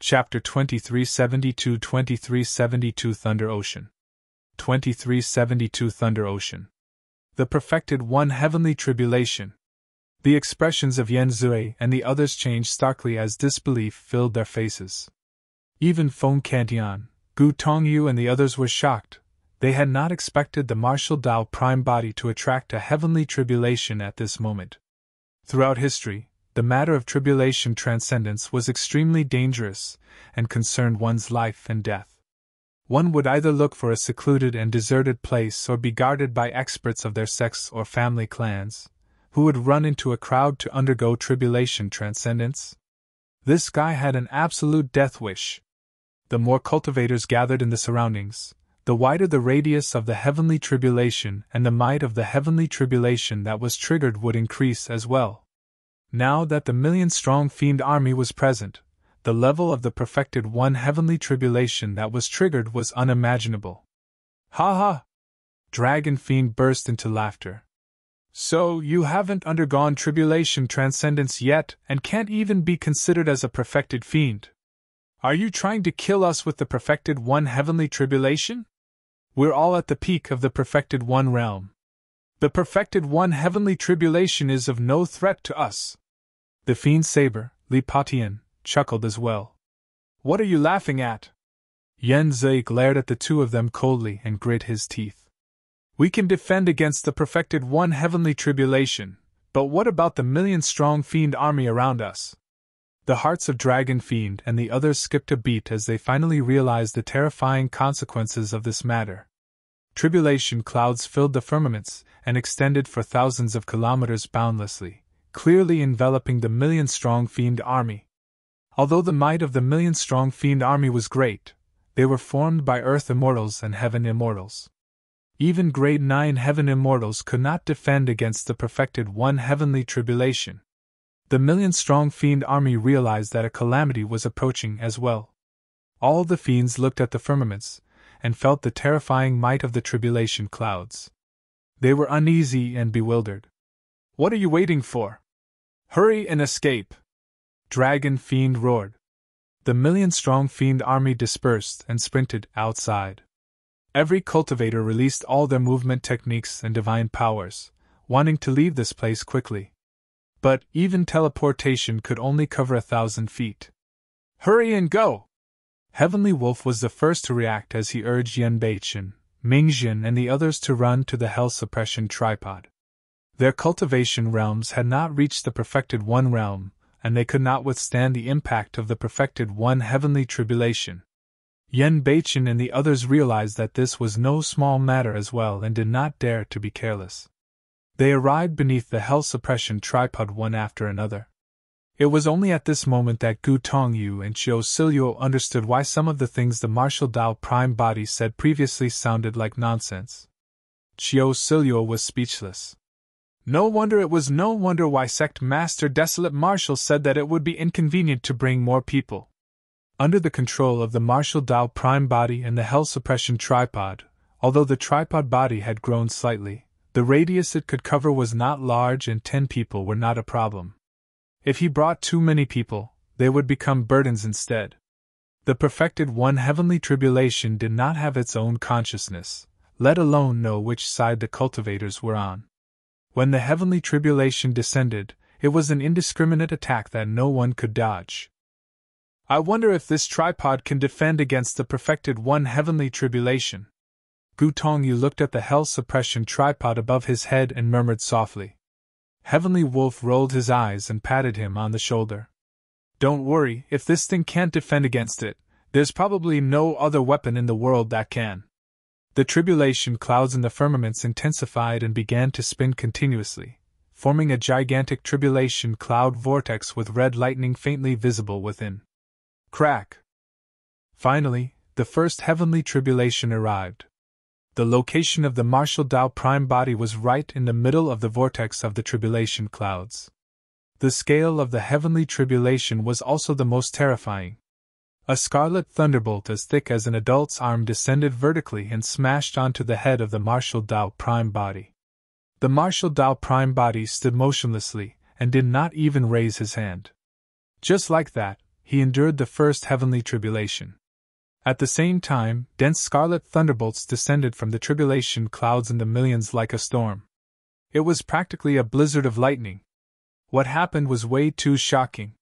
Chapter 2372 2372 Thunder Ocean 2372 Thunder Ocean. The Perfected One Heavenly Tribulation. The expressions of Yen Zui and the others changed starkly as disbelief filled their faces. Even Feng Cantian, Gu Tongyu and the others were shocked. They had not expected the martial Tao prime body to attract a heavenly tribulation at this moment. Throughout history, the matter of tribulation transcendence was extremely dangerous and concerned one's life and death. One would either look for a secluded and deserted place or be guarded by experts of their sex or family clans, who would run into a crowd to undergo tribulation transcendence. This guy had an absolute death wish. The more cultivators gathered in the surroundings, the wider the radius of the heavenly tribulation, and the might of the heavenly tribulation that was triggered would increase as well. Now that the million-strong Fiend army was present, the level of the Perfected One heavenly tribulation that was triggered was unimaginable. Ha ha! Dragon Fiend burst into laughter. So, you haven't undergone tribulation transcendence yet and can't even be considered as a perfected Fiend? Are you trying to kill us with the Perfected One heavenly tribulation? We're all at the peak of the Perfected One realm. The Perfected One heavenly tribulation is of no threat to us. The Fiend Saber, Li Patian, chuckled as well. What are you laughing at? Yen Zui glared at the two of them coldly and grit his teeth. We can defend against the Perfected One heavenly tribulation, but what about the million-strong Fiend army around us? The hearts of Dragon Fiend and the others skipped a beat as they finally realized the terrifying consequences of this matter. Tribulation clouds filled the firmaments and extended for thousands of kilometers boundlessly, clearly enveloping the million-strong Fiend army. Although the might of the million-strong Fiend army was great, they were formed by Earth Immortals and Heaven Immortals. Even Grade 9 Heaven Immortals could not defend against the Perfected One heavenly tribulation. The million-strong Fiend army realized that a calamity was approaching as well. All the Fiends looked at the firmaments and felt the terrifying might of the tribulation clouds. They were uneasy and bewildered. What are you waiting for? Hurry and escape! Dragon Fiend roared. The million-strong Fiend army dispersed and sprinted outside. Every cultivator released all their movement techniques and divine powers, wanting to leave this place quickly. But even teleportation could only cover 1,000 feet. Hurry and go! Heavenly Wolf was the first to react as he urged Yen Baichen, Mingjin and the others to run to the Hell Suppression Tripod. Their cultivation realms had not reached the Perfected One realm, and they could not withstand the impact of the Perfected One heavenly tribulation. Yen Baichen and the others realized that this was no small matter as well and did not dare to be careless. They arrived beneath the Hell Suppression Tripod one after another. It was only at this moment that Gu Tongyu and Chiu Siluo understood why some of the things the martial Tao prime body said previously sounded like nonsense. Chiu Siluo was speechless. No wonder why Sect Master Desolate Marshal said that it would be inconvenient to bring more people. Under the control of the martial Tao prime body and the Hell Suppression Tripod, although the tripod body had grown slightly, the radius it could cover was not large and 10 people were not a problem. If he brought too many people, they would become burdens instead. The Perfected One heavenly tribulation did not have its own consciousness, let alone know which side the cultivators were on. When the heavenly tribulation descended, it was an indiscriminate attack that no one could dodge. I wonder if this tripod can defend against the Perfected One heavenly tribulation. Gu Tongyu looked at the Hell Suppression Tripod above his head and murmured softly. Heavenly Wolf rolled his eyes and patted him on the shoulder. Don't worry, if this thing can't defend against it, there's probably no other weapon in the world that can. The tribulation clouds in the firmaments intensified and began to spin continuously, forming a gigantic tribulation cloud vortex with red lightning faintly visible within. Crack! Finally, the first heavenly tribulation arrived. The location of the martial Tao prime body was right in the middle of the vortex of the tribulation clouds. The scale of the heavenly tribulation was also the most terrifying. A scarlet thunderbolt as thick as an adult's arm descended vertically and smashed onto the head of the martial Tao prime body. The martial Tao prime body stood motionlessly and did not even raise his hand. Just like that, he endured the first heavenly tribulation. At the same time, dense scarlet thunderbolts descended from the tribulation clouds in the millions like a storm. It was practically a blizzard of lightning. What happened was way too shocking.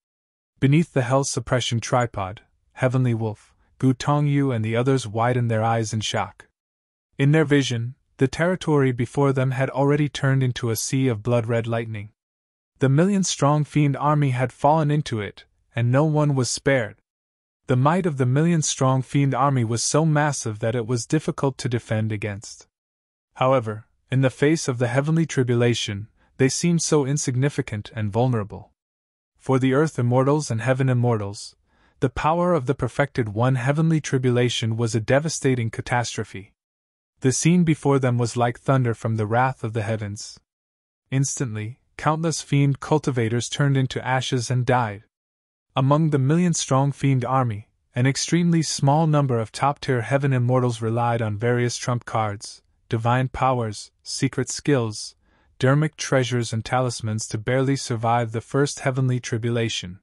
Beneath the hell suppression tripod, Heavenly Wolf, Gu Tongyu and the others widened their eyes in shock. In their vision, the territory before them had already turned into a sea of blood-red lightning. The million-strong Fiend army had fallen into it, and no one was spared. The might of the million-strong Fiend army was so massive that it was difficult to defend against. However, in the face of the heavenly tribulation, they seemed so insignificant and vulnerable. For the earth immortals and heaven immortals, the power of the perfected one heavenly tribulation was a devastating catastrophe. The scene before them was like thunder from the wrath of the heavens. Instantly, countless Fiend cultivators turned into ashes and died. Among the million-strong Fiend army, an extremely small number of top-tier heaven immortals relied on various trump cards, divine powers, secret skills, Dharmic treasures and talismans to barely survive the first heavenly tribulation.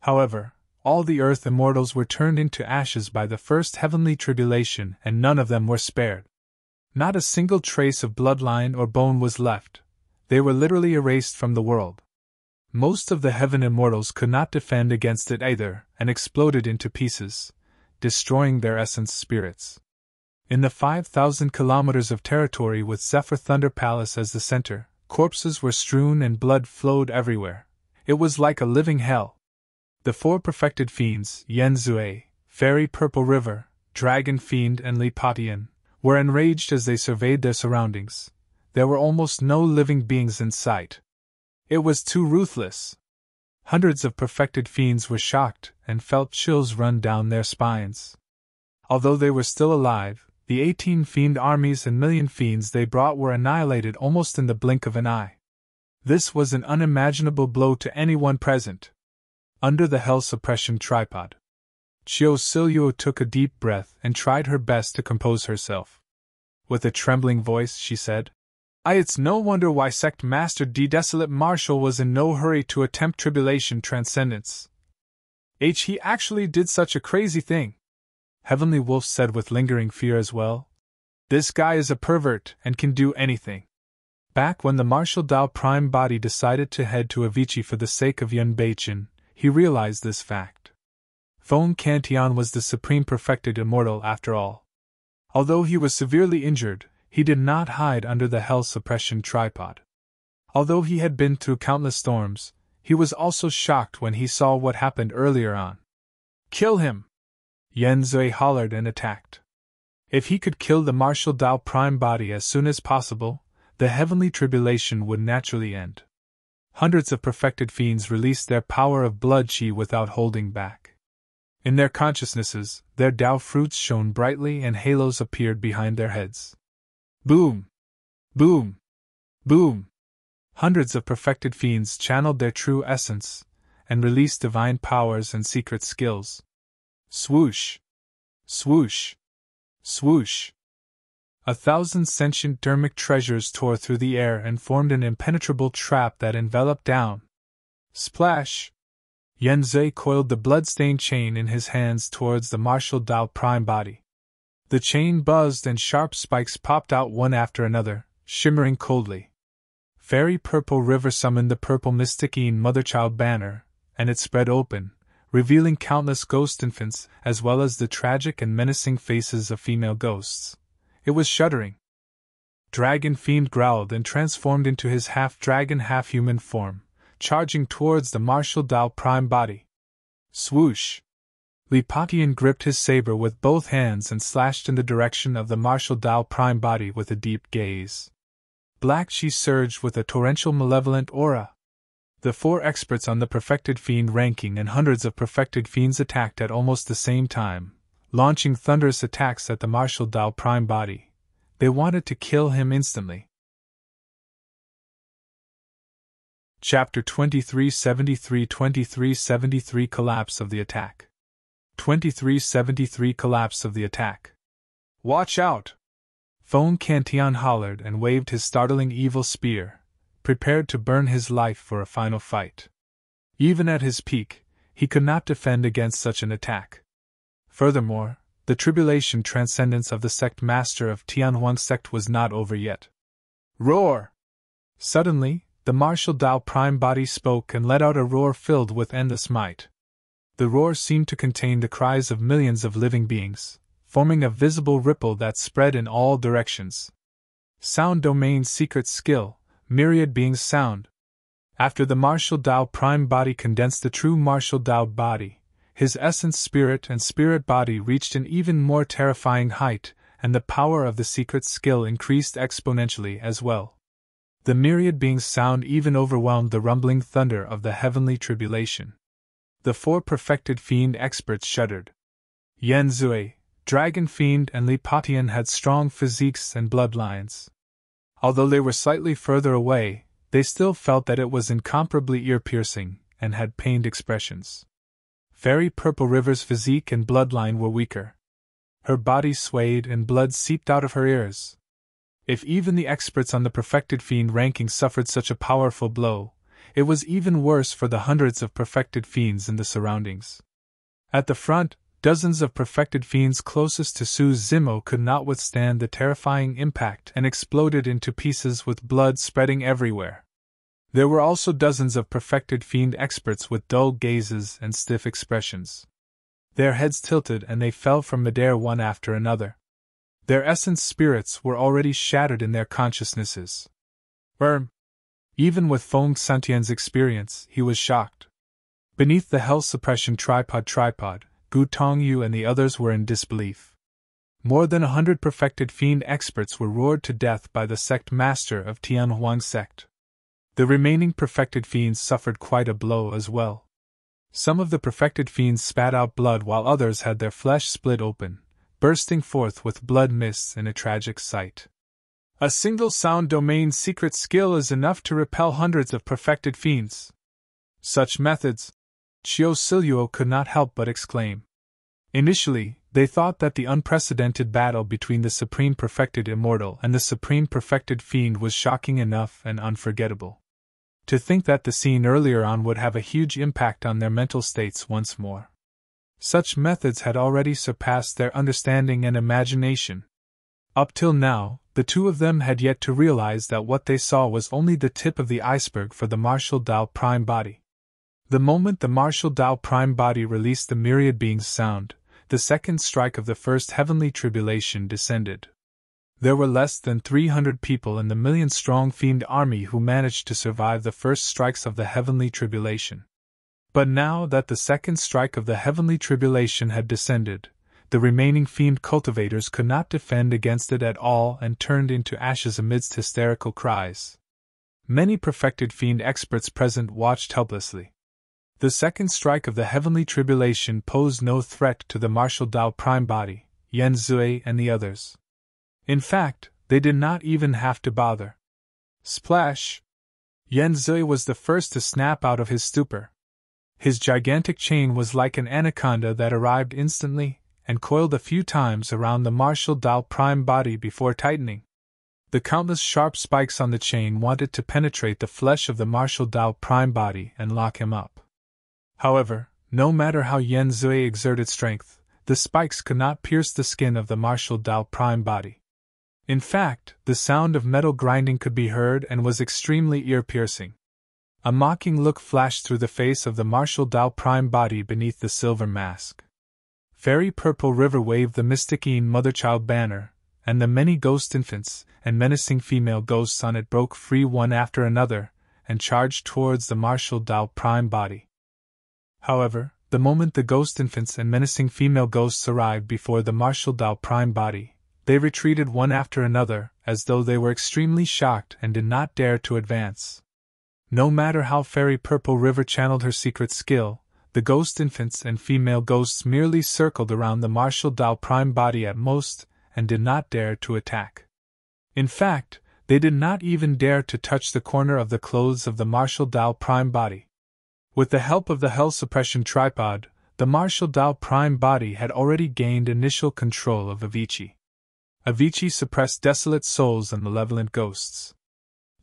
However, all the earth immortals were turned into ashes by the first heavenly tribulation and none of them were spared. Not a single trace of bloodline or bone was left. They were literally erased from the world. Most of the heaven immortals could not defend against it either, and exploded into pieces, destroying their essence spirits. In the 5,000 kilometers of territory with Zephyr Thunder Palace as the center, corpses were strewn and blood flowed everywhere. It was like a living hell. The four perfected fiends, Yenzue, Fairy Purple River, Dragon Fiend and Lipatian, were enraged as they surveyed their surroundings. There were almost no living beings in sight. It was too ruthless. Hundreds of perfected fiends were shocked and felt chills run down their spines. Although they were still alive, the 18 Fiend armies and million fiends they brought were annihilated almost in the blink of an eye. This was an unimaginable blow to anyone present. Under the hell suppression tripod, Chiu Siluo took a deep breath and tried her best to compose herself. With a trembling voice, she said, It's no wonder why Sect Master D. Desolate Marshal was in no hurry to attempt tribulation transcendence. He actually did such a crazy thing. Heavenly Wolf said with lingering fear as well. This guy is a pervert and can do anything. Back when the Martial Dao Prime Body decided to head to Avicii for the sake of Yun Beichin, he realized this fact. Feng Cantian was the supreme perfected immortal after all. Although he was severely injured, he did not hide under the hell suppression tripod. Although he had been through countless storms, he was also shocked when he saw what happened earlier on. Kill him! Yenzue hollered and attacked. If he could kill the Martial Dao Prime Body as soon as possible, the heavenly tribulation would naturally end. Hundreds of perfected fiends released their power of blood chi without holding back. In their consciousnesses, their Dao fruits shone brightly and halos appeared behind their heads. Boom! Boom! Boom! Hundreds of perfected fiends channeled their true essence, and released divine powers and secret skills. Swoosh! Swoosh! Swoosh! 1,000 sentient Dharmic treasures tore through the air and formed an impenetrable trap that enveloped down. Splash! Yenzue coiled the blood-stained chain in his hands towards the Martial Dao Prime Body. The chain buzzed and sharp spikes popped out one after another, shimmering coldly. Fairy Purple River summoned the purple Mysticine Mother-Child banner, and it spread open, revealing countless ghost infants as well as the tragic and menacing faces of female ghosts. It was shuddering. Dragon Fiend growled and transformed into his half-dragon half-human form, charging towards the Martial Dao Prime Body. Swoosh! Lipatian gripped his saber with both hands and slashed in the direction of the Martial Dao Prime Body with a deep gaze. Black chi surged with a torrential malevolent aura. The four experts on the perfected fiend ranking and hundreds of perfected fiends attacked at almost the same time, launching thunderous attacks at the Martial Dao Prime Body. They wanted to kill him instantly. Chapter 2373 Collapse of the Attack. 2373 Collapse of the Attack. Watch out! Feng Cantian hollered and waved his startling evil spear, prepared to burn his life for a final fight. Even at his peak, he could not defend against such an attack. Furthermore, the tribulation transcendence of the sect master of Tianhuang sect was not over yet. Roar! Suddenly, the martial Tao prime body spoke and let out a roar filled with endless might. The roar seemed to contain the cries of millions of living beings, forming a visible ripple that spread in all directions. Sound domain secret skill, myriad beings sound. After the martial Tao prime body condensed the true martial Tao body, his essence spirit and spirit body reached an even more terrifying height, and the power of the secret skill increased exponentially as well. The myriad beings sound even overwhelmed the rumbling thunder of the heavenly tribulation. The 4 perfected fiend experts shuddered. Yan Zui, Dragon Fiend and Li Patian had strong physiques and bloodlines. Although they were slightly further away, they still felt that it was incomparably ear-piercing, and had pained expressions. Fairy Purple River's physique and bloodline were weaker. Her body swayed and blood seeped out of her ears. If even the experts on the perfected fiend ranking suffered such a powerful blow, it was even worse for the hundreds of perfected fiends in the surroundings. At the front, dozens of perfected fiends closest to Su Zimo could not withstand the terrifying impact and exploded into pieces with blood spreading everywhere. There were also dozens of perfected fiend experts with dull gazes and stiff expressions. Their heads tilted and they fell from midair one after another. Their essence spirits were already shattered in their consciousnesses. Even with Feng Santian's experience, he was shocked. Beneath the hell suppression tripod, Gu Tongyu and the others were in disbelief. More than 100 perfected fiend experts were roared to death by the sect master of Tianhuang sect. The remaining perfected fiends suffered quite a blow as well. Some of the perfected fiends spat out blood while others had their flesh split open, bursting forth with blood mists in a tragic sight. A single sound domain secret skill is enough to repel hundreds of perfected fiends. Such methods, Qiu Siluo could not help but exclaim. Initially, they thought that the unprecedented battle between the Supreme Perfected Immortal and the Supreme Perfected Fiend was shocking enough and unforgettable. To think that the scene earlier on would have a huge impact on their mental states once more. Such methods had already surpassed their understanding and imagination. Up till now, the two of them had yet to realize that what they saw was only the tip of the iceberg for the martial Tao prime body. The moment the martial Tao prime body released the myriad beings sound, the second strike of the first heavenly tribulation descended. There were less than 300 people in the million-strong fiend army who managed to survive the first strikes of the heavenly tribulation. But now that the second strike of the heavenly tribulation had descended, the remaining fiend cultivators could not defend against it at all and turned into ashes amidst hysterical cries. Many perfected fiend experts present watched helplessly. The second strike of the heavenly tribulation posed no threat to the martial Tao prime body, Yan Zui and the others. In fact, they did not even have to bother. Splash! Yan Zui was the first to snap out of his stupor. His gigantic chain was like an anaconda that arrived instantly and coiled a few times around the martial Tao prime body before tightening. The countless sharp spikes on the chain wanted to penetrate the flesh of the martial Tao prime body and lock him up. However, no matter how Yan Zui exerted strength, the spikes could not pierce the skin of the martial Tao prime body. In fact, the sound of metal grinding could be heard and was extremely ear-piercing. A mocking look flashed through the face of the martial Tao prime body beneath the silver mask. Fairy Purple River waved the Mysticine Mother-Child banner, and the many ghost infants and menacing female ghosts on it broke free one after another and charged towards the martial Tao prime body. However, the moment the ghost infants and menacing female ghosts arrived before the martial Tao prime body, they retreated one after another, as though they were extremely shocked and did not dare to advance. No matter how Fairy Purple River channeled her secret skill, the ghost infants and female ghosts merely circled around the martial Tao prime body at most, and did not dare to attack. In fact, they did not even dare to touch the corner of the clothes of the martial Tao prime body. With the help of the hell suppression tripod, the martial Tao prime body had already gained initial control of Avicii. Avicii suppressed desolate souls and malevolent ghosts.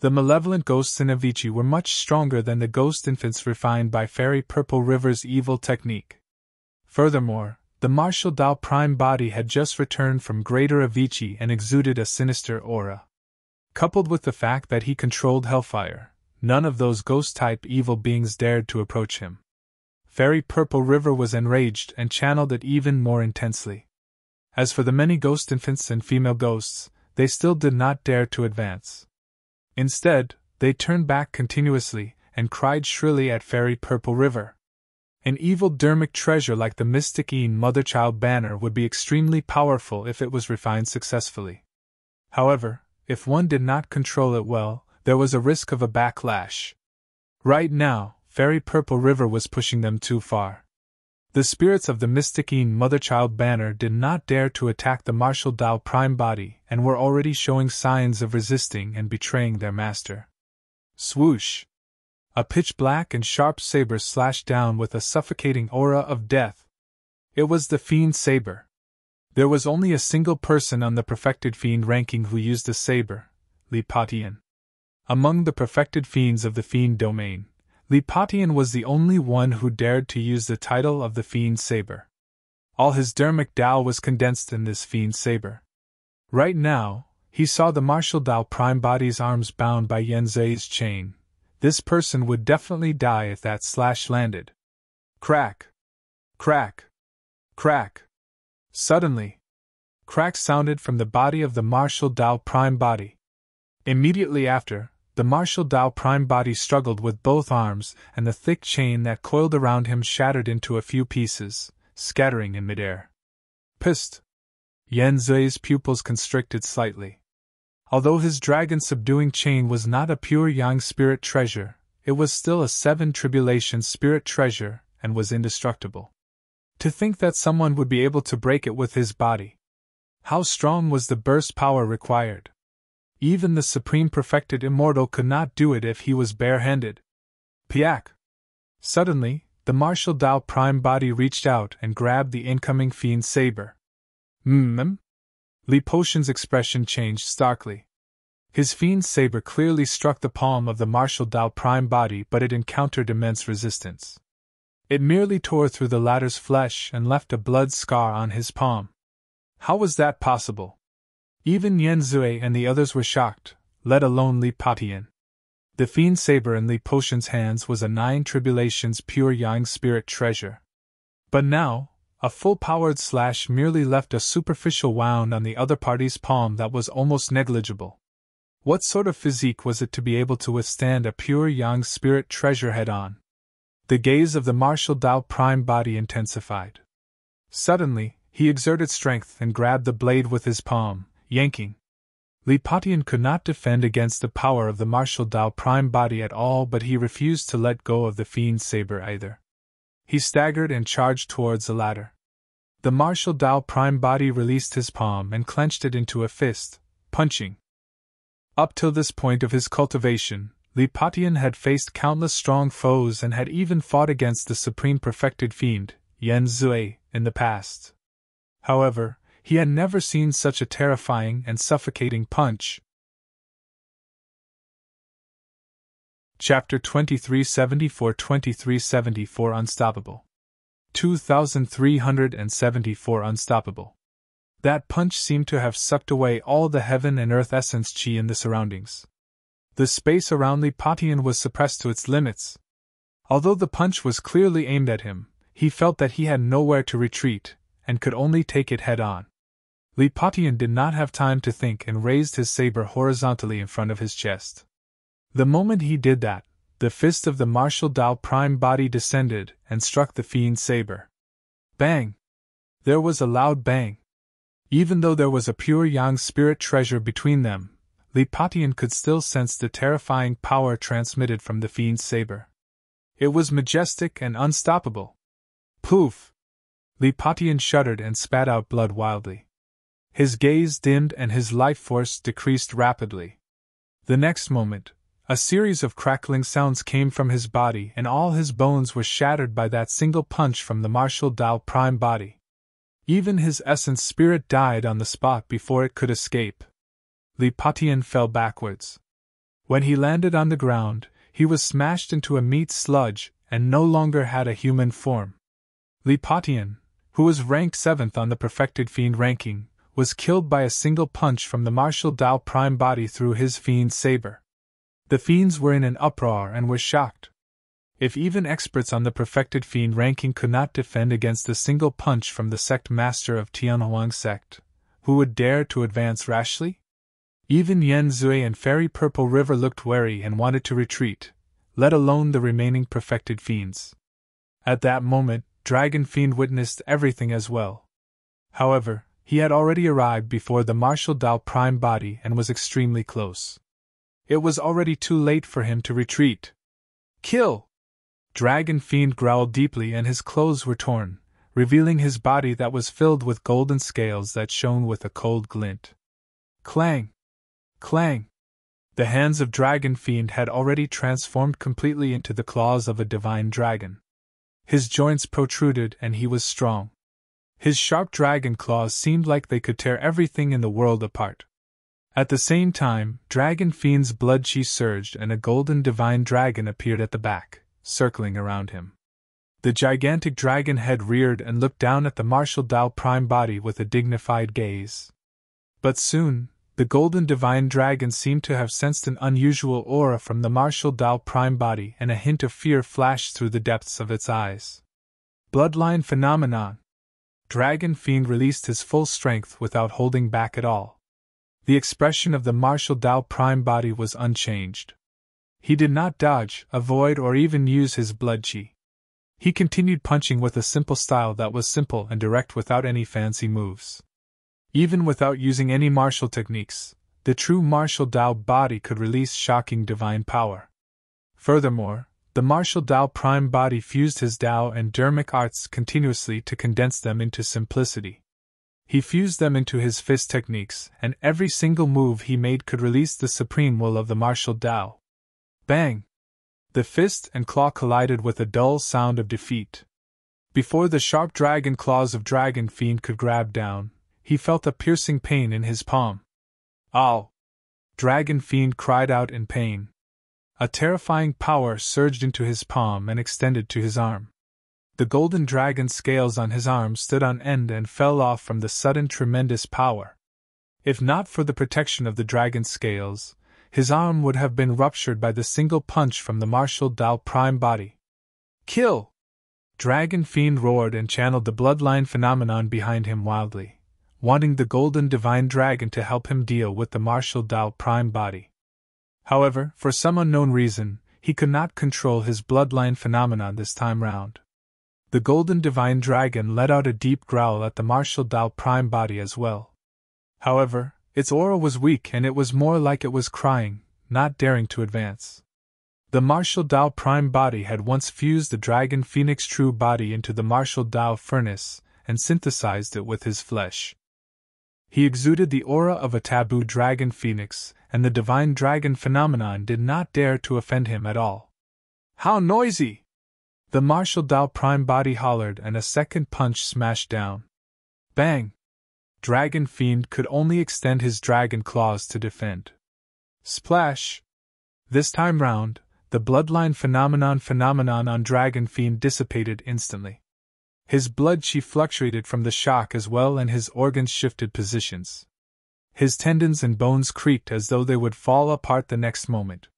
The malevolent ghosts in Avicii were much stronger than the ghost infants refined by Fairy Purple River's evil technique. Furthermore, the martial Dao prime body had just returned from Greater Avicii and exuded a sinister aura. Coupled with the fact that he controlled hellfire, none of those ghost-type evil beings dared to approach him. Fairy Purple River was enraged and channeled it even more intensely. As for the many ghost infants and female ghosts, they still did not dare to advance. Instead, they turned back continuously and cried shrilly at Fairy Purple River. An evil Dharmic treasure like the mystic Een Mother-Child banner would be extremely powerful if it was refined successfully. However, if one did not control it well, there was a risk of a backlash. Right now, Fairy Purple River was pushing them too far. The spirits of the mystic Een Mother-Child banner did not dare to attack the martial Dao prime body and were already showing signs of resisting and betraying their master. Swoosh! A pitch-black and sharp saber slashed down with a suffocating aura of death. It was the Fiend saber. There was only a single person on the perfected Fiend ranking who used a saber, Lipatian. Among the perfected Fiends of the Fiend domain, Lipatian was the only one who dared to use the title of the Fiend saber. All his Dharmic Dao was condensed in this Fiend saber. Right now, he saw the martial Dao prime body's arms bound by Yanzai's chain. This person would definitely die if that slash landed. Crack! Crack! Crack! Suddenly, cracks sounded from the body of the martial Dao prime body. Immediately after, the martial Dao prime body struggled with both arms, and the thick chain that coiled around him shattered into a few pieces, scattering in midair. Pissed! Yanzui's pupils constricted slightly. Although his dragon-subduing chain was not a pure Yang spirit treasure, it was still a 7 Tribulation spirit treasure and was indestructible. To think that someone would be able to break it with his body. How strong was the burst power required? Even the Supreme Perfected Immortal could not do it if he was barehanded. Piak! Suddenly, the martial Dao prime body reached out and grabbed the incoming Fiend saber. Li Potion's expression changed starkly. His Fiend saber clearly struck the palm of the martial Dao prime body, but it encountered immense resistance. It merely tore through the latter's flesh and left a blood scar on his palm. How was that possible? Even Yanzui and the others were shocked, let alone Li Patian. The Fiend saber in Li Potion's hands was a 9 Tribulations pure Yang spirit treasure. But now, a full-powered slash merely left a superficial wound on the other party's palm that was almost negligible. What sort of physique was it to be able to withstand a pure Yang spirit treasure head-on? The gaze of the martial Dao prime body intensified. Suddenly, he exerted strength and grabbed the blade with his palm, yanking. Li Patian could not defend against the power of the martial Dao prime body at all, but he refused to let go of the Fiend saber either. He staggered and charged towards the latter. The martial Dao prime body released his palm and clenched it into a fist, punching. Up till this point of his cultivation, Li Patian had faced countless strong foes and had even fought against the Supreme Perfected Fiend, Yanzui, in the past. However, he had never seen such a terrifying and suffocating punch. Chapter 2374 Unstoppable. 2374 Unstoppable. That punch seemed to have sucked away all the heaven and earth essence chi in the surroundings. The space around Li Patian was suppressed to its limits. Although the punch was clearly aimed at him, he felt that he had nowhere to retreat, and could only take it head-on. Li Patian did not have time to think and raised his saber horizontally in front of his chest. The moment he did that, the fist of the martial Dao prime body descended and struck the Fiend saber. Bang! There was a loud bang. Even though there was a pure Yang spirit treasure between them, Li Patian could still sense the terrifying power transmitted from the Fiend saber. It was majestic and unstoppable. Poof! Li Patian shuddered and spat out blood wildly. His gaze dimmed and his life force decreased rapidly. The next moment, a series of crackling sounds came from his body and all his bones were shattered by that single punch from the martial Dao prime body. Even his essence spirit died on the spot before it could escape. Li Patian fell backwards. When he landed on the ground, he was smashed into a meat sludge and no longer had a human form. Lipotian, who was ranked 7th on the perfected fiend ranking, was killed by a single punch from the martial Dao prime body through his fiend saber. The fiends were in an uproar and were shocked. If even experts on the perfected fiend ranking could not defend against a single punch from the sect master of Tianhuang sect, who would dare to advance rashly? Even Yen Zui and Fairy Purple River looked wary and wanted to retreat, let alone the remaining perfected fiends. At that moment, Dragon Fiend witnessed everything as well. However, he had already arrived before the martial Dao prime body and was extremely close. It was already too late for him to retreat. Kill! Dragon Fiend growled deeply and his clothes were torn, revealing his body that was filled with golden scales that shone with a cold glint. Clang! Clang! The hands of Dragon Fiend had already transformed completely into the claws of a divine dragon. His joints protruded and he was strong. His sharp dragon claws seemed like they could tear everything in the world apart. At the same time, Dragon Fiend's blood chi surged and a golden divine dragon appeared at the back, circling around him. The gigantic dragon head reared and looked down at the martial Dao prime body with a dignified gaze. But soon, the golden divine dragon seemed to have sensed an unusual aura from the martial Dao prime body and a hint of fear flashed through the depths of its eyes. Bloodline phenomenon. Dragon Fiend released his full strength without holding back at all. The expression of the martial Dao prime body was unchanged. He did not dodge, avoid, or even use his blood chi. He continued punching with a simple style that was simple and direct without any fancy moves. Even without using any martial techniques, the true martial Dao body could release shocking divine power. Furthermore, the martial Dao prime body fused his Dao and Dharmic arts continuously to condense them into simplicity. He fused them into his fist techniques, and every single move he made could release the supreme will of the martial Dao. Bang! The fist and claw collided with a dull sound of defeat. Before the sharp dragon claws of Dragon Fiend could grab down, he felt a piercing pain in his palm. Ow! Dragon Fiend cried out in pain. A terrifying power surged into his palm and extended to his arm. The golden dragon scales on his arm stood on end and fell off from the sudden tremendous power. If not for the protection of the dragon scales, his arm would have been ruptured by the single punch from the martial Dao prime body. Kill! Dragon Fiend roared and channeled the bloodline phenomenon behind him wildly, wanting the golden divine dragon to help him deal with the martial Dao prime body. However, for some unknown reason, he could not control his bloodline phenomenon this time round. The golden divine dragon let out a deep growl at the martial Dao prime body as well. However, its aura was weak and it was more like it was crying, not daring to advance. The martial Dao prime body had once fused the dragon phoenix true body into the martial Dao furnace and synthesized it with his flesh. He exuded the aura of a taboo dragon phoenix, and the divine dragon phenomenon did not dare to offend him at all. How noisy! The martial Dao prime body hollered and a second punch smashed down. Bang! Dragon Fiend could only extend his dragon claws to defend. Splash! This time round, the bloodline phenomenon on Dragon Fiend dissipated instantly. His blood chi fluctuated from the shock as well and his organs shifted positions. His tendons and bones creaked as though they would fall apart the next moment.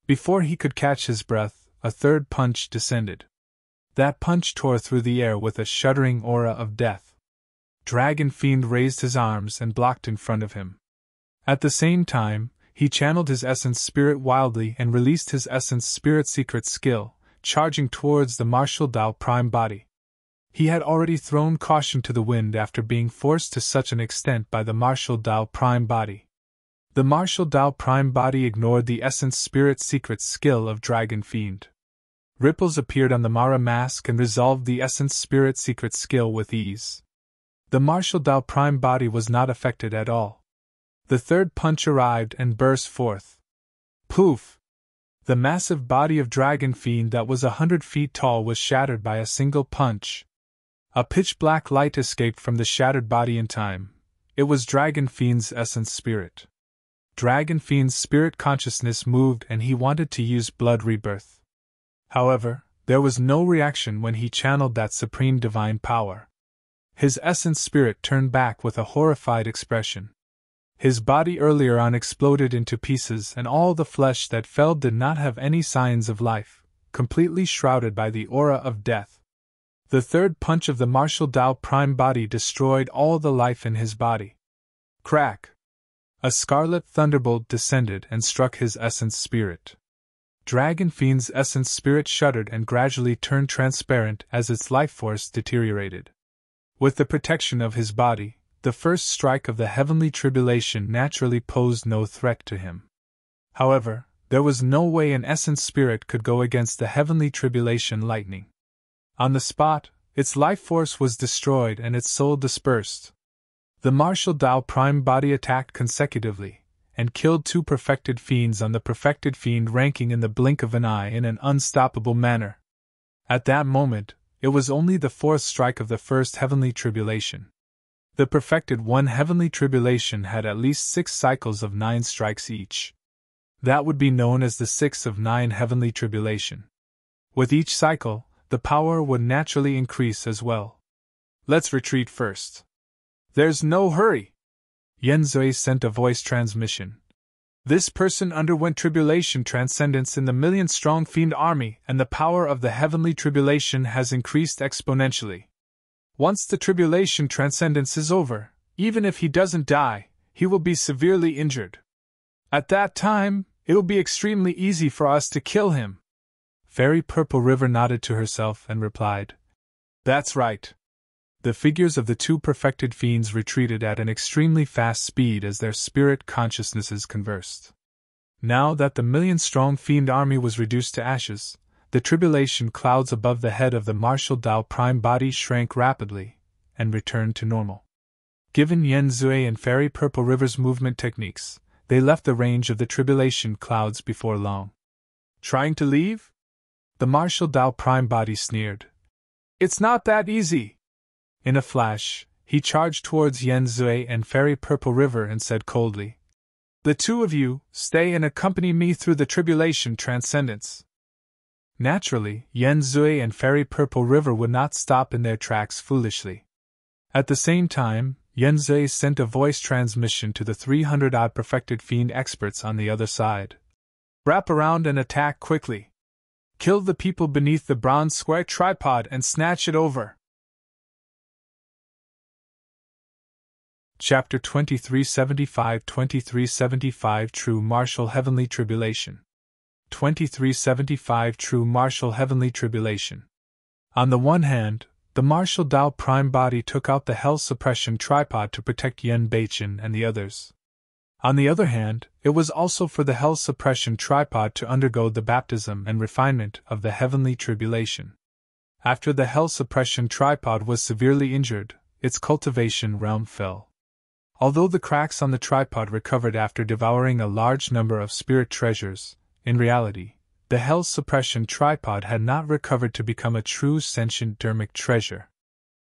Before he could catch his breath, a third punch descended. That punch tore through the air with a shuddering aura of death. Dragon Fiend raised his arms and blocked in front of him. At the same time, he channeled his essence spirit wildly and released his essence spirit secret skill, charging towards the martial Dao prime body. He had already thrown caution to the wind after being forced to such an extent by the martial Dao prime body. The martial Dao prime body ignored the essence spirit secret skill of Dragon Fiend. Ripples appeared on the Mara mask and resolved the essence spirit secret skill with ease. The martial Dao prime body was not affected at all. The third punch arrived and burst forth. Poof! The massive body of Dragon Fiend that was 100 feet tall was shattered by a single punch. A pitch-black light escaped from the shattered body in time. It was Dragon Fiend's essence spirit. Dragon Fiend's spirit consciousness moved and he wanted to use blood rebirth. However, there was no reaction when he channeled that supreme divine power. His essence spirit turned back with a horrified expression. His body earlier on exploded into pieces and all the flesh that fell did not have any signs of life, completely shrouded by the aura of death. The third punch of the martial Tao prime body destroyed all the life in his body. Crack! A scarlet thunderbolt descended and struck his essence spirit. Dragon Fiend's essence spirit shuddered and gradually turned transparent as its life force deteriorated. With the protection of his body, the first strike of the heavenly tribulation naturally posed no threat to him. However, there was no way an essence spirit could go against the heavenly tribulation lightning. On the spot, its life force was destroyed and its soul dispersed. The martial Tao prime body attacked consecutively, and killed 2 perfected fiends on the perfected fiend ranking in the blink of an eye in an unstoppable manner. At that moment, it was only the 4th strike of the first heavenly tribulation. The perfected 1 heavenly tribulation had at least 6 cycles of 9 strikes each. That would be known as the 6th of 9 heavenly tribulation. With each cycle, the power would naturally increase as well. Let's retreat first. There's no hurry. Yenzui sent a voice transmission. This person underwent tribulation transcendence in the million-strong fiend army, and the power of the heavenly tribulation has increased exponentially. Once the tribulation transcendence is over, even if he doesn't die, he will be severely injured. At that time, it will be extremely easy for us to kill him. Fairy Purple River nodded to herself and replied, That's right. The figures of the 2 perfected fiends retreated at an extremely fast speed as their spirit consciousnesses conversed. Now that the million-strong fiend army was reduced to ashes, the tribulation clouds above the head of the martial Tao prime body shrank rapidly and returned to normal. Given Yenzui and Fairy Purple River's movement techniques, they left the range of the tribulation clouds before long. Trying to leave? The martial Tao prime body sneered. It's not that easy. In a flash, he charged towards Yenzui and Fairy Purple River and said coldly, The 2 of you, stay and accompany me through the tribulation transcendence. Naturally, Yenzui and Fairy Purple River would not stop in their tracks foolishly. At the same time, Yenzui sent a voice transmission to the 300-odd perfected fiend experts on the other side. Wrap around and attack quickly. Kill the people beneath the bronze square tripod and snatch it over. Chapter 2375 True Martial Heavenly Tribulation. 2375 True Martial Heavenly Tribulation. On the one hand, the martial Tao prime body took out the hell suppression tripod to protect Yen Beichen and the others. On the other hand, it was also for the hell suppression tripod to undergo the baptism and refinement of the heavenly tribulation. After the hell suppression tripod was severely injured, its cultivation realm fell. Although the cracks on the tripod recovered after devouring a large number of spirit treasures, in reality, the hell suppression tripod had not recovered to become a true sentient Dharmic treasure.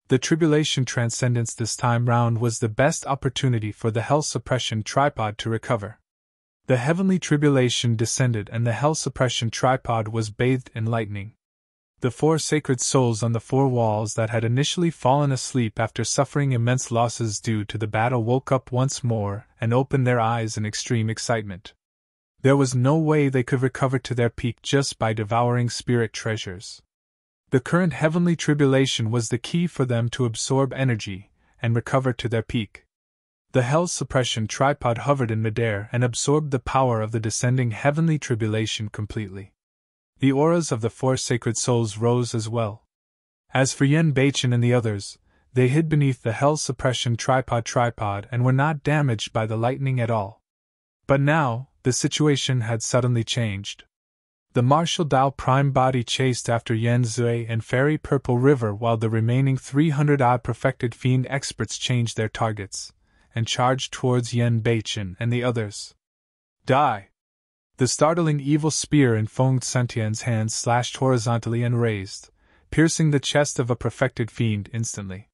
The tribulation transcendence this time round was the best opportunity for the hell suppression tripod to recover. The heavenly tribulation descended and the hell suppression tripod was bathed in lightning. The 4 sacred souls on the 4 walls that had initially fallen asleep after suffering immense losses due to the battle woke up once more and opened their eyes in extreme excitement. There was no way they could recover to their peak just by devouring spirit treasures. The current heavenly tribulation was the key for them to absorb energy and recover to their peak. The hell suppression tripod hovered in midair and absorbed the power of the descending heavenly tribulation completely. The auras of the 4 sacred souls rose as well. As for Yen Beichen and the others, they hid beneath the hell suppression tripod and were not damaged by the lightning at all. But now, the situation had suddenly changed. The martial Tao prime body chased after Yenzui and Fairy Purple River while the remaining 300-odd perfected fiend experts changed their targets and charged towards Yen Beichen and the others. Die! The startling evil spear in Feng Sentian's hand slashed horizontally and raised, piercing the chest of a perfected fiend instantly.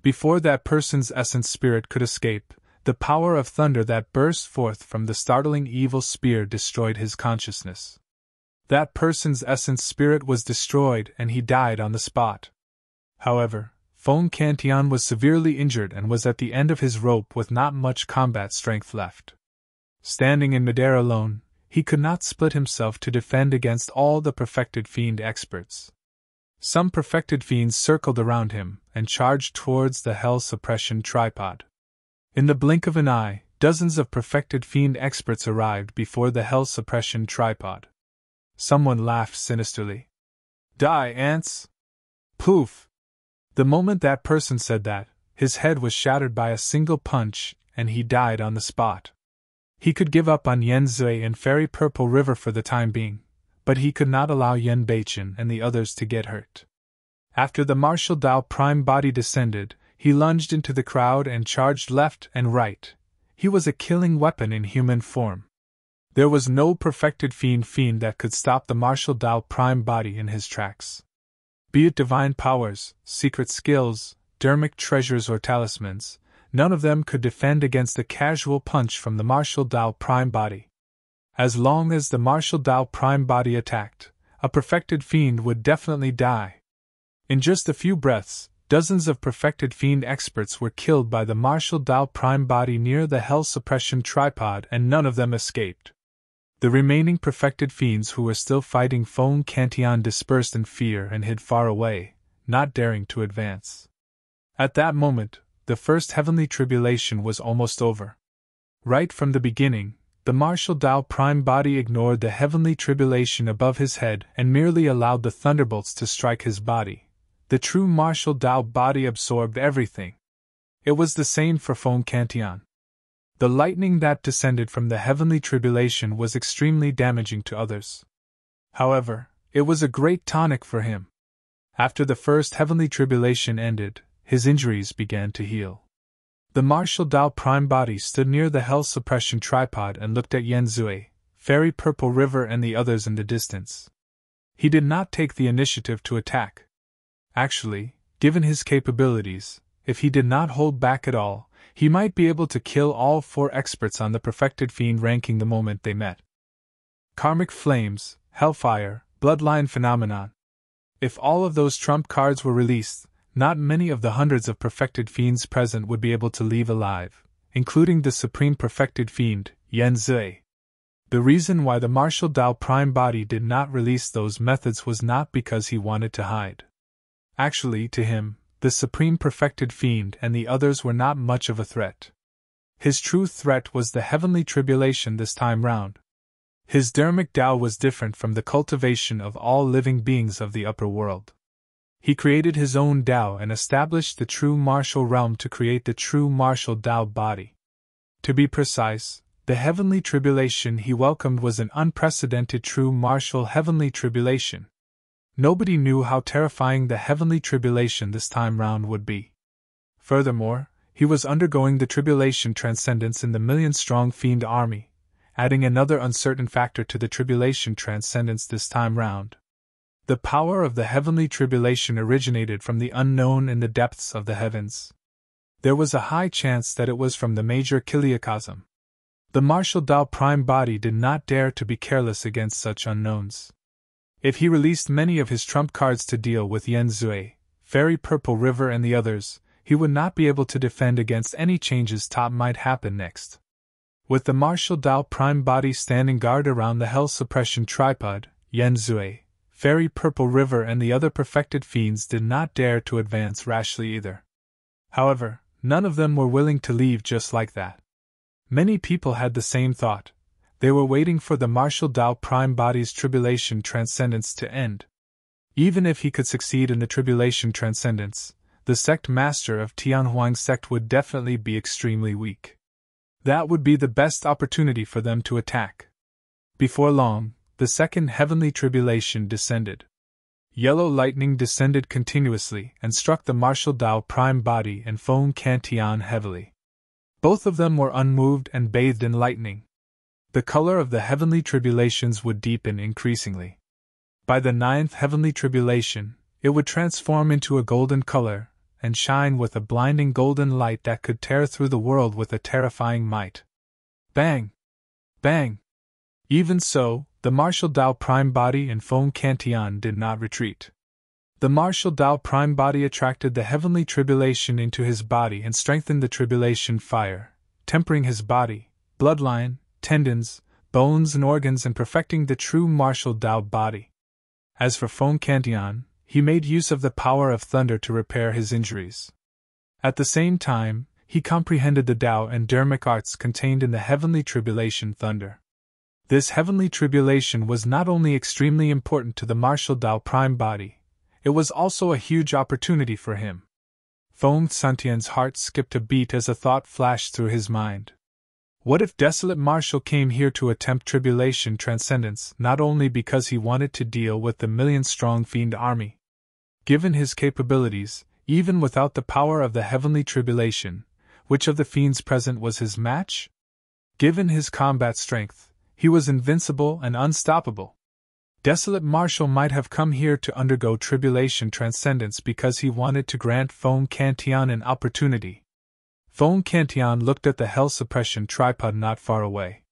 Before that person's essence spirit could escape, the power of thunder that burst forth from the startling evil spear destroyed his consciousness. That person's essence spirit was destroyed and he died on the spot. However, Fong Cantian was severely injured and was at the end of his rope with not much combat strength left. Standing in midair alone, he could not split himself to defend against all the perfected fiend experts. Some perfected fiends circled around him and charged towards the hell suppression tripod. In the blink of an eye, dozens of perfected fiend experts arrived before the hell suppression tripod. Someone laughed sinisterly. Die, ants! Poof! The moment that person said that, his head was shattered by a single punch, and he died on the spot. He could give up on Yen Zui and Fairy Purple River for the time being, but he could not allow Yen Beichen and the others to get hurt. After the martial Dao prime body descended, he lunged into the crowd and charged left and right. He was a killing weapon in human form. There was no perfected fiend that could stop the martial Dao prime body in his tracks. Be it divine powers, secret skills, Dharmic treasures or talismans, none of them could defend against a casual punch from the martial Dao prime body. As long as the martial Dao prime body attacked, a perfected fiend would definitely die. In just a few breaths, dozens of perfected fiend experts were killed by the martial Dao prime body near the hell suppression tripod and none of them escaped. The remaining perfected fiends who were still fighting Fong Cantian dispersed in fear and hid far away, not daring to advance. At that moment, the first heavenly tribulation was almost over. Right from the beginning, the martial Dao prime body ignored the heavenly tribulation above his head and merely allowed the thunderbolts to strike his body. The true martial Dao body absorbed everything. It was the same for Fong Cantian. The lightning that descended from the heavenly tribulation was extremely damaging to others. However, it was a great tonic for him. After the first heavenly tribulation ended, his injuries began to heal. The martial Dao prime body stood near the hell suppression tripod and looked at Yen Zui, Fairy Purple River and the others in the distance. He did not take the initiative to attack. Actually, given his capabilities, if he did not hold back at all, he might be able to kill all 4 experts on the perfected fiend ranking the moment they met. Karmic flames, hellfire, bloodline phenomenon. If all of those trump cards were released, not many of the hundreds of perfected fiends present would be able to leave alive, including the supreme perfected fiend, Yen Zui. The reason why the martial Dao prime body did not release those methods was not because he wanted to hide. Actually, to him, the supreme perfected fiend and the others were not much of a threat. His true threat was the heavenly tribulation this time round. His Dharmic Dao was different from the cultivation of all living beings of the upper world. He created his own Dao and established the true martial realm to create the true martial Dao body. To be precise, the heavenly tribulation he welcomed was an unprecedented true martial heavenly tribulation. Nobody knew how terrifying the heavenly tribulation this time round would be. Furthermore, he was undergoing the tribulation transcendence in the million-strong fiend army, adding another uncertain factor to the tribulation transcendence this time round. The power of the heavenly tribulation originated from the unknown in the depths of the heavens. There was a high chance that it was from the major Kiliacosm. The martial Dao prime body did not dare to be careless against such unknowns. If he released many of his trump cards to deal with Yen Zui, Fairy Purple River and the others, he would not be able to defend against any changes top might happen next. With the martial Dao prime body standing guard around the hell suppression tripod, Yen Zui, Fairy Purple River and the other perfected fiends did not dare to advance rashly either. However, none of them were willing to leave just like that. Many people had the same thought. They were waiting for the martial Dao prime body's tribulation transcendence to end. Even if he could succeed in the tribulation transcendence, the sect master of Tianhuang sect would definitely be extremely weak. That would be the best opportunity for them to attack. Before long, the second heavenly tribulation descended. Yellow lightning descended continuously and struck the martial Dao prime body and Fong Cantian heavily. Both of them were unmoved and bathed in lightning. The color of the heavenly tribulations would deepen increasingly. By the 9th heavenly tribulation, it would transform into a golden color, and shine with a blinding golden light that could tear through the world with a terrifying might. Bang! Bang! Even so, the martial Tao Prime Body in Feng Cantian did not retreat. The martial Tao Prime Body attracted the heavenly tribulation into his body and strengthened the tribulation fire, tempering his body, bloodline, tendons, bones and organs and perfecting the true martial Tao body. As for Feng Cantian, he made use of the power of thunder to repair his injuries. At the same time, he comprehended the Tao and Dharmic arts contained in the heavenly tribulation thunder. This heavenly tribulation was not only extremely important to the martial Tao Prime Body, it was also a huge opportunity for him. Feng Santian's heart skipped a beat as a thought flashed through his mind. What if Desolate Marshal came here to attempt tribulation transcendence not only because he wanted to deal with the million-strong Fiend army? Given his capabilities, even without the power of the heavenly tribulation, which of the Fiends present was his match? Given his combat strength, he was invincible and unstoppable. Desolate Marshal might have come here to undergo tribulation transcendence because he wanted to grant Feng Cantian an opportunity. Feng Cantian looked at the hell suppression tripod not far away.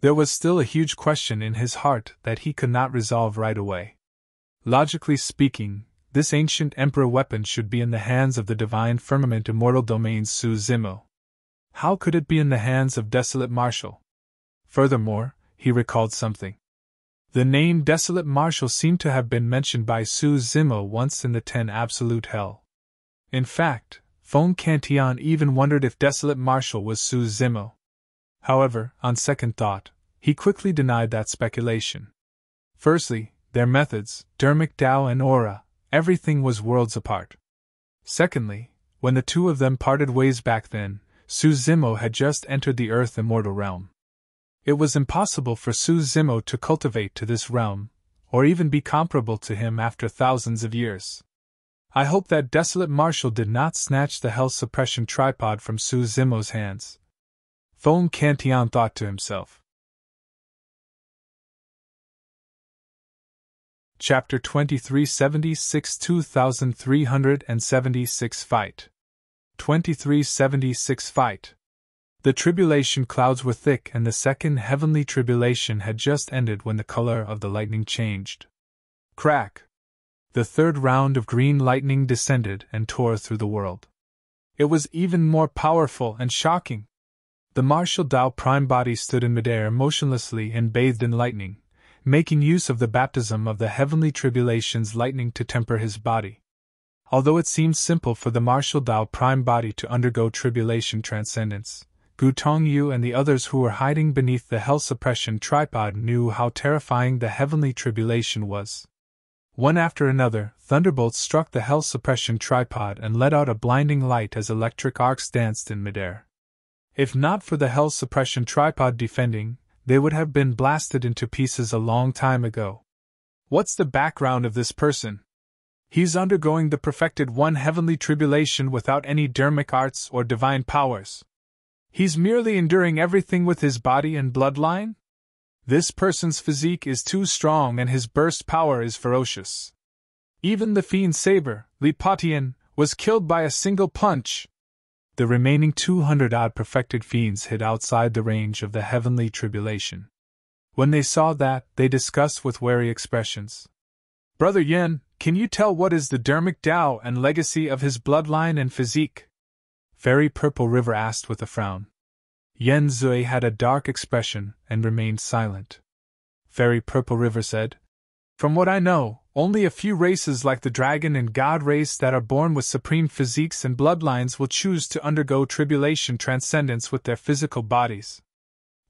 There was still a huge question in his heart that he could not resolve right away. Logically speaking, this ancient emperor weapon should be in the hands of the divine firmament immortal domain Su Zimo. How could it be in the hands of Desolate Marshal? Furthermore, he recalled something. The name Desolate Marshal seemed to have been mentioned by Su Zimo once in the 10 Absolute Hell. In fact, Feng Cantian even wondered if Desolate Marshal was Su Zimo. However, on second thought, he quickly denied that speculation. Firstly, their methods, Dharmic Tao and aura, everything was worlds apart. Secondly, when the two of them parted ways back then, Su Zimo had just entered the Earth Immortal Realm. It was impossible for Su Zimo to cultivate to this realm, or even be comparable to him after thousands of years. I hope that Desolate Marshal did not snatch the hell suppression tripod from Su Zimo's hands. Feng Cantian thought to himself. Chapter 2376 2376 Fight 2376 Fight. The tribulation clouds were thick and the second heavenly tribulation had just ended when the color of the lightning changed. Crack! The third round of green lightning descended and tore through the world. It was even more powerful and shocking. The martial Tao Prime Body stood in midair motionlessly and bathed in lightning, making use of the baptism of the heavenly tribulation's lightning to temper his body. Although it seemed simple for the martial Tao Prime Body to undergo tribulation transcendence, Gu Tongyu and the others who were hiding beneath the hell suppression tripod knew how terrifying the heavenly tribulation was. One after another, thunderbolts struck the hell suppression tripod and let out a blinding light as electric arcs danced in midair. If not for the hell suppression tripod defending, they would have been blasted into pieces a long time ago. What's the background of this person? He's undergoing the perfected one heavenly tribulation without any Dharmic arts or divine powers. He's merely enduring everything with his body and bloodline? This person's physique is too strong and his burst power is ferocious. Even the Fiend saber, Li Patian, was killed by a single punch. The remaining 200-odd perfected Fiends hid outside the range of the heavenly tribulation. When they saw that, they discussed with wary expressions. Brother Yen, can you tell what is the Dharmic Tao and legacy of his bloodline and physique? Fairy Purple River asked with a frown. Yen Zui had a dark expression and remained silent. Fairy Purple River said, From what I know, only a few races like the dragon and god race that are born with supreme physiques and bloodlines will choose to undergo tribulation transcendence with their physical bodies.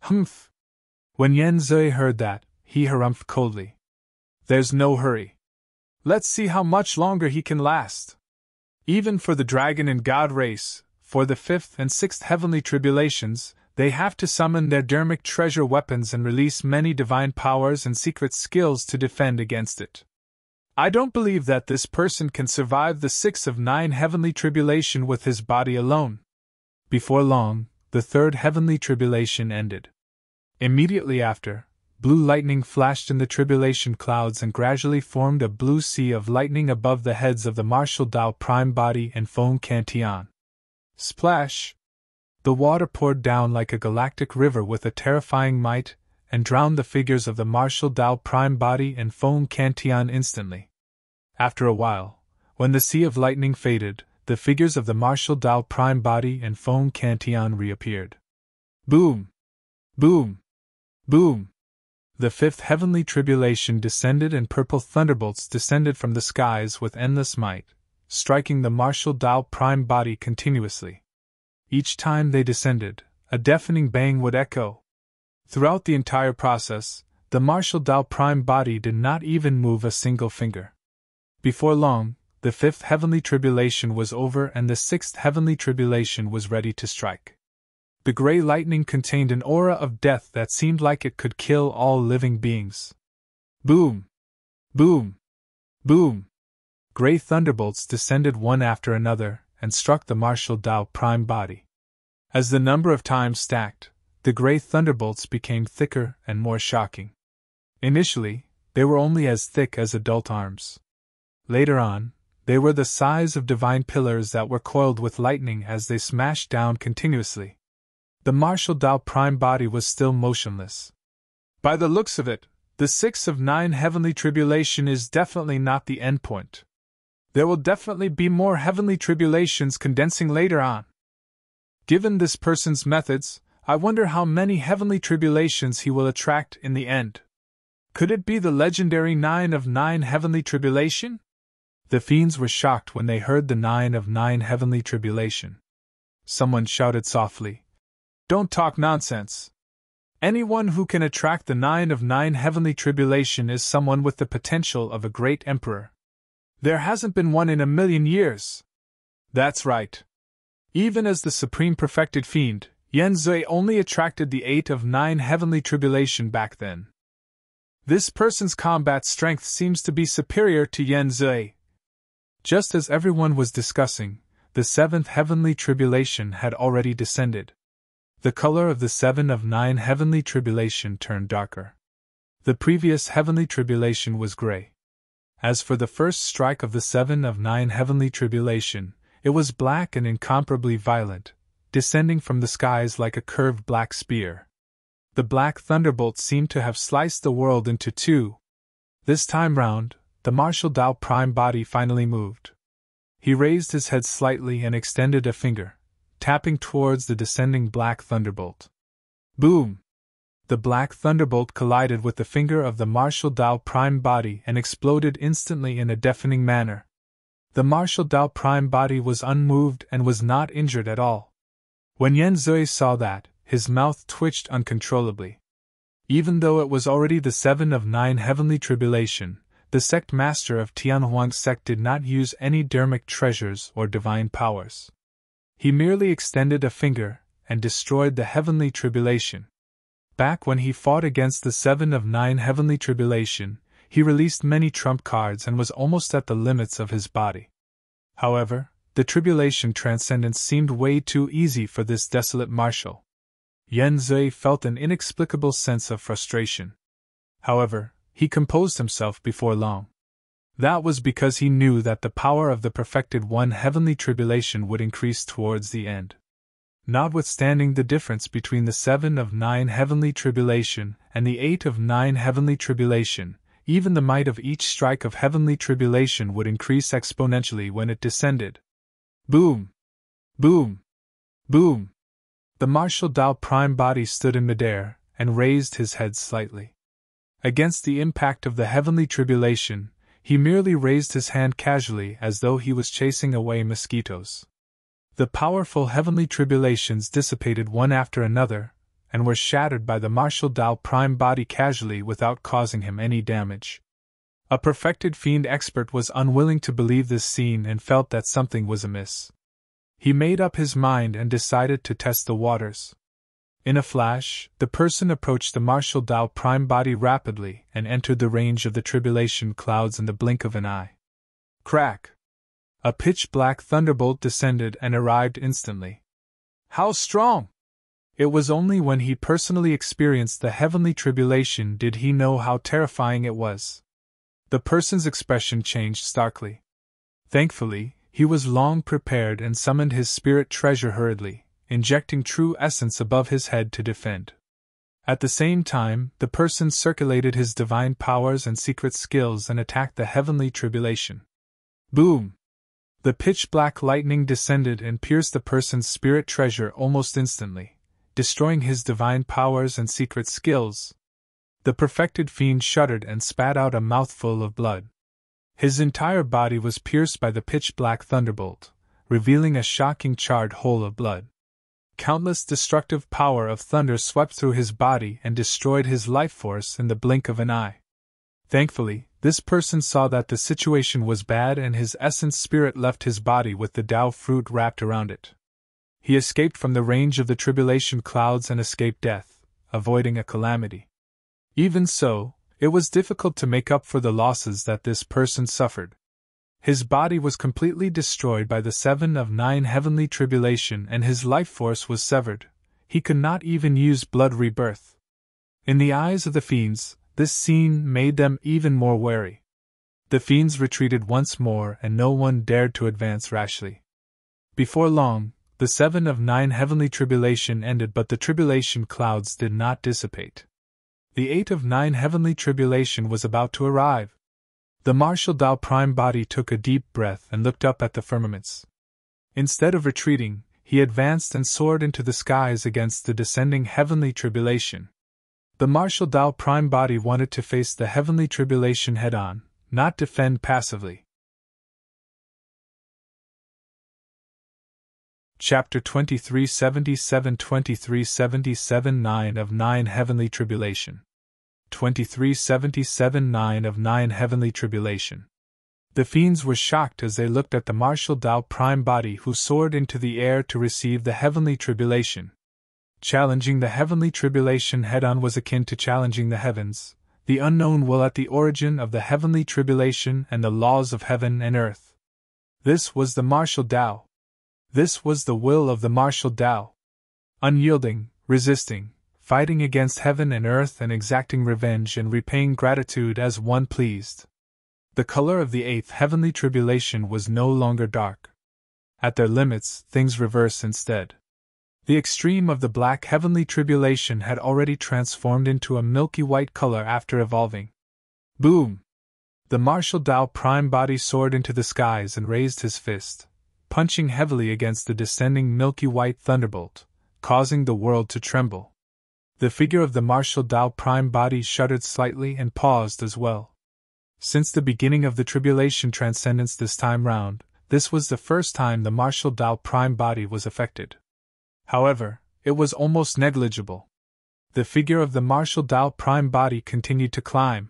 Humph! When Yen Zui heard that, he harumphed coldly. There's no hurry. Let's see how much longer he can last. Even for the dragon and god race, for the 5th and 6th heavenly tribulations, they have to summon their Dharmic treasure weapons and release many divine powers and secret skills to defend against it. I don't believe that this person can survive the 6 of 9 heavenly tribulation with his body alone. Before long, the 3rd heavenly tribulation ended. Immediately after, Blue lightning flashed in the tribulation clouds and gradually formed a blue sea of lightning above the heads of the martial Tao prime body and Feng Cantian. Splash! The water poured down like a galactic river with a terrifying might, and drowned the figures of the martial Tao prime body and Feng Cantian instantly. After a while, when the sea of lightning faded, the figures of the martial Tao prime body and Feng Cantian reappeared. Boom! Boom! Boom! The fifth heavenly tribulation descended and purple thunderbolts descended from the skies with endless might, striking the martial Tao prime body continuously. Each time they descended, a deafening bang would echo. Throughout the entire process, the martial Tao prime body did not even move a single finger. Before long, the fifth heavenly tribulation was over and the sixth heavenly tribulation was ready to strike. The gray lightning contained an aura of death that seemed like it could kill all living beings. Boom! Boom! Boom! Gray thunderbolts descended one after another and struck the martial Tao prime body. As the number of times stacked, the gray thunderbolts became thicker and more shocking. Initially, they were only as thick as adult arms. Later on, they were the size of divine pillars that were coiled with lightning as they smashed down continuously. The martial Tao prime body was still motionless. By the looks of it, the 6 of 9 heavenly tribulation is definitely not the end point. There will definitely be more heavenly tribulations condensing later on. Given this person's methods, I wonder how many heavenly tribulations he will attract in the end. Could it be the legendary 9 of 9 heavenly tribulation? The fiends were shocked when they heard the 9 of 9 heavenly tribulation. Someone shouted softly, "Don't talk nonsense. Anyone who can attract the 9 of 9 heavenly tribulation is someone with the potential of a great emperor. There hasn't been one in 1,000,000 years. That's right. Even as the supreme perfected fiend, Yen Zui only attracted the 8 of 9 heavenly tribulation back then. This person's combat strength seems to be superior to Yen Zui." Just as everyone was discussing, the 7th heavenly tribulation had already descended. The color of the 7 of 9 heavenly tribulation turned darker. The previous heavenly tribulation was gray. As for the first strike of the 7 of 9 heavenly tribulation, it was black and incomparably violent, descending from the skies like a curved black spear. The black thunderbolt seemed to have sliced the world into two. This time round, the martial Tao prime body finally moved. He raised his head slightly and extended a finger, tapping towards the descending black thunderbolt. Boom! The black thunderbolt collided with the finger of the martial Tao prime body and exploded instantly in a deafening manner. The martial Tao prime body was unmoved and was not injured at all. When Yen Zui saw that, his mouth twitched uncontrollably. Even though it was already the 7 of 9 heavenly tribulation, the sect master of Tianhuang's sect did not use any Dharmic treasures or divine powers. He merely extended a finger and destroyed the heavenly tribulation. Back when he fought against the 7 of 9 heavenly tribulation, he released many trump cards and was almost at the limits of his body. However, the tribulation transcendence seemed way too easy for this desolate marshal. Yen Zui felt an inexplicable sense of frustration. However, he composed himself before long. That was because he knew that the power of the perfected one heavenly tribulation would increase towards the end. Notwithstanding the difference between the 7 of 9 heavenly tribulation and the 8 of 9 heavenly tribulation, even the might of each strike of heavenly tribulation would increase exponentially when it descended. Boom! Boom! Boom! The martial Tao prime body stood in midair and raised his head slightly. Against the impact of the heavenly tribulation, he merely raised his hand casually as though he was chasing away mosquitoes. The powerful heavenly tribulations dissipated one after another, and were shattered by the martial Tao prime body casually without causing him any damage. A perfected fiend expert was unwilling to believe this scene and felt that something was amiss. He made up his mind and decided to test the waters. In a flash, the person approached the martial Tao prime body rapidly and entered the range of the tribulation clouds in the blink of an eye. Crack! A pitch-black thunderbolt descended and arrived instantly. How strong! It was only when he personally experienced the heavenly tribulation did he know how terrifying it was. The person's expression changed starkly. Thankfully, he was long prepared and summoned his spirit treasure hurriedly, injecting true essence above his head to defend. At the same time, the person circulated his divine powers and secret skills and attacked the heavenly tribulation. Boom! The pitch-black lightning descended and pierced the person's spirit treasure almost instantly, destroying his divine powers and secret skills. The perfected fiend shuddered and spat out a mouthful of blood. His entire body was pierced by the pitch-black thunderbolt, revealing a shocking charred hole of blood. Countless destructive power of thunder swept through his body and destroyed his life force in the blink of an eye. Thankfully, this person saw that the situation was bad and his essence spirit left his body with the Dao fruit wrapped around it. He escaped from the range of the tribulation clouds and escaped death, avoiding a calamity. Even so, it was difficult to make up for the losses that this person suffered. His body was completely destroyed by the 7 of 9 heavenly tribulation and his life force was severed. He could not even use blood rebirth. In the eyes of the fiends, this scene made them even more wary. The fiends retreated once more and no one dared to advance rashly. Before long, the 7 of 9 heavenly tribulation ended, but the tribulation clouds did not dissipate. The 8 of 9 heavenly tribulation was about to arrive. The martial Dao prime body took a deep breath and looked up at the firmaments. Instead of retreating, he advanced and soared into the skies against the descending heavenly tribulation. The martial Dao prime body wanted to face the heavenly tribulation head-on, not defend passively. Chapter 2377 2377 9 of 9 Heavenly Tribulation 2377 9 of 9 Heavenly Tribulation. The fiends were shocked as they looked at the martial Dao prime body who soared into the air to receive the heavenly tribulation. Challenging the heavenly tribulation head-on was akin to challenging the heavens, the unknown will at the origin of the heavenly tribulation and the laws of heaven and earth. This was the martial Dao. This was the will of the martial Dao. Unyielding, resisting, fighting against heaven and earth and exacting revenge and repaying gratitude as one pleased. The color of the 8th heavenly tribulation was no longer dark. At their limits, things reverse instead. The extreme of the black heavenly tribulation had already transformed into a milky white color after evolving. Boom! The martial Dao prime body soared into the skies and raised his fist, punching heavily against the descending milky white thunderbolt, causing the world to tremble. The figure of the martial Dao prime body shuddered slightly and paused as well. Since the beginning of the tribulation transcendence this time round, this was the first time the martial Dao prime body was affected. However, it was almost negligible. The figure of the martial Dao prime body continued to climb.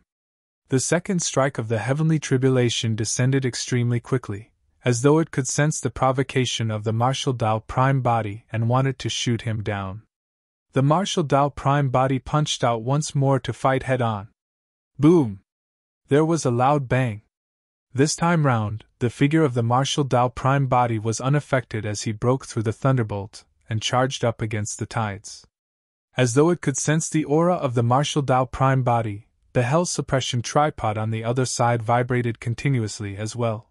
The second strike of the heavenly tribulation descended extremely quickly, as though it could sense the provocation of the martial Dao prime body and wanted to shoot him down. The martial Dao prime body punched out once more to fight head-on. Boom! There was a loud bang. This time round, the figure of the martial Dao prime body was unaffected as he broke through the thunderbolt and charged up against the tides. As though it could sense the aura of the martial Dao prime body, the hell suppression tripod on the other side vibrated continuously as well.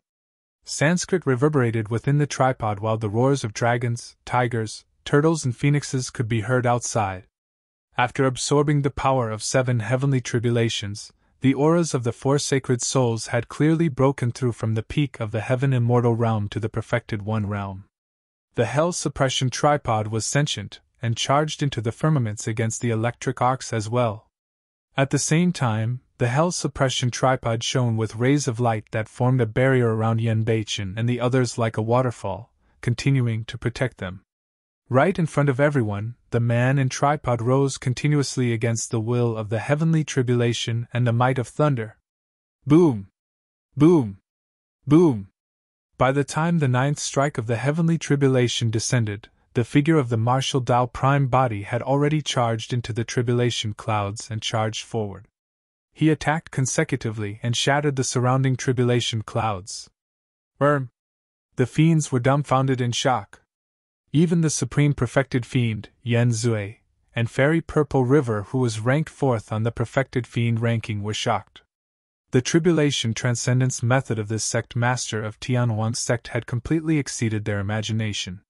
Sanskrit reverberated within the tripod while the roars of dragons, tigers, turtles and phoenixes could be heard outside. After absorbing the power of 7 heavenly tribulations, the auras of the 4 sacred souls had clearly broken through from the peak of the heaven immortal realm to the perfected one realm. The hell suppression tripod was sentient, and charged into the firmaments against the electric arcs as well. At the same time, the hell suppression tripod shone with rays of light that formed a barrier around Yanbachan and the others like a waterfall, continuing to protect them. Right in front of everyone, the man in tripod rose continuously against the will of the heavenly tribulation and the might of thunder. Boom! Boom! Boom! By the time the 9th strike of the heavenly tribulation descended, the figure of the martial Dao prime body had already charged into the tribulation clouds and charged forward. He attacked consecutively and shattered the surrounding tribulation clouds. The fiends were dumbfounded in shock. Even the supreme perfected fiend, Yen Zui, and Fairy Purple River, who was ranked fourth on the perfected fiend ranking, were shocked. The Tribulation Transcendence method of this sect master of Tianhuang's sect had completely exceeded their imagination.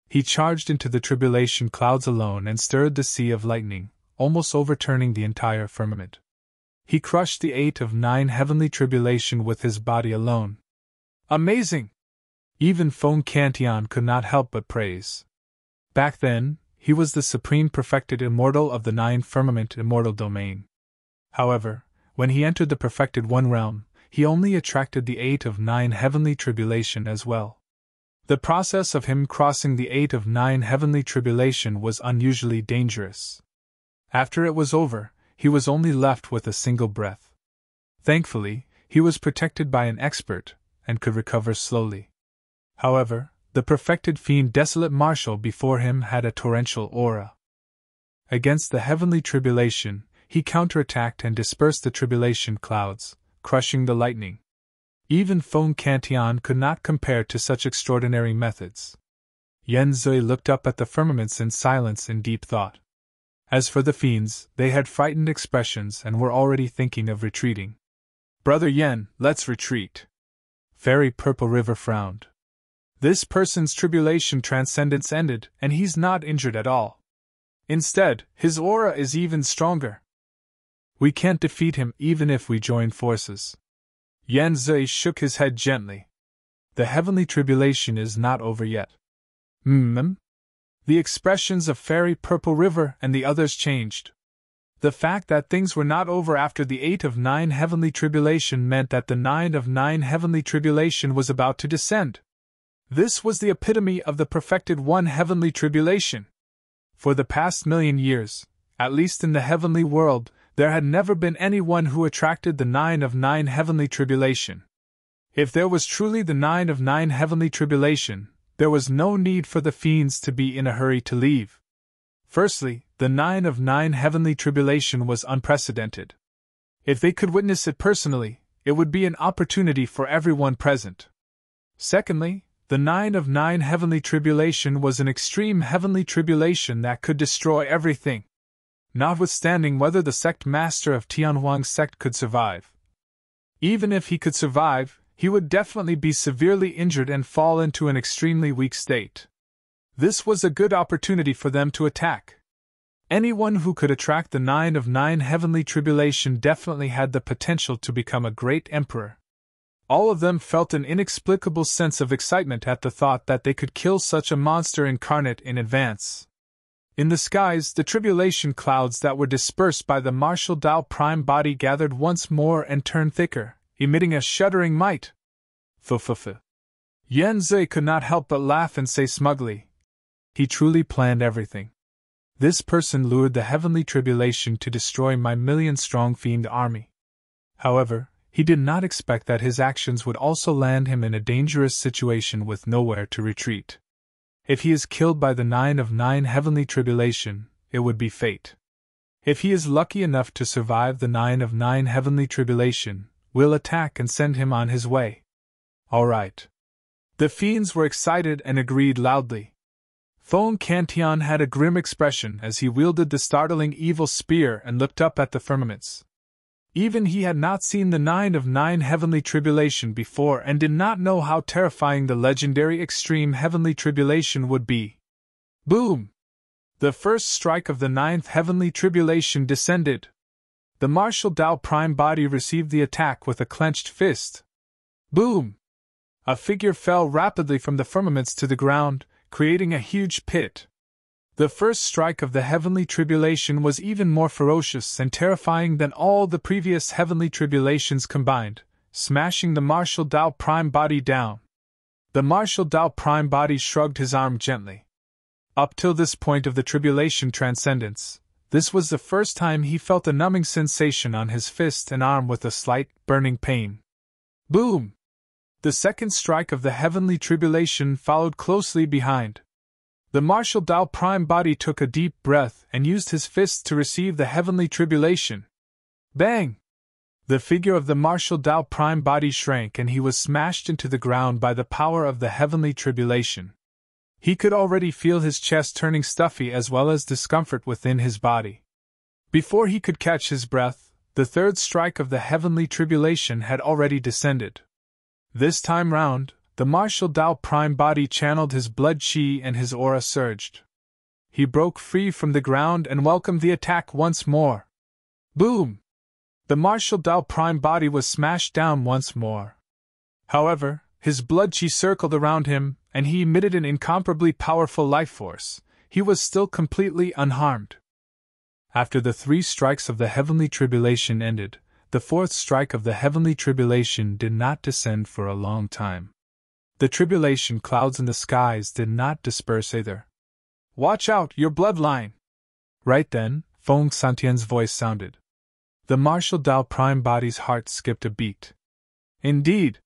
He charged into the tribulation clouds alone and stirred the sea of lightning, almost overturning the entire firmament. He crushed the 8 of 9 heavenly tribulation with his body alone. Amazing! Even Feng Cantian could not help but praise. Back then, he was the supreme perfected immortal of the 9 firmament immortal domain. However, when he entered the perfected one realm, he only attracted the 8 of 9 heavenly tribulation as well. The process of him crossing the 8 of 9 heavenly tribulation was unusually dangerous. After it was over, he was only left with a single breath. Thankfully, he was protected by an expert, and could recover slowly. However, the perfected fiend Desolate Marshal before him had a torrential aura. Against the heavenly tribulation, he counterattacked and dispersed the tribulation clouds, crushing the lightning. Even Feng Cantian could not compare to such extraordinary methods. Yen Zui looked up at the firmaments in silence in deep thought. As for the fiends, they had frightened expressions and were already thinking of retreating. "Brother Yen, let's retreat." Fairy Purple River frowned. "This person's tribulation transcendence ended, and he's not injured at all. Instead, his aura is even stronger. We can't defeat him even if we join forces." Yen Zui shook his head gently. "The heavenly tribulation is not over yet." The expressions of Fairy Purple River and the others changed. The fact that things were not over after the 8 of 9 heavenly tribulation meant that the 9 of 9 heavenly tribulation was about to descend. This was the epitome of the perfected one heavenly tribulation. For the past million years, at least in the heavenly world, there had never been anyone who attracted the 9 of 9 heavenly tribulation. If there was truly the 9 of 9 heavenly tribulation, there was no need for the fiends to be in a hurry to leave. Firstly, the 9 of 9 heavenly tribulation was unprecedented. If they could witness it personally, it would be an opportunity for everyone present. Secondly, the 9 of 9 heavenly tribulation was an extreme heavenly tribulation that could destroy everything. Notwithstanding whether the sect master of Tianhuang's sect could survive. Even if he could survive, he would definitely be severely injured and fall into an extremely weak state. This was a good opportunity for them to attack. Anyone who could attract the 9 of 9 heavenly tribulation definitely had the potential to become a great emperor. All of them felt an inexplicable sense of excitement at the thought that they could kill such a monster incarnate in advance. In the skies, the tribulation clouds that were dispersed by the martial Dao prime body gathered once more and turned thicker, emitting a shuddering might. Yen Zui could not help but laugh and say smugly, "He truly planned everything. This person lured the heavenly tribulation to destroy my million-strong fiend army." However, he did not expect that his actions would also land him in a dangerous situation with nowhere to retreat. If he is killed by the 9 of 9 heavenly tribulation, it would be fate. If he is lucky enough to survive the 9 of 9 heavenly tribulation, we'll attack and send him on his way. All right. The fiends were excited and agreed loudly. Feng Cantian had a grim expression as he wielded the startling evil spear and looked up at the firmaments. Even he had not seen the 9 of 9 heavenly tribulation before and did not know how terrifying the legendary extreme heavenly tribulation would be. Boom! The first strike of the 9th heavenly tribulation descended. The martial Dao prime body received the attack with a clenched fist. Boom! A figure fell rapidly from the firmaments to the ground, creating a huge pit. The first strike of the heavenly tribulation was even more ferocious and terrifying than all the previous heavenly tribulations combined, smashing the martial Dao prime body down. The martial Dao prime body shrugged his arm gently. Up till this point of the tribulation transcendence, this was the first time he felt a numbing sensation on his fist and arm with a slight, burning pain. Boom! The second strike of the heavenly tribulation followed closely behind. The martial Dao prime body took a deep breath and used his fists to receive the heavenly tribulation. Bang! The figure of the martial Dao prime body shrank and he was smashed into the ground by the power of the heavenly tribulation. He could already feel his chest turning stuffy as well as discomfort within his body. Before he could catch his breath, the third strike of the heavenly tribulation had already descended. This time round, the martial Dao Prime body channeled his blood chi and his aura surged. He broke free from the ground and welcomed the attack once more. Boom! The martial Dao Prime body was smashed down once more. However, his blood chi circled around him, and he emitted an incomparably powerful life force. He was still completely unharmed. After the 3 strikes of the heavenly tribulation ended, the 4th strike of the heavenly tribulation did not descend for a long time. The tribulation clouds in the skies did not disperse either. "Watch out, your bloodline!" Right then, Feng Santian's voice sounded. The martial Dao Prime body's heart skipped a beat. Indeed!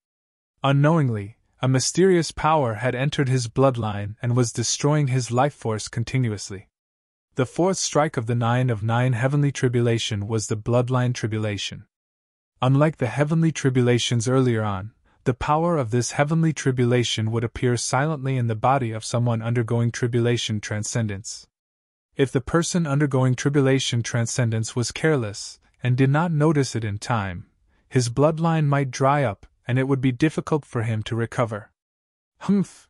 Unknowingly, a mysterious power had entered his bloodline and was destroying his life force continuously. The 4th strike of the 9 of 9 heavenly tribulation was the bloodline tribulation. Unlike the heavenly tribulations earlier on, the power of this heavenly tribulation would appear silently in the body of someone undergoing tribulation transcendence. If the person undergoing tribulation transcendence was careless and did not notice it in time, his bloodline might dry up and it would be difficult for him to recover. Humph!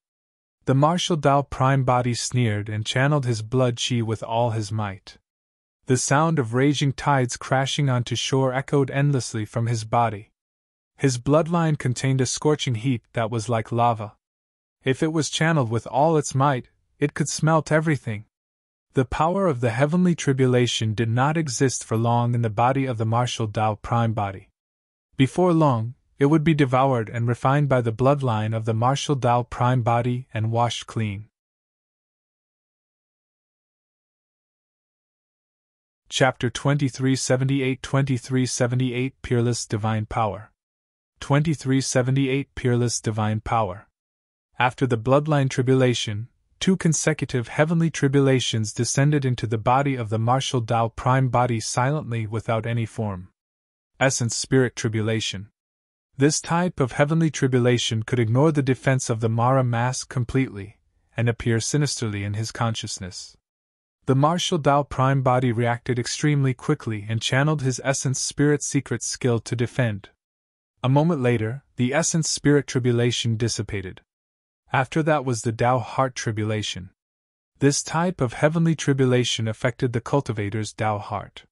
The martial Dao Prime body sneered and channeled his blood chi with all his might. The sound of raging tides crashing onto shore echoed endlessly from his body. His bloodline contained a scorching heat that was like lava. If it was channeled with all its might, it could smelt everything. The power of the heavenly tribulation did not exist for long in the body of the martial Dao Prime body. Before long, it would be devoured and refined by the bloodline of the martial Dao Prime body and washed clean. Chapter 2378 Peerless Divine Power. 2378 Peerless Divine Power. After the bloodline tribulation, 2 consecutive heavenly tribulations descended into the body of the martial Dao Prime body silently without any form. Essence Spirit Tribulation. This type of heavenly tribulation could ignore the defense of the Mara mask completely, and appear sinisterly in his consciousness. The martial Dao Prime body reacted extremely quickly and channeled his Essence Spirit secret skill to defend. A moment later, the Essence Spirit Tribulation dissipated. After that was the Dao Heart Tribulation. This type of heavenly tribulation affected the cultivator's Dao Heart.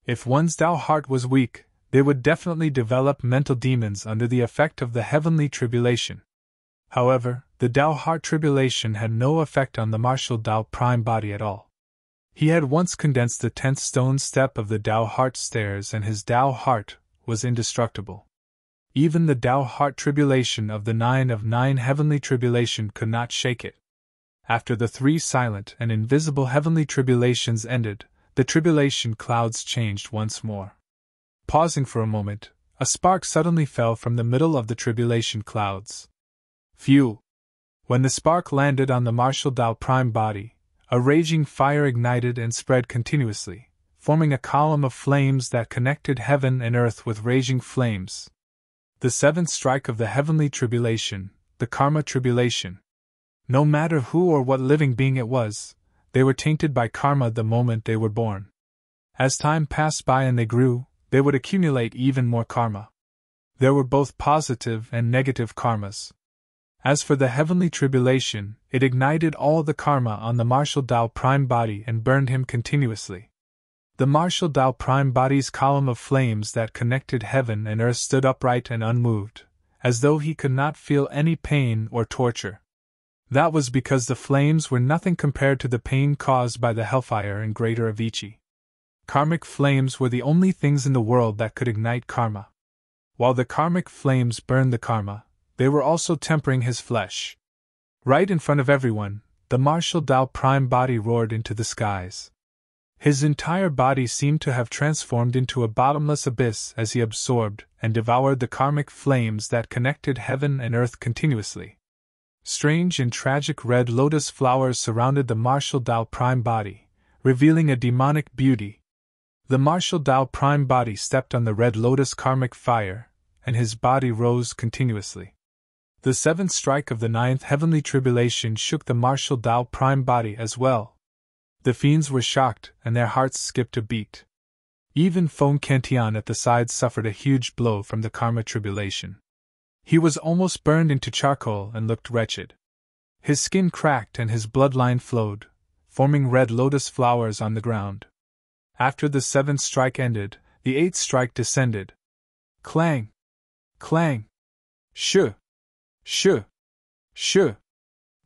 If one's Dao Heart was weak, they would definitely develop mental demons under the effect of the heavenly tribulation. However, the Dao Heart Tribulation had no effect on the martial Dao Prime body at all. He had once condensed the 10th stone step of the Dao Heart stairs and his Dao Heart was indestructible. Even the Dao Heart Tribulation of the 9 of 9 heavenly tribulation could not shake it. After the 3 silent and invisible heavenly tribulations ended, the tribulation clouds changed once more. Pausing for a moment, a spark suddenly fell from the middle of the tribulation clouds. Phew! When the spark landed on the martial Dao Prime body, a raging fire ignited and spread continuously, forming a column of flames that connected heaven and earth with raging flames. The 7th strike of the heavenly tribulation, the karma tribulation. No matter who or what living being it was, they were tainted by karma the moment they were born. As time passed by and they grew, they would accumulate even more karma. There were both positive and negative karmas. As for the heavenly tribulation, it ignited all the karma on the martial Dao Prime body and burned him continuously. The martial Dao Prime body's column of flames that connected heaven and earth stood upright and unmoved, as though he could not feel any pain or torture. That was because the flames were nothing compared to the pain caused by the hellfire and greater Avicii. Karmic flames were the only things in the world that could ignite karma. While the karmic flames burned the karma, they were also tempering his flesh. Right in front of everyone, the martial Dao Prime body roared into the skies. His entire body seemed to have transformed into a bottomless abyss as he absorbed and devoured the karmic flames that connected heaven and earth continuously. Strange and tragic red lotus flowers surrounded the martial Dao Prime body, revealing a demonic beauty. The martial Dao Prime body stepped on the red lotus karmic fire, and his body rose continuously. The seventh strike of the ninth heavenly tribulation shook the martial Dao prime body as well. The fiends were shocked, and their hearts skipped a beat. Even Feng Cantian at the side suffered a huge blow from the karma tribulation. He was almost burned into charcoal and looked wretched. His skin cracked and his bloodline flowed, forming red lotus flowers on the ground. After the seventh strike ended, the eighth strike descended. Clang! Clang! Shoo! Shoo! Shoo!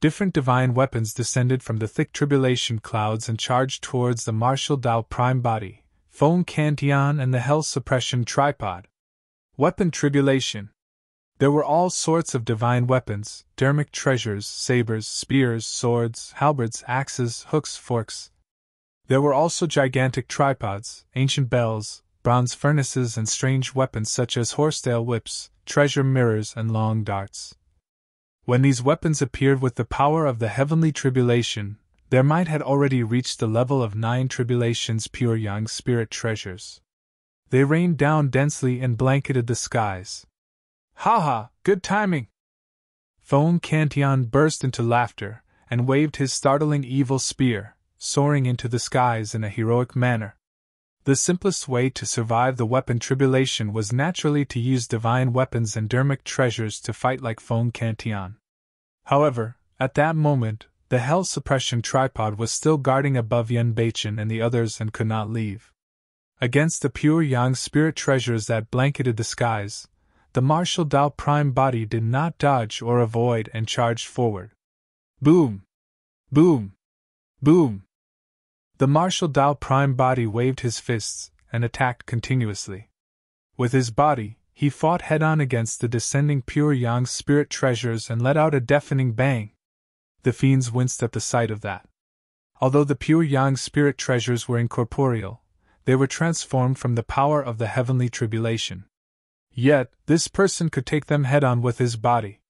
Different divine weapons descended from the thick tribulation clouds and charged towards the martial Dao prime body, Feng Cantian and the hell suppression tripod. Weapon tribulation. There were all sorts of divine weapons, Dharmic treasures, sabers, spears, swords, halberds, axes, hooks, forks. There were also gigantic tripods, ancient bells, bronze furnaces and strange weapons such as horsetail whips, treasure mirrors and long darts. When these weapons appeared with the power of the heavenly tribulation, their might had already reached the level of 9 tribulations' pure yang spirit treasures. They rained down densely and blanketed the skies. Ha ha, good timing! Feng Cantian burst into laughter and waved his startling evil spear, soaring into the skies in a heroic manner. The simplest way to survive the weapon tribulation was naturally to use divine weapons and Dharmic treasures to fight like Feng Cantian. However, at that moment, the hell suppression tripod was still guarding above Yen Baichen and the others and could not leave. Against the pure yang spirit treasures that blanketed the skies, the martial Dao prime body did not dodge or avoid and charged forward. Boom! Boom! Boom! The martial Dao prime body waved his fists and attacked continuously. With his body, he fought head-on against the descending pure yang spirit treasures and let out a deafening bang. The fiends winced at the sight of that. Although the pure yang spirit treasures were incorporeal, they were transformed from the power of the heavenly tribulation. Yet, this person could take them head-on with his body.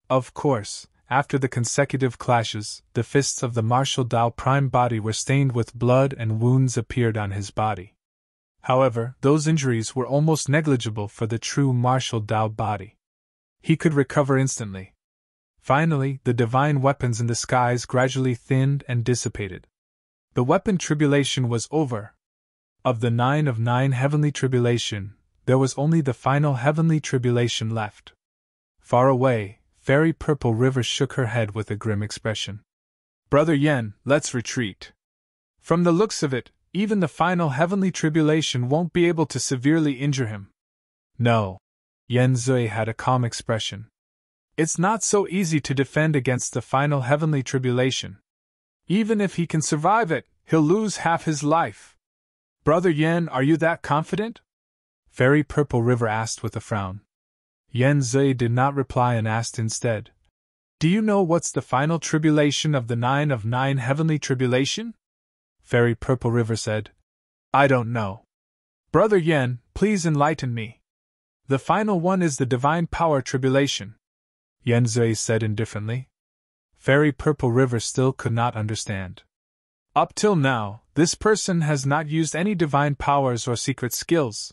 Of course, after the consecutive clashes, the fists of the martial Dao prime body were stained with blood and wounds appeared on his body. However, those injuries were almost negligible for the true martial Dao body. He could recover instantly. Finally, the divine weapons in the skies gradually thinned and dissipated. The weapon tribulation was over. Of the 9 of 9 heavenly tribulation, there was only the final heavenly tribulation left. Far away, Fairy Purple River shook her head with a grim expression. Brother Yen, let's retreat. From the looks of it, even the final heavenly tribulation won't be able to severely injure him. No. Yen Zui had a calm expression. It's not so easy to defend against the final heavenly tribulation. Even if he can survive it, he'll lose half his life. Brother Yen, are you that confident? Fairy Purple River asked with a frown. Yen Zui did not reply and asked instead, Do you know what's the final tribulation of the 9 of 9 heavenly tribulation? Fairy Purple River said, I don't know. Brother Yen, please enlighten me. The final one is the divine power tribulation, Yen Zui said indifferently. Fairy Purple River still could not understand. Up till now, this person has not used any divine powers or secret skills.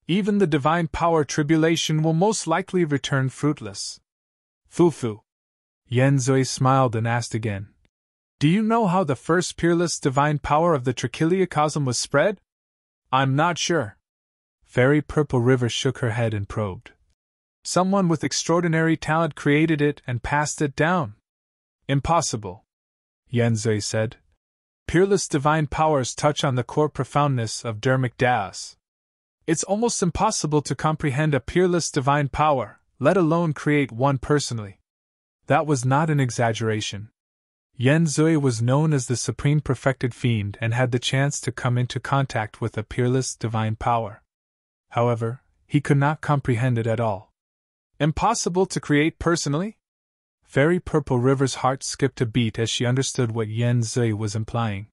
Even the divine power tribulation will most likely return fruitless. Fufu. Yen Zui smiled and asked again. Do you know how the first peerless divine power of the Trichiliacosm was spread? I'm not sure. Fairy Purple River shook her head and probed. Someone with extraordinary talent created it and passed it down. Impossible. Yen Zui said. Peerless divine powers touch on the core profoundness of Dharmic Daos. It's almost impossible to comprehend a peerless divine power, let alone create one personally. That was not an exaggeration. Yen Zui was known as the Supreme Perfected Fiend and had the chance to come into contact with a peerless divine power. However, he could not comprehend it at all. Impossible to create personally? Fairy Purple River's heart skipped a beat as she understood what Yen Zui was implying.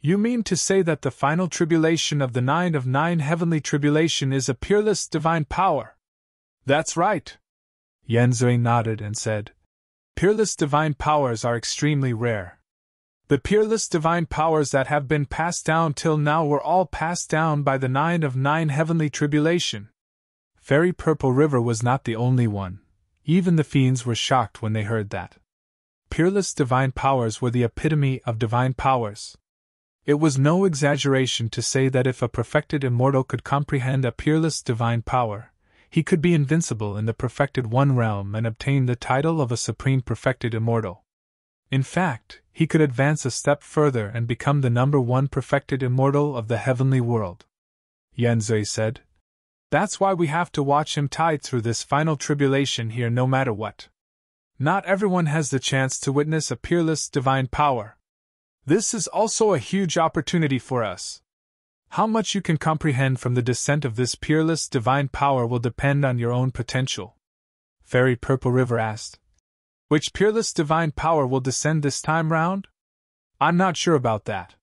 You mean to say that the final tribulation of the 9 of 9 heavenly tribulation is a peerless divine power? That's right. Yen Zui nodded and said, Peerless divine powers are extremely rare. The peerless divine powers that have been passed down till now were all passed down by the 9 of 9 heavenly tribulation. Fairy Purple River was not the only one. Even the fiends were shocked when they heard that. Peerless divine powers were the epitome of divine powers. It was no exaggeration to say that if a perfected immortal could comprehend a peerless divine power, he could be invincible in the perfected one realm and obtain the title of a supreme perfected immortal. In fact, he could advance a step further and become the number one perfected immortal of the heavenly world. Yanzui said, "That's why we have to watch him tide through this final tribulation here no matter what. Not everyone has the chance to witness a peerless divine power. This is also a huge opportunity for us. How much you can comprehend from the descent of this peerless divine power will depend on your own potential." Fairy Purple River asked, "Which peerless divine power will descend this time round?" "I'm not sure about that."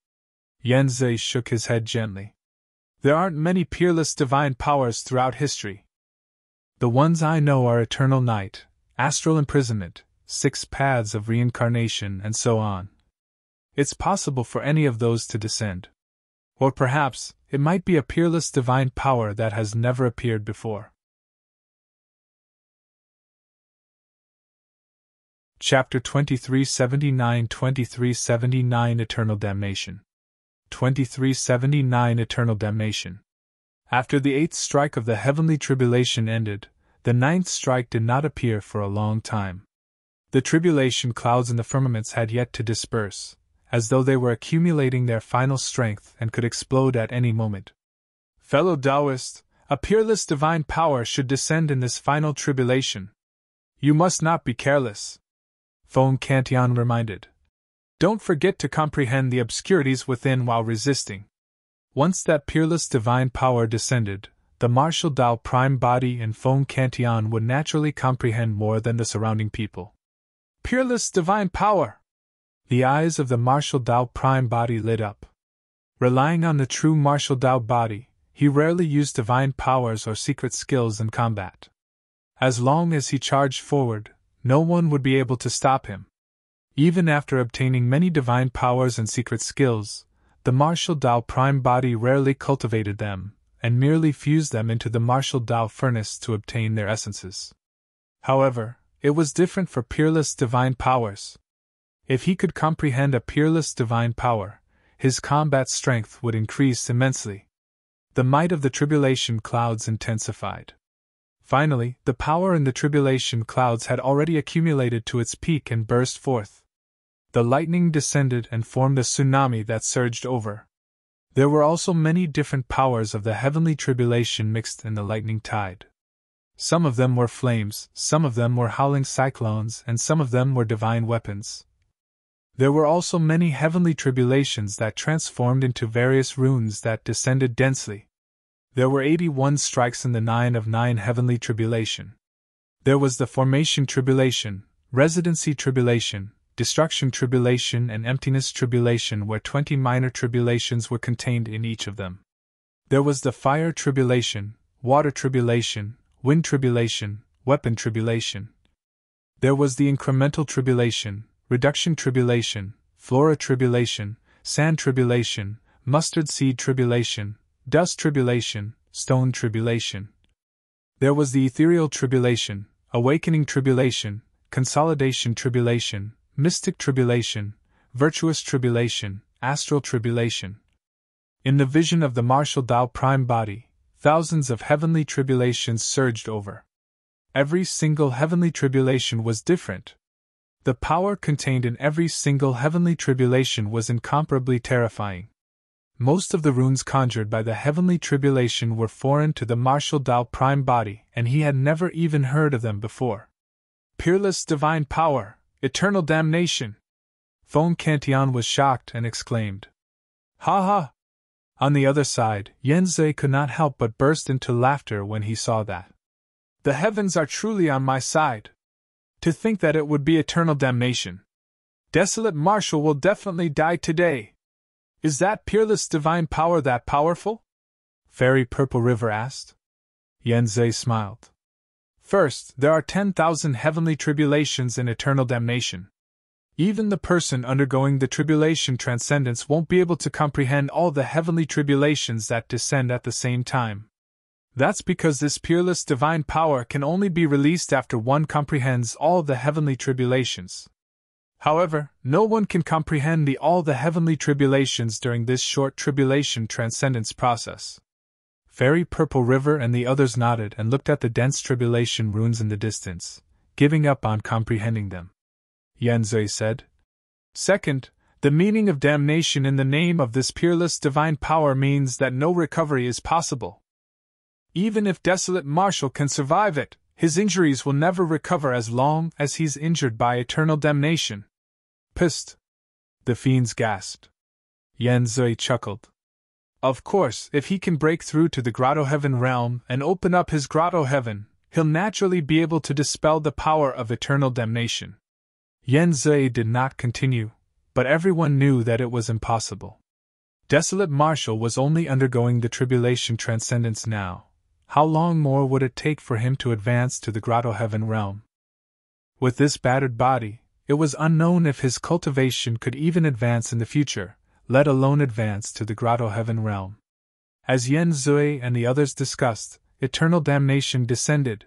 Yanzui shook his head gently. "There aren't many peerless divine powers throughout history. The ones I know are eternal night, astral imprisonment, 6 paths of reincarnation, and so on. It's possible for any of those to descend. Or perhaps, it might be a peerless divine power that has never appeared before." Chapter 2379 Eternal Damnation. 2379 Eternal Damnation. After the 8th strike of the heavenly tribulation ended, the 9th strike did not appear for a long time. The tribulation clouds in the firmaments had yet to disperse, as though they were accumulating their final strength and could explode at any moment. "Fellow Taoist, a peerless divine power should descend in this final tribulation. You must not be careless," Feng Cantian reminded. "Don't forget to comprehend the obscurities within while resisting." Once that peerless divine power descended, the martial Tao prime body in Feng Cantian would naturally comprehend more than the surrounding people. "Peerless divine power!" The eyes of the martial Tao prime body lit up. Relying on the true martial Tao body, he rarely used divine powers or secret skills in combat. As long as he charged forward, no one would be able to stop him. Even after obtaining many divine powers and secret skills, the martial Tao prime body rarely cultivated them, and merely fused them into the martial Tao furnace to obtain their essences. However, it was different for peerless divine powers. If he could comprehend a peerless divine power, his combat strength would increase immensely. The might of the tribulation clouds intensified. Finally, the power in the tribulation clouds had already accumulated to its peak and burst forth. The lightning descended and formed a tsunami that surged over. There were also many different powers of the heavenly tribulation mixed in the lightning tide. Some of them were flames, some of them were howling cyclones, and some of them were divine weapons. There were also many heavenly tribulations that transformed into various runes that descended densely. There were 81 strikes in the 9 of 9 heavenly tribulation. There was the formation tribulation, residency tribulation, destruction tribulation, and emptiness tribulation, where 20 minor tribulations were contained in each of them. There was the fire tribulation, water tribulation, wind tribulation, weapon tribulation. There was the incremental tribulation, reduction tribulation, flora tribulation, sand tribulation, mustard seed tribulation, dust tribulation, stone tribulation. There was the ethereal tribulation, awakening tribulation, consolidation tribulation, mystic tribulation, virtuous tribulation, astral tribulation. In the vision of the martial Tao prime body, thousands of heavenly tribulations surged over. Every single heavenly tribulation was different. The power contained in every single heavenly tribulation was incomparably terrifying. Most of the runes conjured by the heavenly tribulation were foreign to the martial Tao prime body, and he had never even heard of them before. "Peerless divine power, eternal damnation!" Feng Cantian was shocked and exclaimed. "Ha ha!" On the other side, Yanzui could not help but burst into laughter when he saw that. "The heavens are truly on my side. To think that it would be eternal damnation. Desolate Marshal will definitely die today. Is that peerless divine power that powerful?" Fairy Purple River asked. Yanzui smiled. "First, there are 10,000 heavenly tribulations in eternal damnation. Even the person undergoing the tribulation transcendence won't be able to comprehend all the heavenly tribulations that descend at the same time. That's because this peerless divine power can only be released after one comprehends all the heavenly tribulations. However, no one can comprehend all the heavenly tribulations during this short tribulation transcendence process. Fairy Purple River and the others nodded and looked at the dense tribulation runes in the distance, giving up on comprehending them. Yanzui said, "Second, the meaning of damnation in the name of this peerless divine power means that no recovery is possible. Even if Desolate Marshal can survive it, his injuries will never recover as long as he's injured by eternal damnation." "Psst!" the fiends gasped. Yanzui chuckled. "Of course, if he can break through to the Grotto-heaven realm and open up his Grotto-heaven, he'll naturally be able to dispel the power of eternal damnation." Yanzui did not continue, but everyone knew that it was impossible. Desolate Marshal was only undergoing the tribulation transcendence now. How long more would it take for him to advance to the Grotto-heaven realm? With this battered body, it was unknown if his cultivation could even advance in the future, let alone advance to the Grotto-heaven realm. As Yanzui and the others discussed, eternal damnation descended.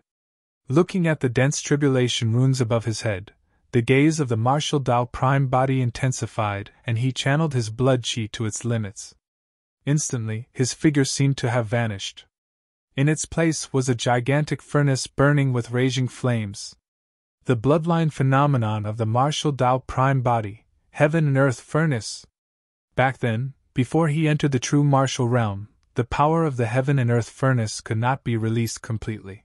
Looking at the dense tribulation runes above his head, the gaze of the martial Dao prime body intensified and he channeled his blood chi to its limits. Instantly, his figure seemed to have vanished. In its place was a gigantic furnace burning with raging flames. The bloodline phenomenon of the martial Dao prime body, heaven and earth furnace. Back then, before he entered the true martial realm, the power of the heaven and earth furnace could not be released completely.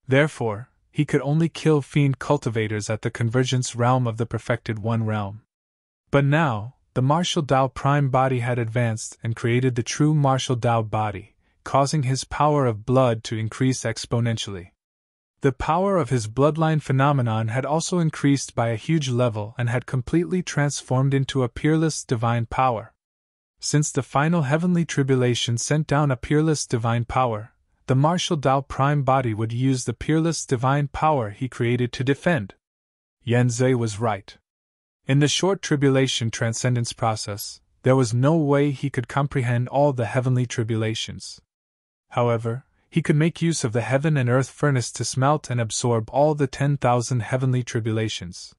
Therefore, he could only kill fiend cultivators at the convergence realm of the perfected one realm. But now, the martial Dao prime body had advanced and created the true martial Dao body, causing his power of blood to increase exponentially. The power of his bloodline phenomenon had also increased by a huge level and had completely transformed into a peerless divine power. Since the final heavenly tribulation sent down a peerless divine power, the martial Dao prime body would use the peerless divine power he created to defend. Yanzui was right. In the short tribulation transcendence process, there was no way he could comprehend all the heavenly tribulations. However, he could make use of the heaven and earth furnace to smelt and absorb all the 10,000 heavenly tribulations.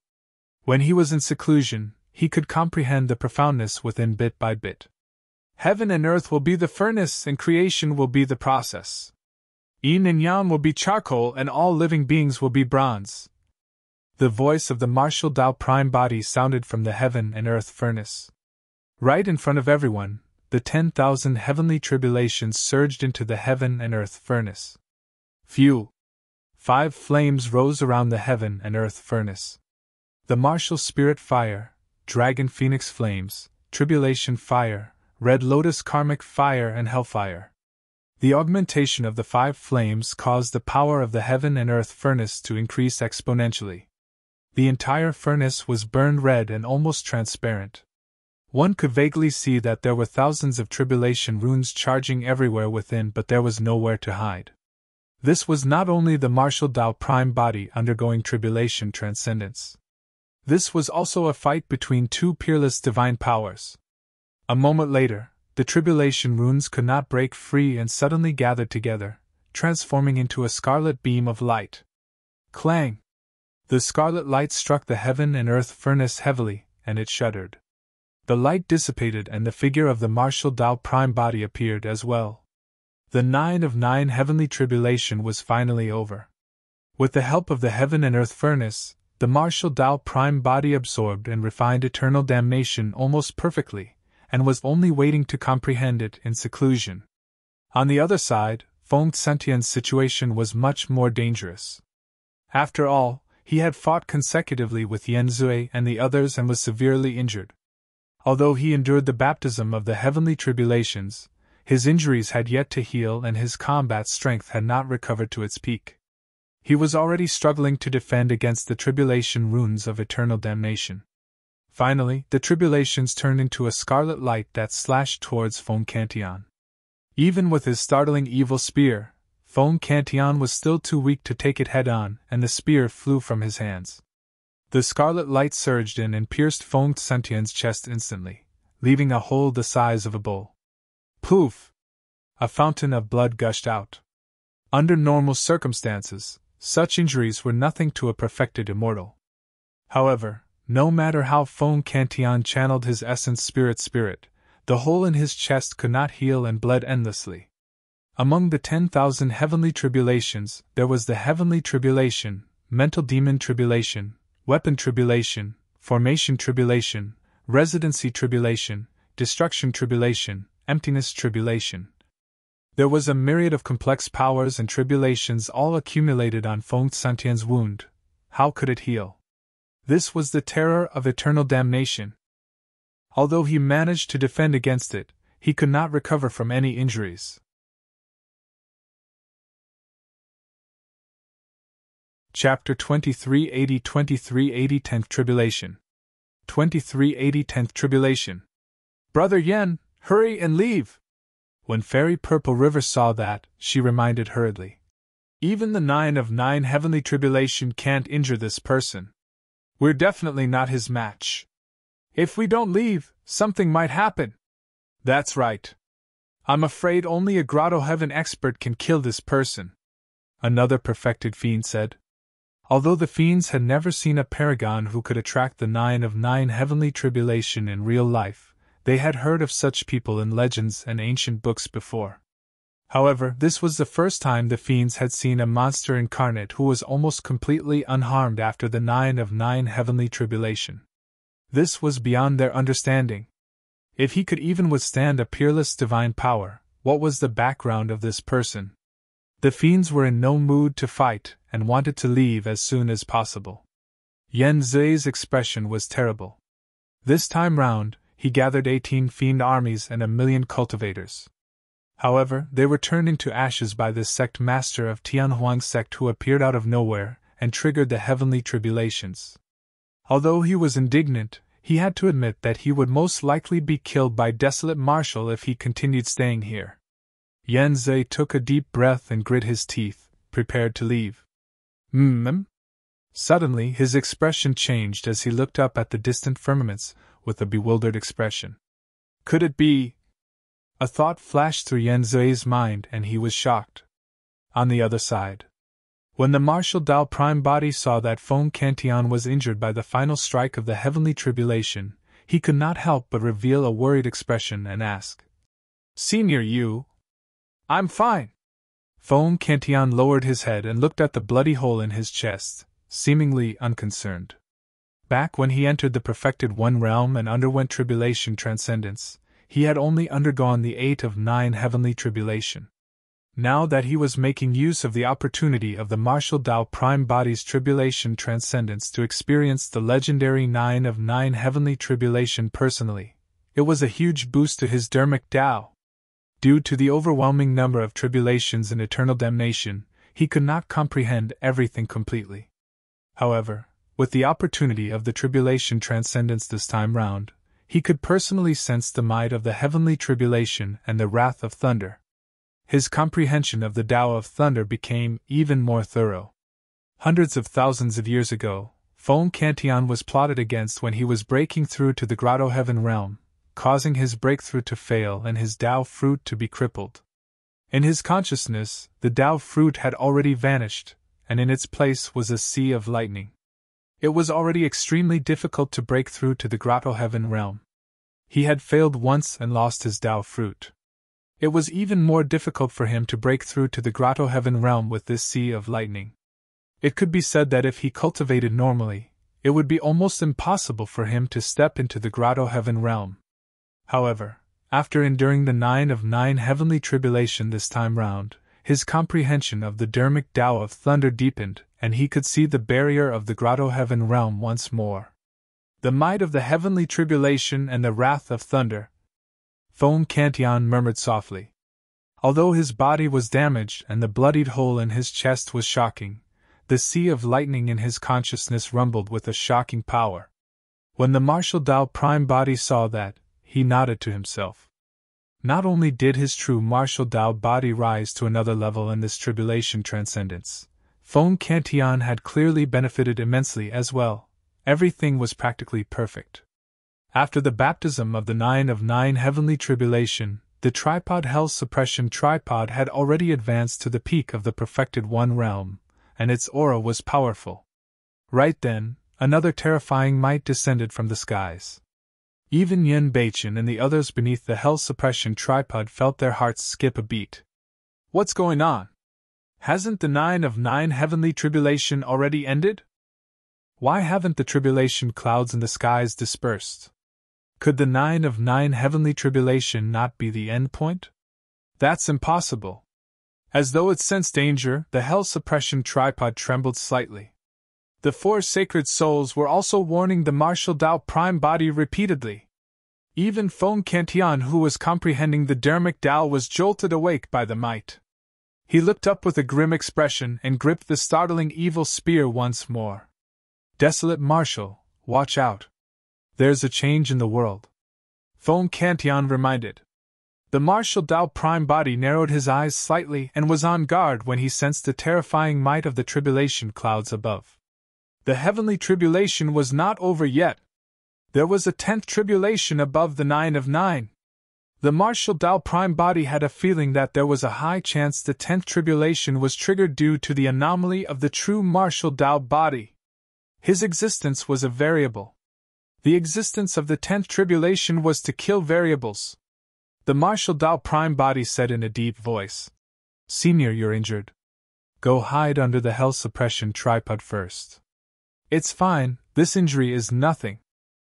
When he was in seclusion, he could comprehend the profoundness within bit by bit. Heaven and earth will be the furnace and creation will be the process. Yin and yang will be charcoal and all living beings will be bronze. The voice of the martial Dao prime body sounded from the heaven and earth furnace. Right in front of everyone, the 10,000 heavenly tribulations surged into the heaven and earth furnace. Phew! 5 flames rose around the heaven and earth furnace. The martial spirit fire, dragon phoenix flames, tribulation fire, red lotus karmic fire and hellfire. The augmentation of the 5 flames caused the power of the heaven and earth furnace to increase exponentially. The entire furnace was burned red and almost transparent. One could vaguely see that there were thousands of tribulation runes charging everywhere within, but there was nowhere to hide. This was not only the martial Dao prime body undergoing tribulation transcendence. This was also a fight between 2 peerless divine powers. A moment later, the tribulation runes could not break free and suddenly gathered together, transforming into a scarlet beam of light. Clang! The scarlet light struck the heaven and earth furnace heavily, and it shuddered. The light dissipated and the figure of the martial Dao prime body appeared as well. The 9 of 9 heavenly tribulation was finally over. With the help of the heaven and earth furnace, the martial Dao prime body absorbed and refined eternal damnation almost perfectly, and was only waiting to comprehend it in seclusion. On the other side, Feng Sentian's situation was much more dangerous. After all, he had fought consecutively with Yanzui and the others and was severely injured. Although he endured the baptism of the heavenly tribulations, his injuries had yet to heal and his combat strength had not recovered to its peak. He was already struggling to defend against the tribulation runes of eternal damnation. Finally, the tribulations turned into a scarlet light that slashed towards Feng Cantian. Even with his startling evil spear, Feng Cantian was still too weak to take it head-on, and the spear flew from his hands. The scarlet light surged in and pierced Feng Sentian's chest instantly, leaving a hole the size of a bowl. Poof! A fountain of blood gushed out. Under normal circumstances, such injuries were nothing to a perfected immortal. However, no matter how Fong Cantillon channeled his essence spirit, the hole in his chest could not heal and bled endlessly. Among the 10,000 heavenly tribulations, there was the heavenly tribulation, mental demon tribulation, weapon tribulation, formation tribulation, residency tribulation, destruction tribulation, emptiness tribulation. There was a myriad of complex powers and tribulations all accumulated on Fong Cantillon's wound. How could it heal? This was the terror of eternal damnation. Although he managed to defend against it, he could not recover from any injuries. Chapter 2380 2380 10th Tribulation 2380 10th Tribulation. Brother Yen, hurry and leave! When Fairy Purple River saw that, she reminded hurriedly. Even the 9 of 9 heavenly tribulation can't injure this person. We're definitely not his match. If we don't leave, something might happen. That's right. I'm afraid only a Grotto-heaven expert can kill this person, another perfected fiend said. Although the fiends had never seen a paragon who could attract the 9 of 9 heavenly tribulation in real life, they had heard of such people in legends and ancient books before. However, this was the first time the fiends had seen a monster incarnate who was almost completely unharmed after the 9 of 9 heavenly tribulation. This was beyond their understanding. If he could even withstand a peerless divine power, what was the background of this person? The fiends were in no mood to fight and wanted to leave as soon as possible. Yen Zi's expression was terrible. This time round, he gathered 18 fiend armies and 1,000,000 cultivators. However, they were turned into ashes by this sect master of Tianhuang's sect who appeared out of nowhere and triggered the heavenly tribulations. Although he was indignant, he had to admit that he would most likely be killed by Desolate Marshal if he continued staying here. Yen Zi took a deep breath and grit his teeth, prepared to leave. Suddenly his expression changed as he looked up at the distant firmaments with a bewildered expression. Could it be? A thought flashed through Yen Zi's mind and he was shocked. On the other side, when the Martial Dao Prime Body saw that Fong Cantillon was injured by the final strike of the heavenly tribulation, he could not help but reveal a worried expression and ask, "Senior, you?" "I'm fine." Fong Cantillon lowered his head and looked at the bloody hole in his chest, seemingly unconcerned. Back when he entered the Perfected One realm and underwent tribulation transcendence, he had only undergone the 8 of 9 heavenly tribulation. Now that he was making use of the opportunity of the Martial Dao Prime Body's tribulation transcendence to experience the legendary 9 of 9 heavenly tribulation personally, it was a huge boost to his Dharmic Dao. Due to the overwhelming number of tribulations in eternal damnation, he could not comprehend everything completely. However, with the opportunity of the tribulation transcendence this time round, he could personally sense the might of the heavenly tribulation and the wrath of thunder. His comprehension of the Tao of thunder became even more thorough. Hundreds of thousands of years ago, Fong Cantillon was plotted against when he was breaking through to the Grotto-heaven realm, causing his breakthrough to fail and his Tao fruit to be crippled. In his consciousness, the Tao fruit had already vanished, and in its place was a sea of lightning. It was already extremely difficult to break through to the Grotto-heaven realm. He had failed once and lost his Tao fruit. It was even more difficult for him to break through to the Grotto-heaven realm with this sea of lightning. It could be said that if he cultivated normally, it would be almost impossible for him to step into the Grotto-heaven realm. However, after enduring the 9 of 9 heavenly tribulation this time round, his comprehension of the Dharmic Tao of thunder deepened, and he could see the barrier of the Grotto-heaven realm once more. The might of the heavenly tribulation and the wrath of thunder, Fong Cantillon murmured softly. Although his body was damaged and the bloodied hole in his chest was shocking, the sea of lightning in his consciousness rumbled with a shocking power. When the Martial Dao Prime Body saw that, he nodded to himself. Not only did his true Martial Dao body rise to another level in this tribulation transcendence, Fong Cantillon had clearly benefited immensely as well. Everything was practically perfect. After the baptism of the 9 of 9 heavenly tribulation, The tripod Hell Suppression tripod had already advanced to the peak of the Perfected One realm, and its aura was powerful. Right then, another terrifying might descended from the skies. Even Yin Baichen and the others beneath the Hell Suppression tripod felt their hearts skip a beat. What's going on? Hasn't the 9 of 9 heavenly tribulation already ended? Why haven't the tribulation clouds in the skies dispersed? Could the 9 of 9 heavenly tribulation not be the end point? That's impossible. As though it sensed danger, the Hell Suppression tripod trembled slightly. The 4 sacred souls were also warning the martial Dao Prime Body repeatedly. Even Feng Kantian, who was comprehending the Dharmic Dao, was jolted awake by the might. He looked up with a grim expression and gripped the startling evil spear once more. Desolate Marshal, watch out. There's a change in the world. Feng Kantian reminded. The martial Dao Prime Body narrowed his eyes slightly and was on guard when he sensed the terrifying might of the tribulation clouds above. The heavenly tribulation was not over yet. There was a 10th tribulation above the 9 of 9. The martial Dao Prime Body had a feeling that there was a high chance the 10th tribulation was triggered due to the anomaly of the true martial Dao Body. His existence was a variable. The existence of the 10th tribulation was to kill variables. The martial Dao Prime Body said in a deep voice, "Senior, you're injured. Go hide under the Hell Suppression tripod first." "It's fine, this injury is nothing."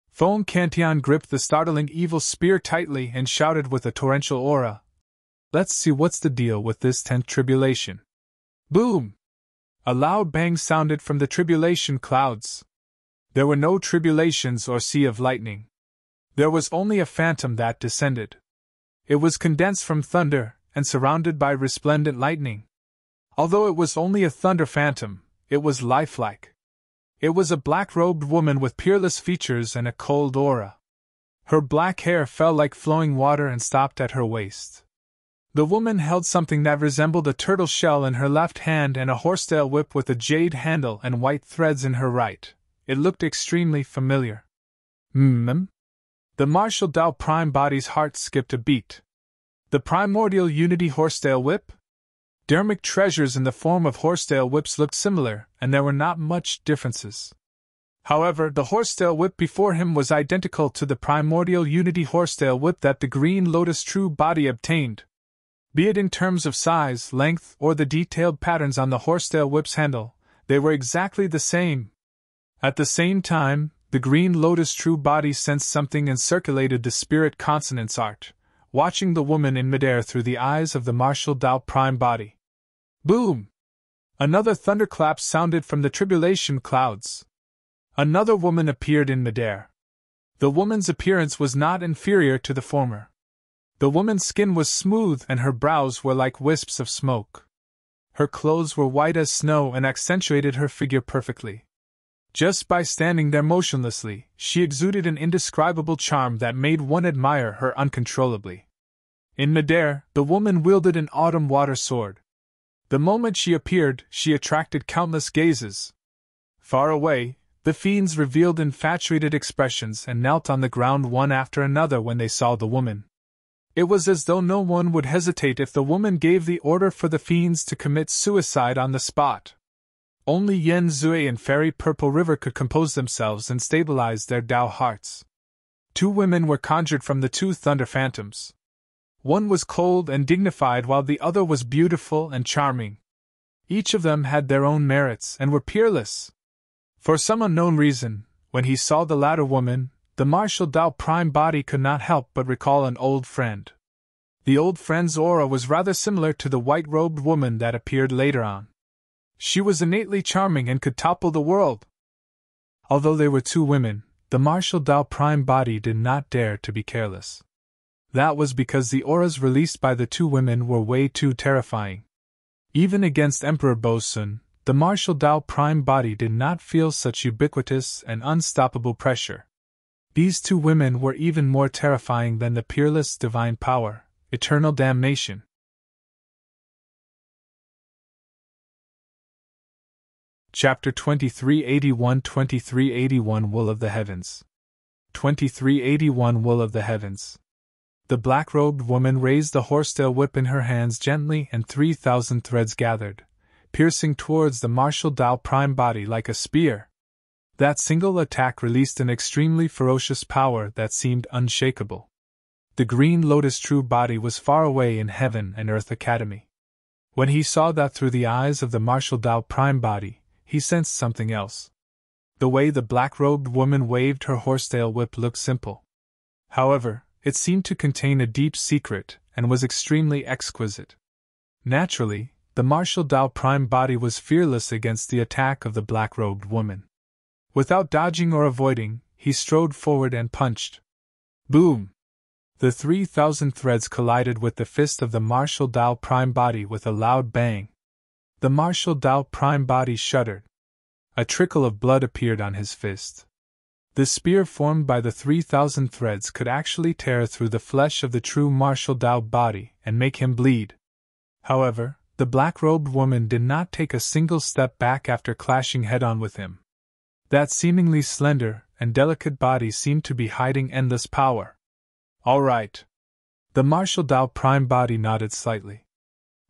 Feng Kantian gripped the startling evil spear tightly and shouted with a torrential aura, "Let's see what's the deal with this 10th tribulation." Boom! A loud bang sounded from the tribulation clouds. There were no tribulations or sea of lightning. There was only a phantom that descended. It was condensed from thunder and surrounded by resplendent lightning. Although it was only a thunder phantom, it was lifelike. It was a black-robed woman with peerless features and a cold aura. Her black hair fell like flowing water and stopped at her waist. The woman held something that resembled a turtle shell in her left hand and a horsetail whip with a jade handle and white threads in her right. It looked extremely familiar. The martial Dao Prime Body's heart skipped a beat. The primordial unity horsetail whip? Dharmic treasures in the form of horsetail whips looked similar, and there were not much differences. However, the horsetail whip before him was identical to the primordial unity horsetail whip that the Green Lotus True Body obtained. Be it in terms of size, length, or the detailed patterns on the horsetail whip's handle, they were exactly the same. At the same time, the Green Lotus True Body sensed something and circulated the spirit consonance art, watching the woman in midair through the eyes of the martial Dao Prime Body. Boom! Another thunderclap sounded from the tribulation clouds. Another woman appeared in midair. The woman's appearance was not inferior to the former. The woman's skin was smooth and her brows were like wisps of smoke. Her clothes were white as snow and accentuated her figure perfectly. Just by standing there motionlessly, she exuded an indescribable charm that made one admire her uncontrollably. In midair, the woman wielded an autumn water sword. The moment she appeared, she attracted countless gazes. Far away, the fiends revealed infatuated expressions and knelt on the ground one after another when they saw the woman. It was as though no one would hesitate if the woman gave the order for the fiends to commit suicide on the spot. Only Yen Zui and Fairy Purple River could compose themselves and stabilize their Dao hearts. 2 women were conjured from the 2 thunder phantoms. One was cold and dignified while the other was beautiful and charming. Each of them had their own merits and were peerless. For some unknown reason, when he saw the latter woman, the martial Dao Prime Body could not help but recall an old friend. The old friend's aura was rather similar to the white-robed woman that appeared later on. She was innately charming and could topple the world. Although they were 2 women, the martial Dao Prime Body did not dare to be careless. That was because the auras released by the 2 women were way too terrifying. Even against Emperor Bosun, the martial Dao Prime Body did not feel such ubiquitous and unstoppable pressure. These 2 women were even more terrifying than the peerless divine power, eternal damnation. Chapter 2381 2381 Wool of the Heavens. 2381 Wool of the Heavens. The black-robed woman raised the horsetail whip in her hands gently, and 3,000 threads gathered, piercing towards the martial Dao prime body like a spear. That single attack released an extremely ferocious power that seemed unshakable. The Green Lotus true body was far away in Heaven and Earth Academy. When he saw that through the eyes of the martial Dao prime body, he sensed something else. The way the black-robed woman waved her horsetail whip looked simple. However, it seemed to contain a deep secret and was extremely exquisite. Naturally, the martial Dao prime body was fearless against the attack of the black-robed woman. Without dodging or avoiding, he strode forward and punched. Boom! The 3,000 threads collided with the fist of the martial Dao prime body with a loud bang. The martial Dao prime body shuddered. A trickle of blood appeared on his fist. The spear formed by the 3,000 threads could actually tear through the flesh of the true martial Dao body and make him bleed. However, the black-robed woman did not take a single step back after clashing head-on with him. That seemingly slender and delicate body seemed to be hiding endless power. All right. The martial Dao prime body nodded slightly.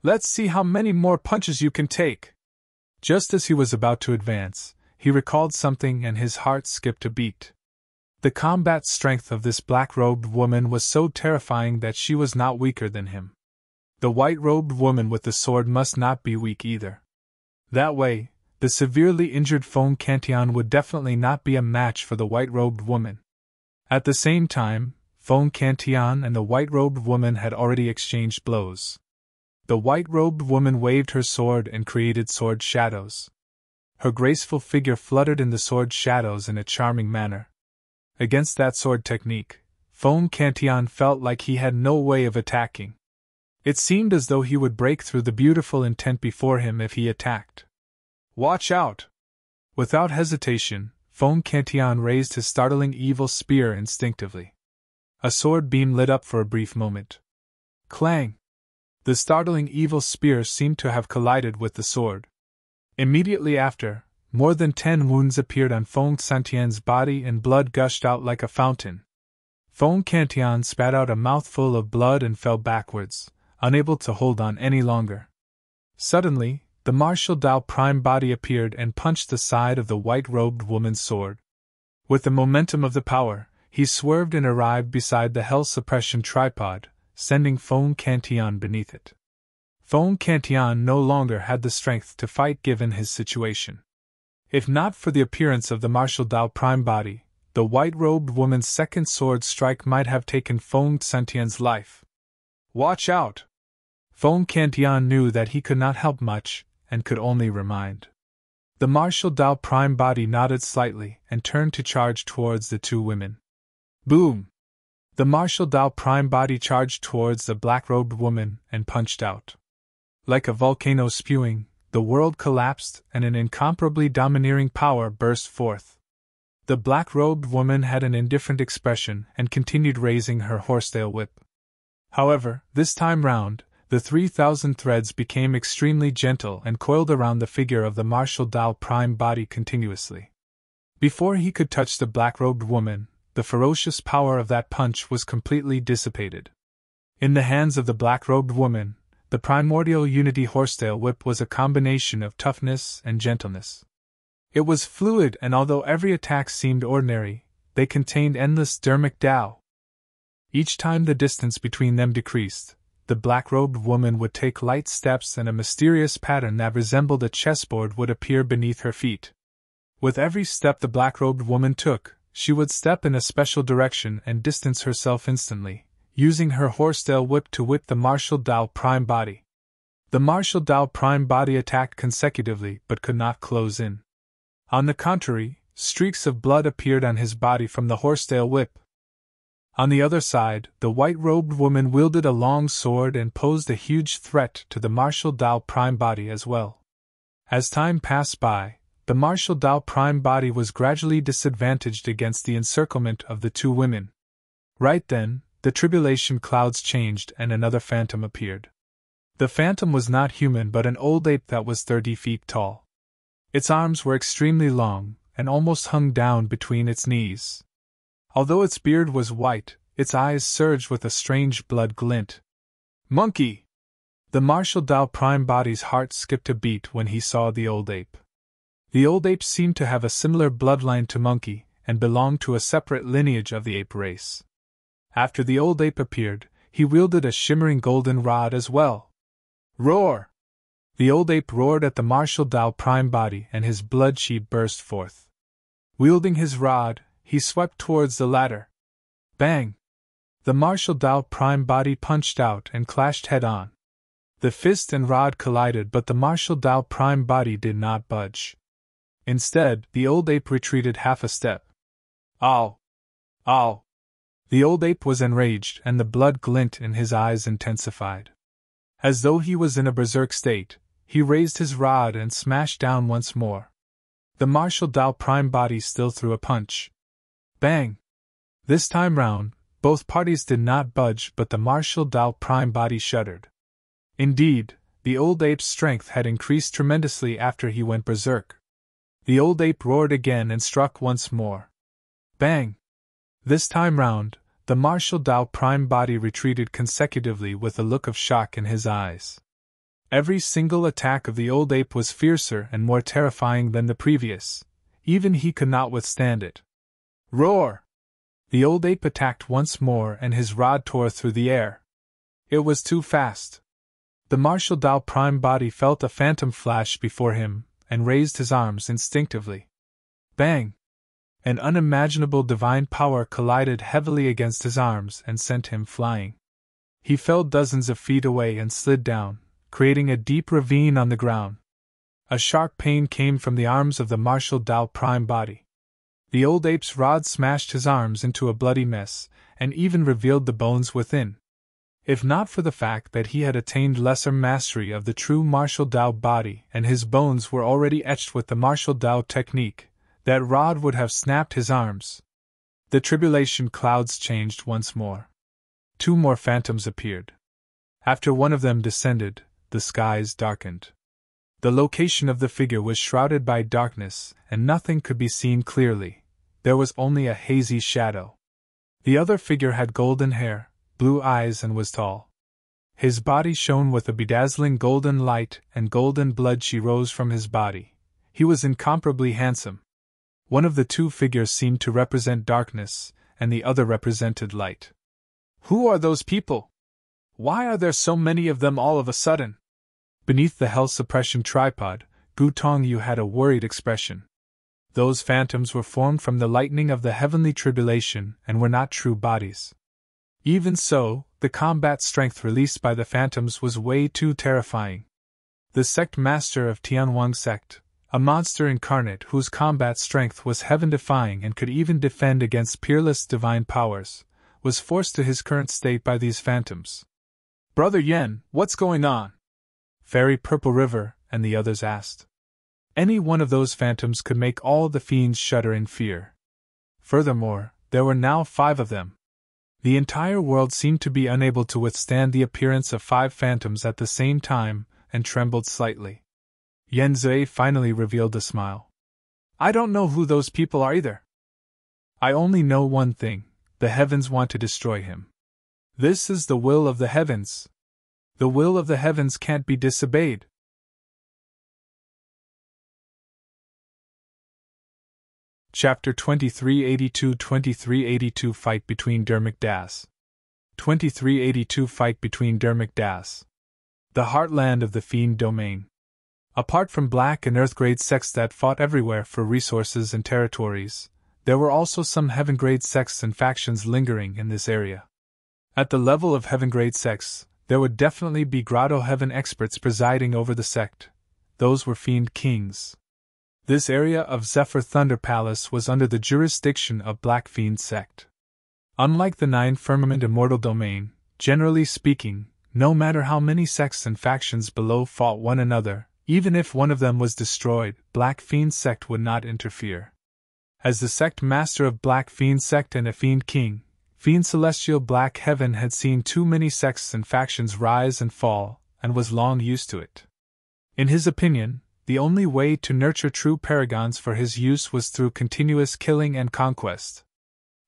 Let's see how many more punches you can take. Just as he was about to advance, he recalled something and his heart skipped a beat. The combat strength of this black-robed woman was so terrifying that she was not weaker than him. The white-robed woman with the sword must not be weak either. That way, the severely injured Feng Cantillon would definitely not be a match for the white-robed woman. At the same time, Feng Cantillon and the white-robed woman had already exchanged blows. The white-robed woman waved her sword and created sword shadows. Her graceful figure fluttered in the sword shadows in a charming manner. Against that sword technique, Feng Cantillon felt like he had no way of attacking. It seemed as though he would break through the beautiful intent before him if he attacked. Watch out! Without hesitation, Feng Cantillon raised his startling evil spear instinctively. A sword beam lit up for a brief moment. Clang! The startling evil spear seemed to have collided with the sword. Immediately after, more than 10 wounds appeared on Feng Cantillon's body and blood gushed out like a fountain. Feng Cantillon spat out a mouthful of blood and fell backwards, unable to hold on any longer. Suddenly, the martial Dao prime body appeared and punched the side of the white-robed woman's sword. With the momentum of the power, he swerved and arrived beside the hell suppression tripod, sending Feng Cantillon beneath it. Feng Cantillon no longer had the strength to fight given his situation. If not for the appearance of the martial Dao prime body, the white-robed woman's second sword strike might have taken Feng Cantillon's life. Watch out! Feng Cantillon knew that he could not help much, and could only remind. The martial Dao prime body nodded slightly and turned to charge towards the two women. Boom! The martial Dao prime body charged towards the black-robed woman and punched out. Like a volcano spewing, the world collapsed and an incomparably domineering power burst forth. The black-robed woman had an indifferent expression and continued raising her horsetail whip. However, this time round, the 3,000 threads became extremely gentle and coiled around the figure of the martial Dao prime body continuously. Before he could touch the black-robed woman, the ferocious power of that punch was completely dissipated. In the hands of the black-robed woman, the primordial unity horsetail whip was a combination of toughness and gentleness. It was fluid, and although every attack seemed ordinary, they contained endless Dharmic Dao. Each time the distance between them decreased, the black-robed woman would take light steps and a mysterious pattern that resembled a chessboard would appear beneath her feet. With every step the black-robed woman took, she would step in a special direction and distance herself instantly, using her horsetail whip to whip the martial Dao prime body. The martial Dao prime body attacked consecutively but could not close in. On the contrary, streaks of blood appeared on his body from the horsetail whip. On the other side, the white-robed woman wielded a long sword and posed a huge threat to the martial Dao prime body as well. As time passed by, the martial Dao prime body was gradually disadvantaged against the encirclement of the two women. Right then, the tribulation clouds changed and another phantom appeared. The phantom was not human but an old ape that was 30 feet tall. Its arms were extremely long and almost hung down between its knees. Although its beard was white, Its eyes surged with a strange blood glint. Monkey! The martial Dao prime body's heart skipped a beat when he saw the old ape. The old ape seemed to have a similar bloodline to Monkey, and belonged to a separate lineage of the ape race. After the old ape appeared, he wielded a shimmering golden rod as well. Roar! The old ape roared at the martial Dao prime body, and his blood chi burst forth. Wielding his rod, he swept towards the latter. Bang! The martial Dao prime body punched out and clashed head-on. The fist and rod collided, but the martial Dao prime body did not budge. Instead, the old ape retreated half a step. Ow! Ow! The old ape was enraged, and the blood glint in his eyes intensified. As though he was in a berserk state, he raised his rod and smashed down once more. The martial Dao prime body still threw a punch. Bang! This time round, both parties did not budge, but the martial Dao prime body shuddered. Indeed, the old ape's strength had increased tremendously after he went berserk. The old ape roared again and struck once more. Bang! This time round, the martial Dao prime body retreated consecutively with a look of shock in his eyes. Every single attack of the old ape was fiercer and more terrifying than the previous. Even he could not withstand it. Roar! The old ape attacked once more, and his rod tore through the air. It was too fast. The martial Dao prime body felt a phantom flash before him, and raised his arms instinctively. Bang! An unimaginable divine power collided heavily against his arms and sent him flying. He fell dozens of feet away and slid down, creating a deep ravine on the ground. A sharp pain came from the arms of the martial Dao prime body. The old ape's rod smashed his arms into a bloody mess, and even revealed the bones within. If not for the fact that he had attained lesser mastery of the true martial Dao body and his bones were already etched with the martial Dao technique, that rod would have snapped his arms. The tribulation clouds changed once more. 2 more phantoms appeared. After one of them descended, the skies darkened. The location of the figure was shrouded by darkness, and nothing could be seen clearly. There was only a hazy shadow. The other figure had golden hair, blue eyes, and was tall. His body shone with a bedazzling golden light, and golden blood chi rose from his body. He was incomparably handsome. One of the 2 figures seemed to represent darkness, and the other represented light. Who are those people? Why are there so many of them all of a sudden? Beneath the hell suppression tripod, Gu Tongyu had a worried expression. Those phantoms were formed from the lightning of the heavenly tribulation and were not true bodies. Even so, the combat strength released by the phantoms was way too terrifying. The sect master of Tianwang sect, a monster incarnate whose combat strength was heaven-defying and could even defend against Peerless divine powers, was forced to his current state by these phantoms. Brother Yen, what's going on? Fairy Purple River and the others asked. Any one of those phantoms could make all the fiends shudder in fear. Furthermore, there were now 5 of them. The entire world seemed to be unable to withstand the appearance of 5 phantoms at the same time, and trembled slightly. Yen Zui finally revealed a smile. I don't know who those people are either. I only know one thing: the heavens want to destroy him. This is the will of the heavens. The will of the heavens can't be disobeyed. Chapter 2382-2382 Fight between Dharmic Daos. 2382 Fight between Dharmic Daos. The heartland of the Fiend domain. Apart from Black and Earth-grade sects that fought everywhere for resources and territories, there were also some Heaven-grade sects and factions lingering in this area. At the level of Heaven-grade sects, there would definitely be Grotto-heaven experts presiding over the sect. Those were Fiend kings. This area of Zephyr Thunder Palace was under the jurisdiction of Black Fiend sect. Unlike the 9 Firmament Immortal domain, generally speaking, no matter how many sects and factions below fought one another, even if one of them was destroyed, Black Fiend sect would not interfere. As the sect master of Black Fiend sect and a Fiend king, Fiend Celestial Black Heaven had seen too many sects and factions rise and fall, and was long used to it. In his opinion, the only way to nurture true paragons for his use was through continuous killing and conquest.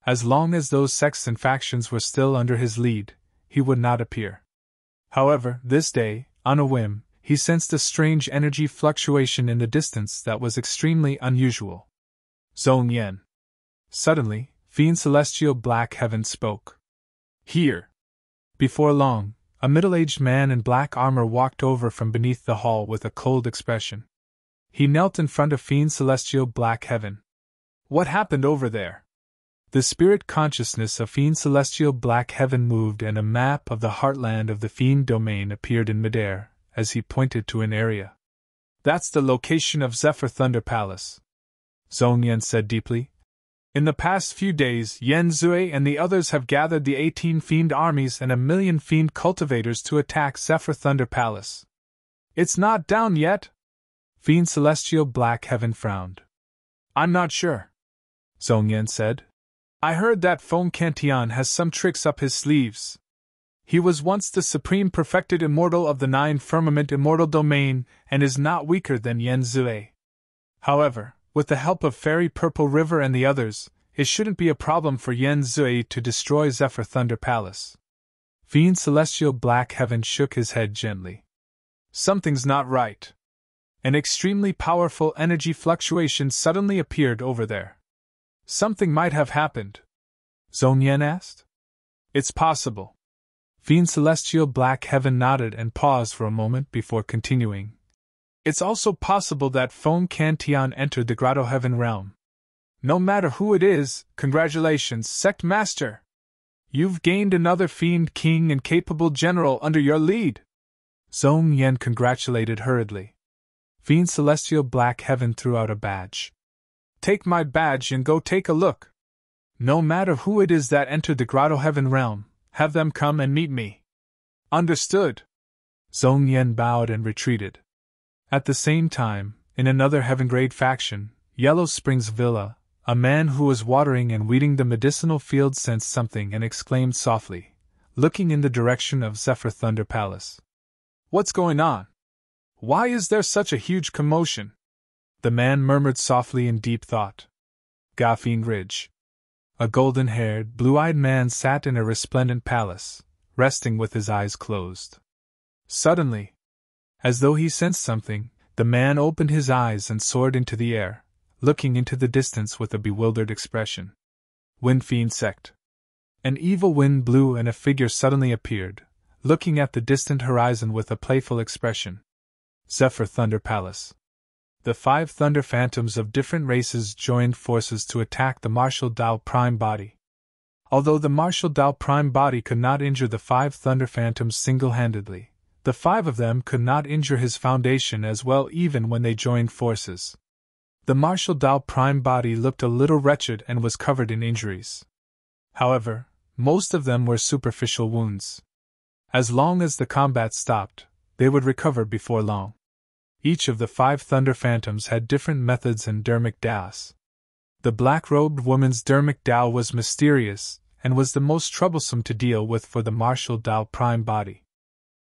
As long as those sects and factions were still under his lead, he would not appear. However, this day, on a whim, he sensed a strange energy fluctuation in the distance that was extremely unusual. Zhong Yan. Suddenly, Fiend Celestial Black Heaven spoke. Here. Before long, a middle-aged man in black armor walked over from beneath the hall with a cold expression. He knelt in front of Fiend Celestial Black Heaven. What happened over there? The spirit consciousness of Fiend Celestial Black Heaven moved and a map of the heartland of the Fiend domain appeared in midair, as he pointed to an area. That's the location of Zephyr Thunder Palace. Zhong Yan said deeply. In the past few days, Yen Zui and the others have gathered the 18 Fiend armies and 1,000,000 Fiend cultivators to attack Zephyr Thunder Palace. It's not down yet? Fiend Celestial Black Heaven frowned. I'm not sure, Zhong Yan said. I heard that Feng Cantian has some tricks up his sleeves. He was once the supreme perfected immortal of the 9 firmament immortal domain and is not weaker than Yen Zui. However, with the help of Fairy Purple River and the others, it shouldn't be a problem for Yen Zui to destroy Zephyr Thunder Palace. Fiend Celestial Black Heaven shook his head gently. Something's not right. An extremely powerful energy fluctuation suddenly appeared over there. Something might have happened. Zhong Yan asked. It's possible. Fiend Celestial Black Heaven nodded and paused for a moment before continuing. It's also possible that Feng Cantian entered the Grotto-heaven realm. No matter who it is, congratulations, Sect Master! You've gained another Fiend King and capable general under your lead! Zhong Yan congratulated hurriedly. Fiend Celestial Black Heaven threw out a badge. Take my badge and go take a look. No matter who it is that entered the Grotto-heaven realm, have them come and meet me. Understood. Zhong Yan bowed and retreated. At the same time, in another heaven-grade faction, Yellow Springs Villa, a man who was watering and weeding the medicinal field sensed something and exclaimed softly, looking in the direction of Zephyr Thunder Palace. What's going on? Why is there such a huge commotion? The man murmured softly in deep thought. Gaffian Ridge. A golden-haired, blue-eyed man sat in a resplendent palace, resting with his eyes closed. Suddenly, as though he sensed something, the man opened his eyes and soared into the air, looking into the distance with a bewildered expression. Wind Fiend Sect. An evil wind blew and a figure suddenly appeared, looking at the distant horizon with a playful expression. Zephyr Thunder Palace. The 5 Thunder Phantoms of different races joined forces to attack the Martial Dao Prime Body. Although the Martial Dao Prime Body could not injure the 5 Thunder Phantoms single-handedly, the 5 of them could not injure his foundation as well even when they joined forces. The Martial Dao Prime Body looked a little wretched and was covered in injuries. However, most of them were superficial wounds. As long as the combat stopped, they would recover before long. Each of the 5 Thunder Phantoms had different methods and Dharmic Daos. The black-robed woman's Dharmic Dao was mysterious, and was the most troublesome to deal with for the Martial Dao Prime Body.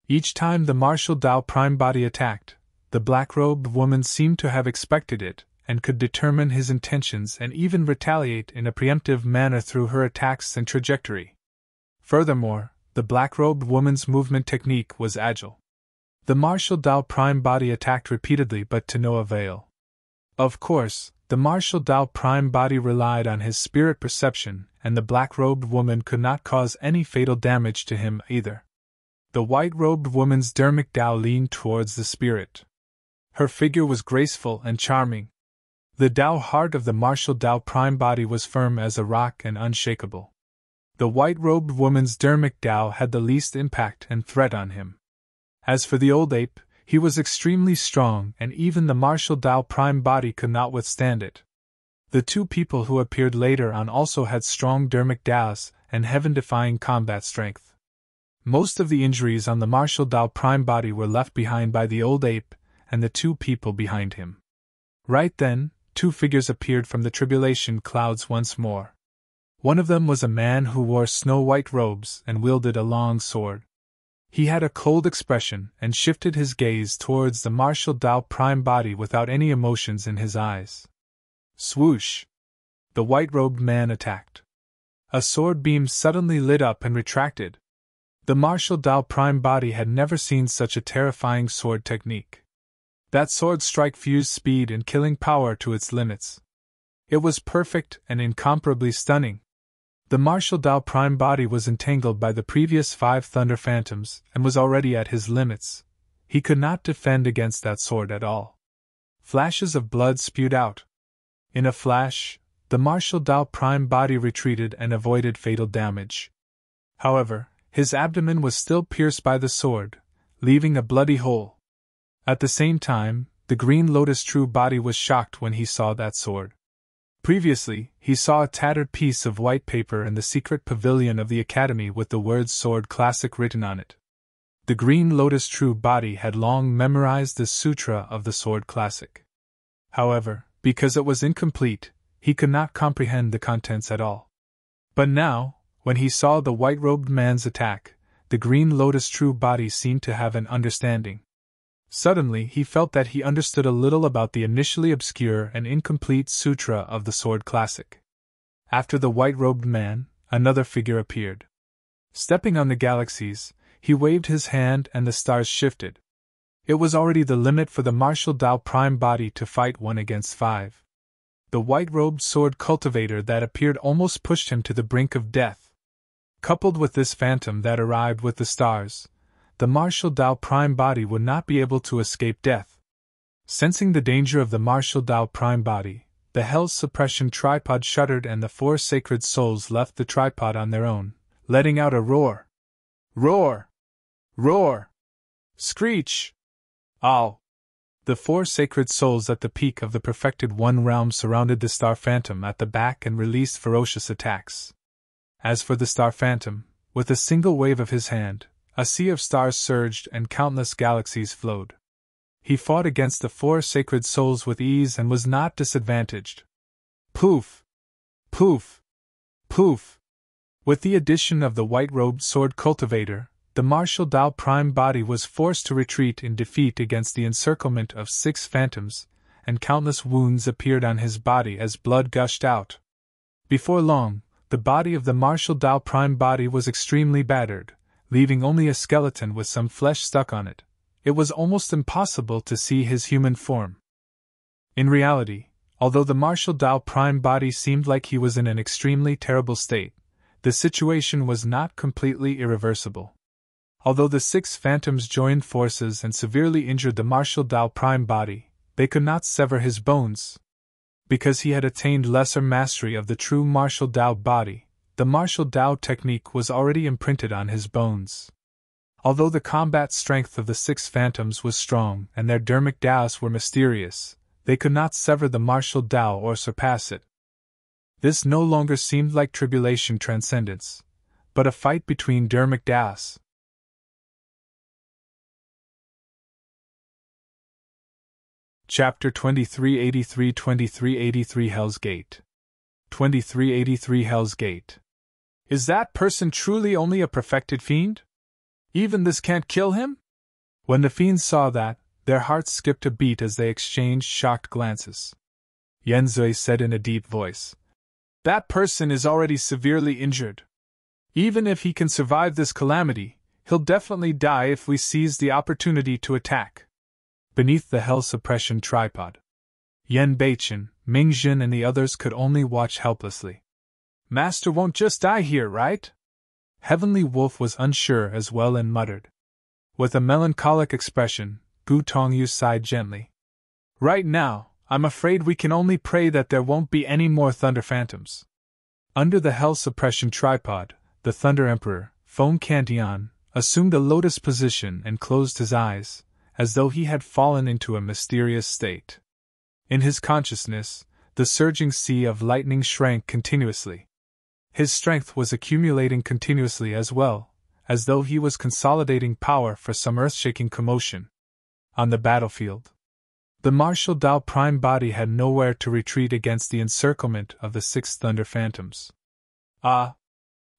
Each time the Martial Dao Prime Body attacked, the black-robed woman seemed to have expected it, and could determine his intentions and even retaliate in a preemptive manner through her attacks and trajectory. Furthermore, the black-robed woman's movement technique was agile. The Martial Dao Prime Body attacked repeatedly but to no avail. Of course, the Martial Dao Prime Body relied on his spirit perception, and the black-robed woman could not cause any fatal damage to him either. The white-robed woman's Dharmic Dao leaned towards the spirit. Her figure was graceful and charming. The Dao heart of the Martial Dao Prime Body was firm as a rock and unshakable. The white-robed woman's Dharmic Dao had the least impact and threat on him. As for the old ape, he was extremely strong and even the Martial Dao Prime Body could not withstand it. The 2 people who appeared later on also had strong Dharmic Daos and heaven-defying combat strength. Most of the injuries on the Martial Dao Prime Body were left behind by the old ape and the 2 people behind him. Right then, 2 figures appeared from the Tribulation clouds once more. One of them was a man who wore snow-white robes and wielded a long sword. He had a cold expression and shifted his gaze towards the Martial Dao Prime Body without any emotions in his eyes. Swoosh! The white-robed man attacked. A sword beam suddenly lit up and retracted. The martial Dao Prime body had never seen such a terrifying sword technique. That sword strike fused speed and killing power to its limits. It was perfect and incomparably stunning. The martial Dao Prime body was entangled by the previous 5 Thunder Phantoms and was already at his limits. He could not defend against that sword at all. Flashes of blood spewed out. In a flash, the martial Dao Prime body retreated and avoided fatal damage. However, his abdomen was still pierced by the sword, leaving a bloody hole. At the same time, the Green Lotus True body was shocked when he saw that sword. Previously, he saw a tattered piece of white paper in the secret pavilion of the Academy with the words Sword Classic written on it. The Green Lotus True body had long memorized the Sutra of the Sword Classic. However, because it was incomplete, he could not comprehend the contents at all. But now, when he saw the white-robed man's attack, the Green Lotus True body seemed to have an understanding. Suddenly he felt that he understood a little about the initially obscure and incomplete Sutra of the Sword Classic. After the white-robed man, another figure appeared. Stepping on the galaxies, he waved his hand and the stars shifted. It was already the limit for the martial Dao Prime body to fight 1 against 5. The white-robed sword cultivator that appeared almost pushed him to the brink of death. Coupled with this phantom that arrived with the stars, the martial Dao Prime body would not be able to escape death. Sensing the danger of the martial Dao Prime body, the Hell's Suppression tripod shuddered and the 4 sacred souls left the tripod on their own, letting out a roar. Roar! Roar! Screech! Ow! The 4 sacred souls at the peak of the perfected One realm surrounded the Star Phantom at the back and released ferocious attacks. As for the Star Phantom, with a single wave of his hand, a sea of stars surged and countless galaxies flowed. He fought against the 4 sacred souls with ease and was not disadvantaged. Poof! Poof! Poof! With the addition of the white-robed sword cultivator, the martial Dao Prime body was forced to retreat in defeat against the encirclement of 6 phantoms, and countless wounds appeared on his body as blood gushed out. Before long, the body of the martial Dao Prime body was extremely battered, leaving only a skeleton with some flesh stuck on it. It was almost impossible to see his human form. In reality, although the martial Dao Prime body seemed like he was in an extremely terrible state, the situation was not completely irreversible. Although the 6 phantoms joined forces and severely injured the martial Dao Prime body, they could not sever his bones. Because he had attained lesser mastery of the true martial Dao body, the martial Dao technique was already imprinted on his bones. Although the combat strength of the 6 phantoms was strong and their Dharmic Daos were mysterious, they could not sever the martial Dao or surpass it. This no longer seemed like Tribulation transcendence, but a fight between Dharmic Daos. Chapter 2383 Hell's Gate. 2383 Hell's Gate. Is that person truly only a perfected fiend? Even this can't kill him? When the fiends saw that, their hearts skipped a beat as they exchanged shocked glances. Yenzui said in a deep voice, "That person is already severely injured. Even if he can survive this calamity, he'll definitely die if we seize the opportunity to attack." Beneath the Hell Suppression tripod, Yen Beichen, Mingjin and the others could only watch helplessly. "Master won't just die here, right?" Heavenly Wolf was unsure as well and muttered. With a melancholic expression, Gu Tongyu sighed gently. "Right now, I'm afraid we can only pray that there won't be any more Thunder Phantoms." Under the Hell Suppression tripod, the Thunder Emperor, Feng Cantian, assumed a lotus position and closed his eyes, as though he had fallen into a mysterious state. In his consciousness, the surging sea of lightning shrank continuously. His strength was accumulating continuously as well, as though he was consolidating power for some earth-shaking commotion. On the battlefield, the martial Dao Prime body had nowhere to retreat against the encirclement of the 6 Thunder Phantoms. Ah!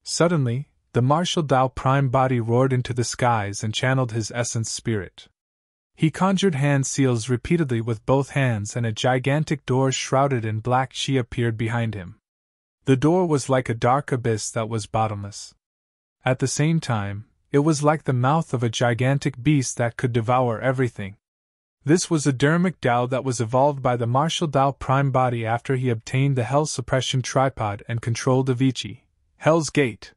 Suddenly, the martial Dao Prime body roared into the skies and channeled his essence spirit. He conjured hand seals repeatedly with both hands and a gigantic door shrouded in black chi appeared behind him. The door was like a dark abyss that was bottomless. At the same time, it was like the mouth of a gigantic beast that could devour everything. This was a Dharmic Dao that was evolved by the martial Dao prime body after he obtained the Hell Suppression Tripod and controlled Avicii, Hell's Gate.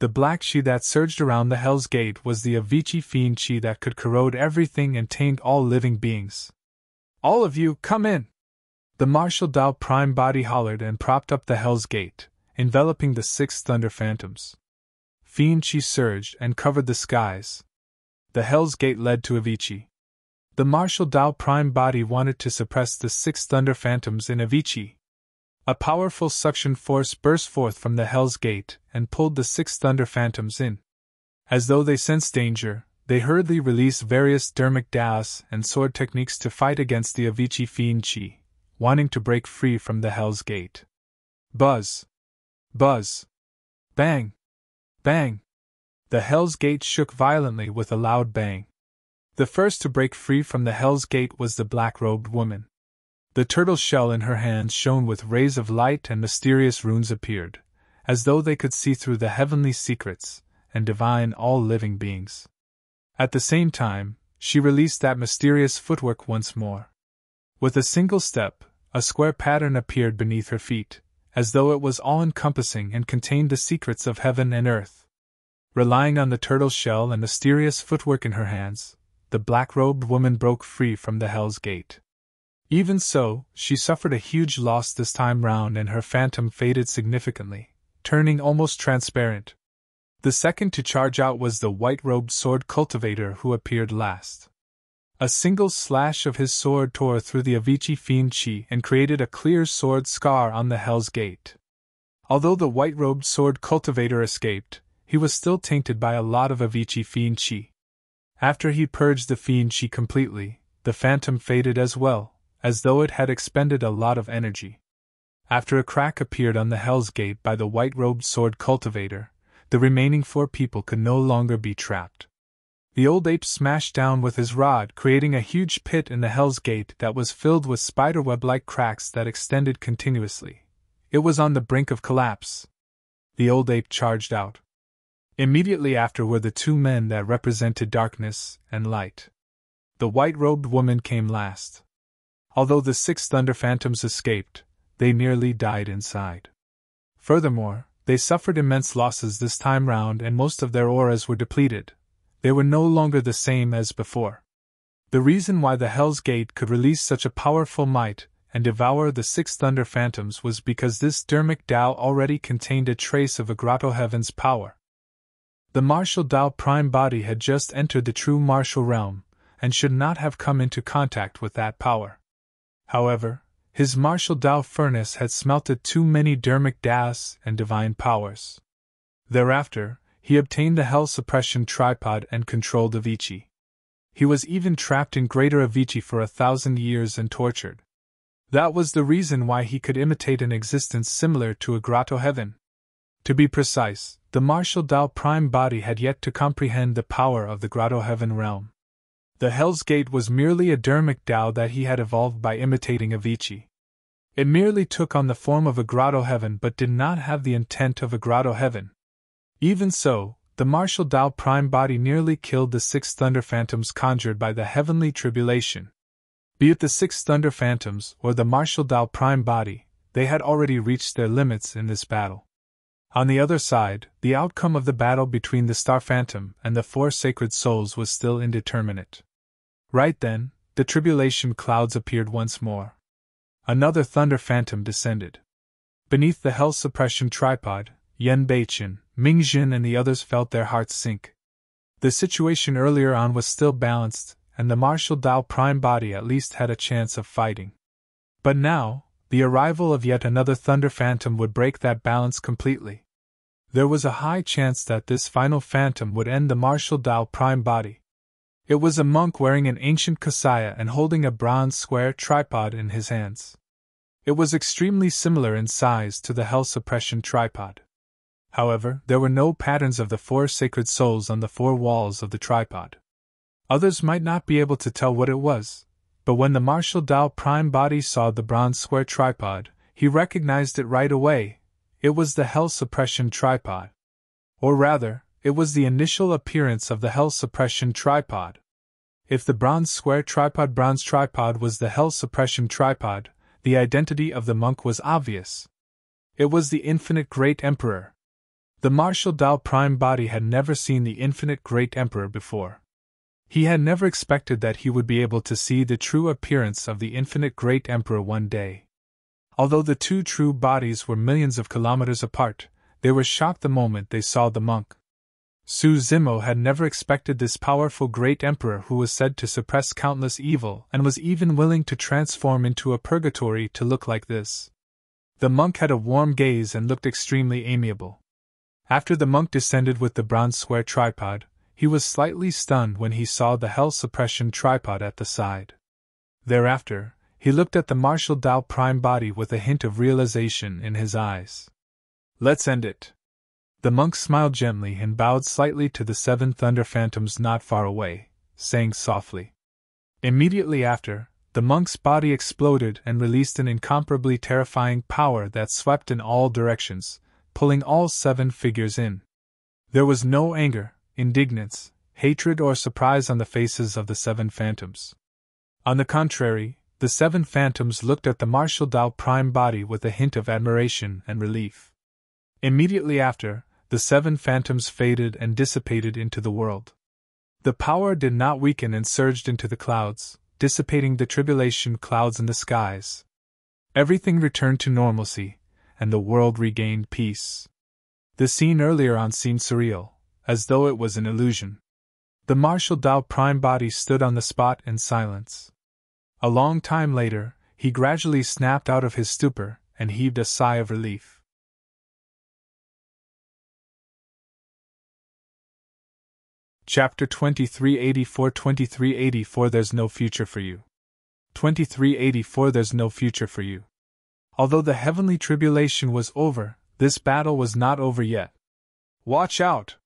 The black chi that surged around the Hell's Gate was the Avicii Fiend chi that could corrode everything and taint all living beings. "All of you, come in!" The martial Dao prime body hollered and propped up the Hell's Gate, enveloping the 6 Thunder Phantoms. Fiend chi surged and covered the skies. The Hell's Gate led to Avicii. The martial Dao prime body wanted to suppress the 6 Thunder Phantoms in Avicii. A powerful suction force burst forth from the Hell's Gate and pulled the 6 Thunder Phantoms in. As though they sensed danger, they hurriedly released various Dharmic Daos and sword techniques to fight against the Avicii Fiend chi, wanting to break free from the Hell's Gate. Buzz! Buzz! Bang! Bang! The Hell's Gate shook violently with a loud bang. The first to break free from the Hell's Gate was the black-robed woman. The turtle shell in her hands shone with rays of light and mysterious runes appeared, as though they could see through the heavenly secrets and divine all living beings. At the same time, she released that mysterious footwork once more. With a single step, a square pattern appeared beneath her feet, as though it was all-encompassing and contained the secrets of heaven and earth. Relying on the turtle shell and mysterious footwork in her hands, the black-robed woman broke free from the Hell's Gate. Even so, she suffered a huge loss this time round and her phantom faded significantly, turning almost transparent. The second to charge out was the white-robed sword cultivator who appeared last. A single slash of his sword tore through the Avicii Fiend chi and created a clear sword scar on the Hell's Gate. Although the white-robed sword cultivator escaped, he was still tainted by a lot of Avicii Fiend chi. After he purged the Fiend chi completely, the phantom faded as well, as though it had expended a lot of energy. After a crack appeared on the Hell's Gate by the white-robed sword cultivator, the remaining 4 people could no longer be trapped. The old ape smashed down with his rod, creating a huge pit in the Hell's Gate that was filled with spiderweb-like cracks that extended continuously. It was on the brink of collapse. The old ape charged out. Immediately after were the 2 men that represented darkness and light. The white-robed woman came last. Although the 6 Thunder Phantoms escaped, they nearly died inside. Furthermore, they suffered immense losses this time round and most of their auras were depleted. They were no longer the same as before. The reason why the Hell's Gate could release such a powerful might and devour the 6 Thunder Phantoms was because this Dharmic Dao already contained a trace of a Grotto-heaven's power. The martial Dao prime body had just entered the true martial realm, and should not have come into contact with that power. However, his martial Dao furnace had smelted too many Dharmic Daos and divine powers. Thereafter, he obtained the Hell Suppression Tripod and controlled Avicii. He was even trapped in Greater Avicii for 1,000 years and tortured. That was the reason why he could imitate an existence similar to a Grotto-heaven. To be precise, the martial Dao prime body had yet to comprehend the power of the Grotto-heaven realm. The Hell's Gate was merely a Dharmic Dao that he had evolved by imitating Avicii. It merely took on the form of a Grotto-heaven but did not have the intent of a Grotto-heaven. Even so, the martial Dao prime body nearly killed the 6 Thunder Phantoms conjured by the heavenly tribulation. Be it the 6 Thunder Phantoms or the martial Dao prime body, they had already reached their limits in this battle. On the other side, the outcome of the battle between the Star Phantom and the 4 Sacred Souls was still indeterminate. Right then, the tribulation clouds appeared once more. Another Thunder Phantom descended. Beneath the Hell Suppression Tripod, Yen Beichen, Mingjin and the others felt their hearts sink. The situation earlier on was still balanced, and the martial Dao prime body at least had a chance of fighting. But now, the arrival of yet another Thunder Phantom would break that balance completely. There was a high chance that this final Phantom would end the martial Dao prime body. It was a monk wearing an ancient kasaya and holding a bronze square tripod in his hands. It was extremely similar in size to the Hell Suppression Tripod. However, there were no patterns of the 4 Sacred Souls on the 4 walls of the tripod. Others might not be able to tell what it was, but when the martial Dao prime body saw the bronze square tripod, he recognized it right away. it was the Hell Suppression Tripod. Or rather, it was the initial appearance of the Hell Suppression Tripod. If the bronze tripod was the Hell Suppression Tripod, the identity of the monk was obvious. It was the Infinite Great Emperor. The Martial Tao Prime Body had never seen the Infinite Great Emperor before. He had never expected that he would be able to see the true appearance of the Infinite Great Emperor one day. Although the two true bodies were millions of kilometers apart, they were shocked the moment they saw the monk. Su Zimo had never expected this powerful great emperor who was said to suppress countless evil and was even willing to transform into a purgatory to look like this. The monk had a warm gaze and looked extremely amiable. After the monk descended with the bronze tripod, he was slightly stunned when he saw the Hell Suppression Tripod at the side. Thereafter, he looked at the Martial Tao Prime Body with a hint of realization in his eyes. "Let's end it." The monk smiled gently and bowed slightly to the 7 thunder phantoms not far away, saying softly. Immediately after, the monk's body exploded and released an incomparably terrifying power that swept in all directions, pulling all 7 figures in. There was no anger, indignance, hatred or surprise on the faces of the 7 phantoms. On the contrary, the 7 phantoms looked at the Martial Tao Prime Body with a hint of admiration and relief. Immediately after, the 7 phantoms faded and dissipated into the world. The power did not weaken and surged into the clouds, dissipating the tribulation clouds in the skies. Everything returned to normalcy, and the world regained peace. The scene earlier on seemed surreal, as though it was an illusion. The Martial Tao Prime Body stood on the spot in silence. A long time later, he gradually snapped out of his stupor and heaved a sigh of relief. Chapter 2384 There's no future for you. 2384 There's no future for you. Although the heavenly tribulation was over, this battle was not over yet. Watch out!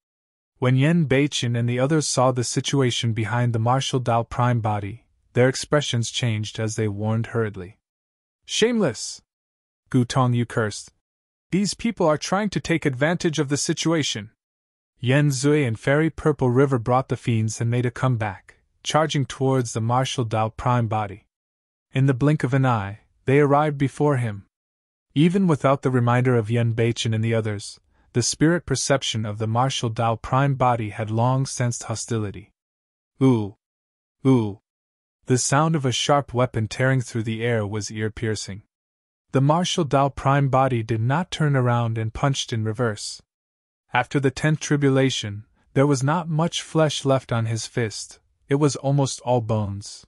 When Yen Beichin and the others saw the situation behind the Martial Tao Prime Body, their expressions changed as they warned hurriedly. Shameless! Gu Tongyu cursed. These people are trying to take advantage of the situation. Yen Zui and Fairy Purple River brought the Fiends and made a comeback, charging towards the Martial Tao Prime Body. In the blink of an eye, they arrived before him. Even without the reminder of Yen Beichin and the others, the spirit perception of the Martial Tao Prime Body had long sensed hostility. Ooh! Ooh! The sound of a sharp weapon tearing through the air was ear-piercing. The Martial Tao Prime Body did not turn around and punched in reverse. After the 10th tribulation, there was not much flesh left on his fist, it was almost all bones.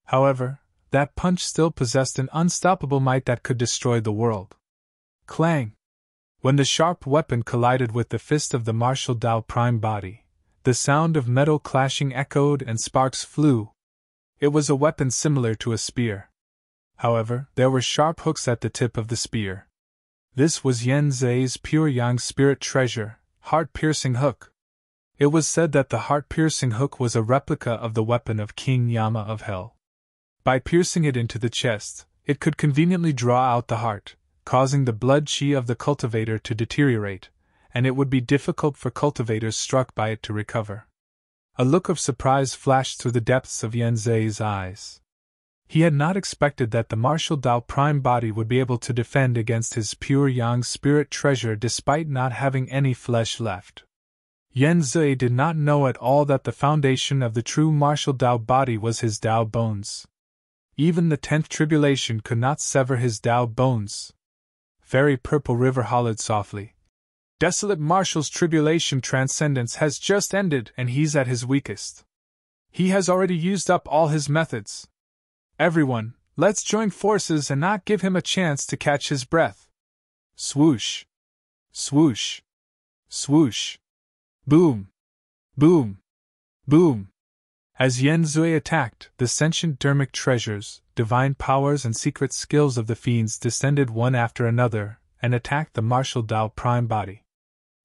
However, that punch still possessed an unstoppable might that could destroy the world. Clang! When the sharp weapon collided with the fist of the Martial Tao Prime Body, the sound of metal clashing echoed and sparks flew. It was a weapon similar to a spear. However, there were sharp hooks at the tip of the spear. This was Yen Zai's pure yang spirit treasure, heart-piercing hook. It was said that the heart-piercing hook was a replica of the weapon of King Yama of Hell. By piercing it into the chest, it could conveniently draw out the heart, causing the blood chi of the cultivator to deteriorate, and it would be difficult for cultivators struck by it to recover. A look of surprise flashed through the depths of Yen Zai's eyes. He had not expected that the Martial Tao Prime Body would be able to defend against his pure yang spirit treasure despite not having any flesh left. Yen Zui did not know at all that the foundation of the true Martial Tao Body was his Tao bones. Even the 10th tribulation could not sever his Tao bones. Fairy Purple River hollered softly. Desolate Martial's tribulation transcendence has just ended and he's at his weakest. He has already used up all his methods. Everyone, let's join forces and not give him a chance to catch his breath. Swoosh! Swoosh! Swoosh! Boom! Boom! Boom! As Yen Zui attacked, the sentient Dharmic treasures, divine powers and secret skills of the Fiends descended one after another and attacked the Martial Tao Prime Body.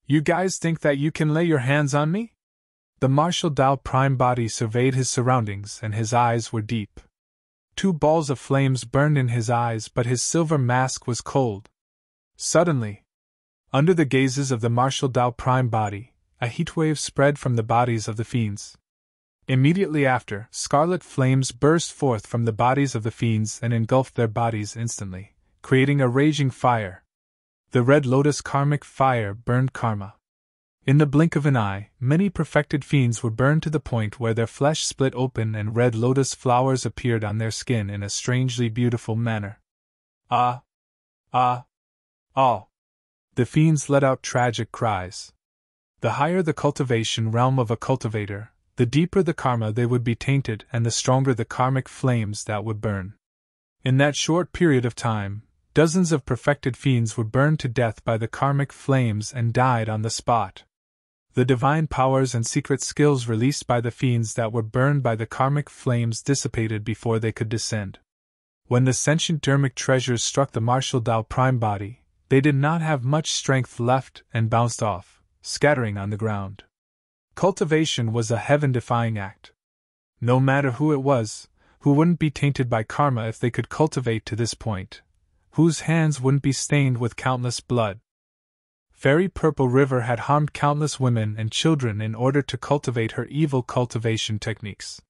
You guys think that you can lay your hands on me? The Martial Tao Prime Body surveyed his surroundings and his eyes were deep. 2 balls of flames burned in his eyes, but his silver mask was cold. Suddenly, Under the gazes of the martial Tao Prime body, a heatwave spread from the bodies of the fiends. Immediately after, scarlet flames burst forth from the bodies of the fiends and engulfed their bodies instantly, creating a raging fire. The red lotus karmic fire burned karma. In the blink of an eye, many perfected fiends were burned to the point where their flesh split open and red lotus flowers appeared on their skin in a strangely beautiful manner. Ah! Ah! Ah! The fiends let out tragic cries. The higher the cultivation realm of a cultivator, the deeper the karma they would be tainted and the stronger the karmic flames that would burn. In that short period of time, dozens of perfected fiends were burned to death by the karmic flames and died on the spot. The divine powers and secret skills released by the fiends that were burned by the karmic flames dissipated before they could descend. When the sentient Dharmic treasures struck the martial Tao Prime body, they did not have much strength left and bounced off, scattering on the ground. Cultivation was a heaven-defying act. No matter who it was, who wouldn't be tainted by karma if they could cultivate to this point, whose hands wouldn't be stained with countless blood. Fairy Purple River had harmed countless women and children in order to cultivate her evil cultivation techniques.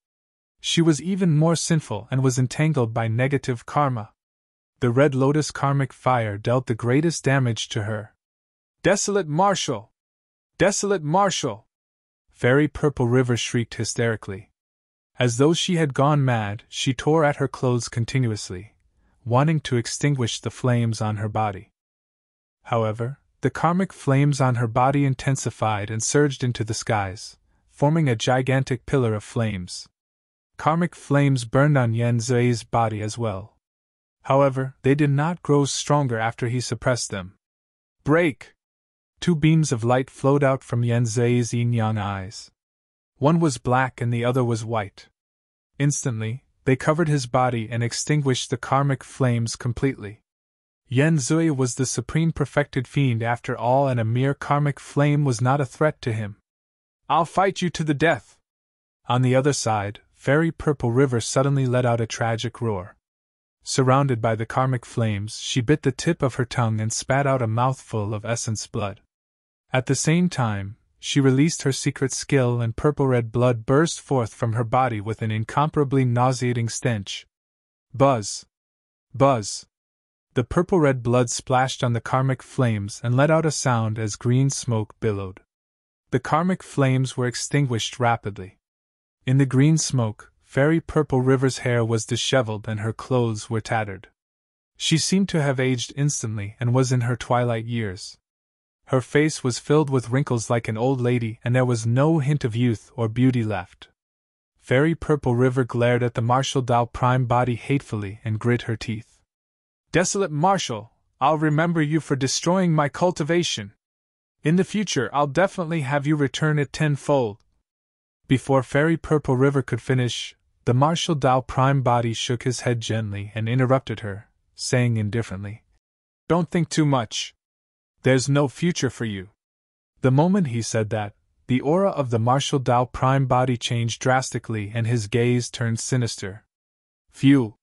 She was even more sinful and was entangled by negative karma. The red lotus karmic fire dealt the greatest damage to her. "Desolate Marshal! Desolate Marshal!" Fairy Purple River shrieked hysterically. As though she had gone mad, she tore at her clothes continuously, wanting to extinguish the flames on her body. However, the karmic flames on her body intensified and surged into the skies, forming a gigantic pillar of flames. Karmic flames burned on Yan Zui's body as well. However, they did not grow stronger after he suppressed them. Break! Two beams of light flowed out from Yan Zui's yin-yang eyes. One was black and the other was white. Instantly, they covered his body and extinguished the karmic flames completely. Yan Zui was the supreme perfected fiend after all, and a mere karmic flame was not a threat to him. "I'll fight you to the death!" On the other side, Fairy Purple River suddenly let out a tragic roar. Surrounded by the karmic flames, she bit the tip of her tongue and spat out a mouthful of essence blood. At the same time, she released her secret skill and purple-red blood burst forth from her body with an incomparably nauseating stench. Buzz! Buzz! The purple-red blood splashed on the karmic flames and let out a sound as green smoke billowed. The karmic flames were extinguished rapidly. In the green smoke, Fairy Purple River's hair was disheveled and her clothes were tattered. She seemed to have aged instantly and was in her twilight years. Her face was filled with wrinkles like an old lady, and there was no hint of youth or beauty left. Fairy Purple River glared at the martial Tao Prime body hatefully and grit her teeth. "Desolate Marshal, I'll remember you for destroying my cultivation. In the future I'll definitely have you return it tenfold." Before Fairy Purple River could finish, the martial Tao Prime body shook his head gently and interrupted her, saying indifferently, "Don't think too much. There's no future for you." The moment he said that, the aura of the martial Tao Prime body changed drastically and his gaze turned sinister. Phew!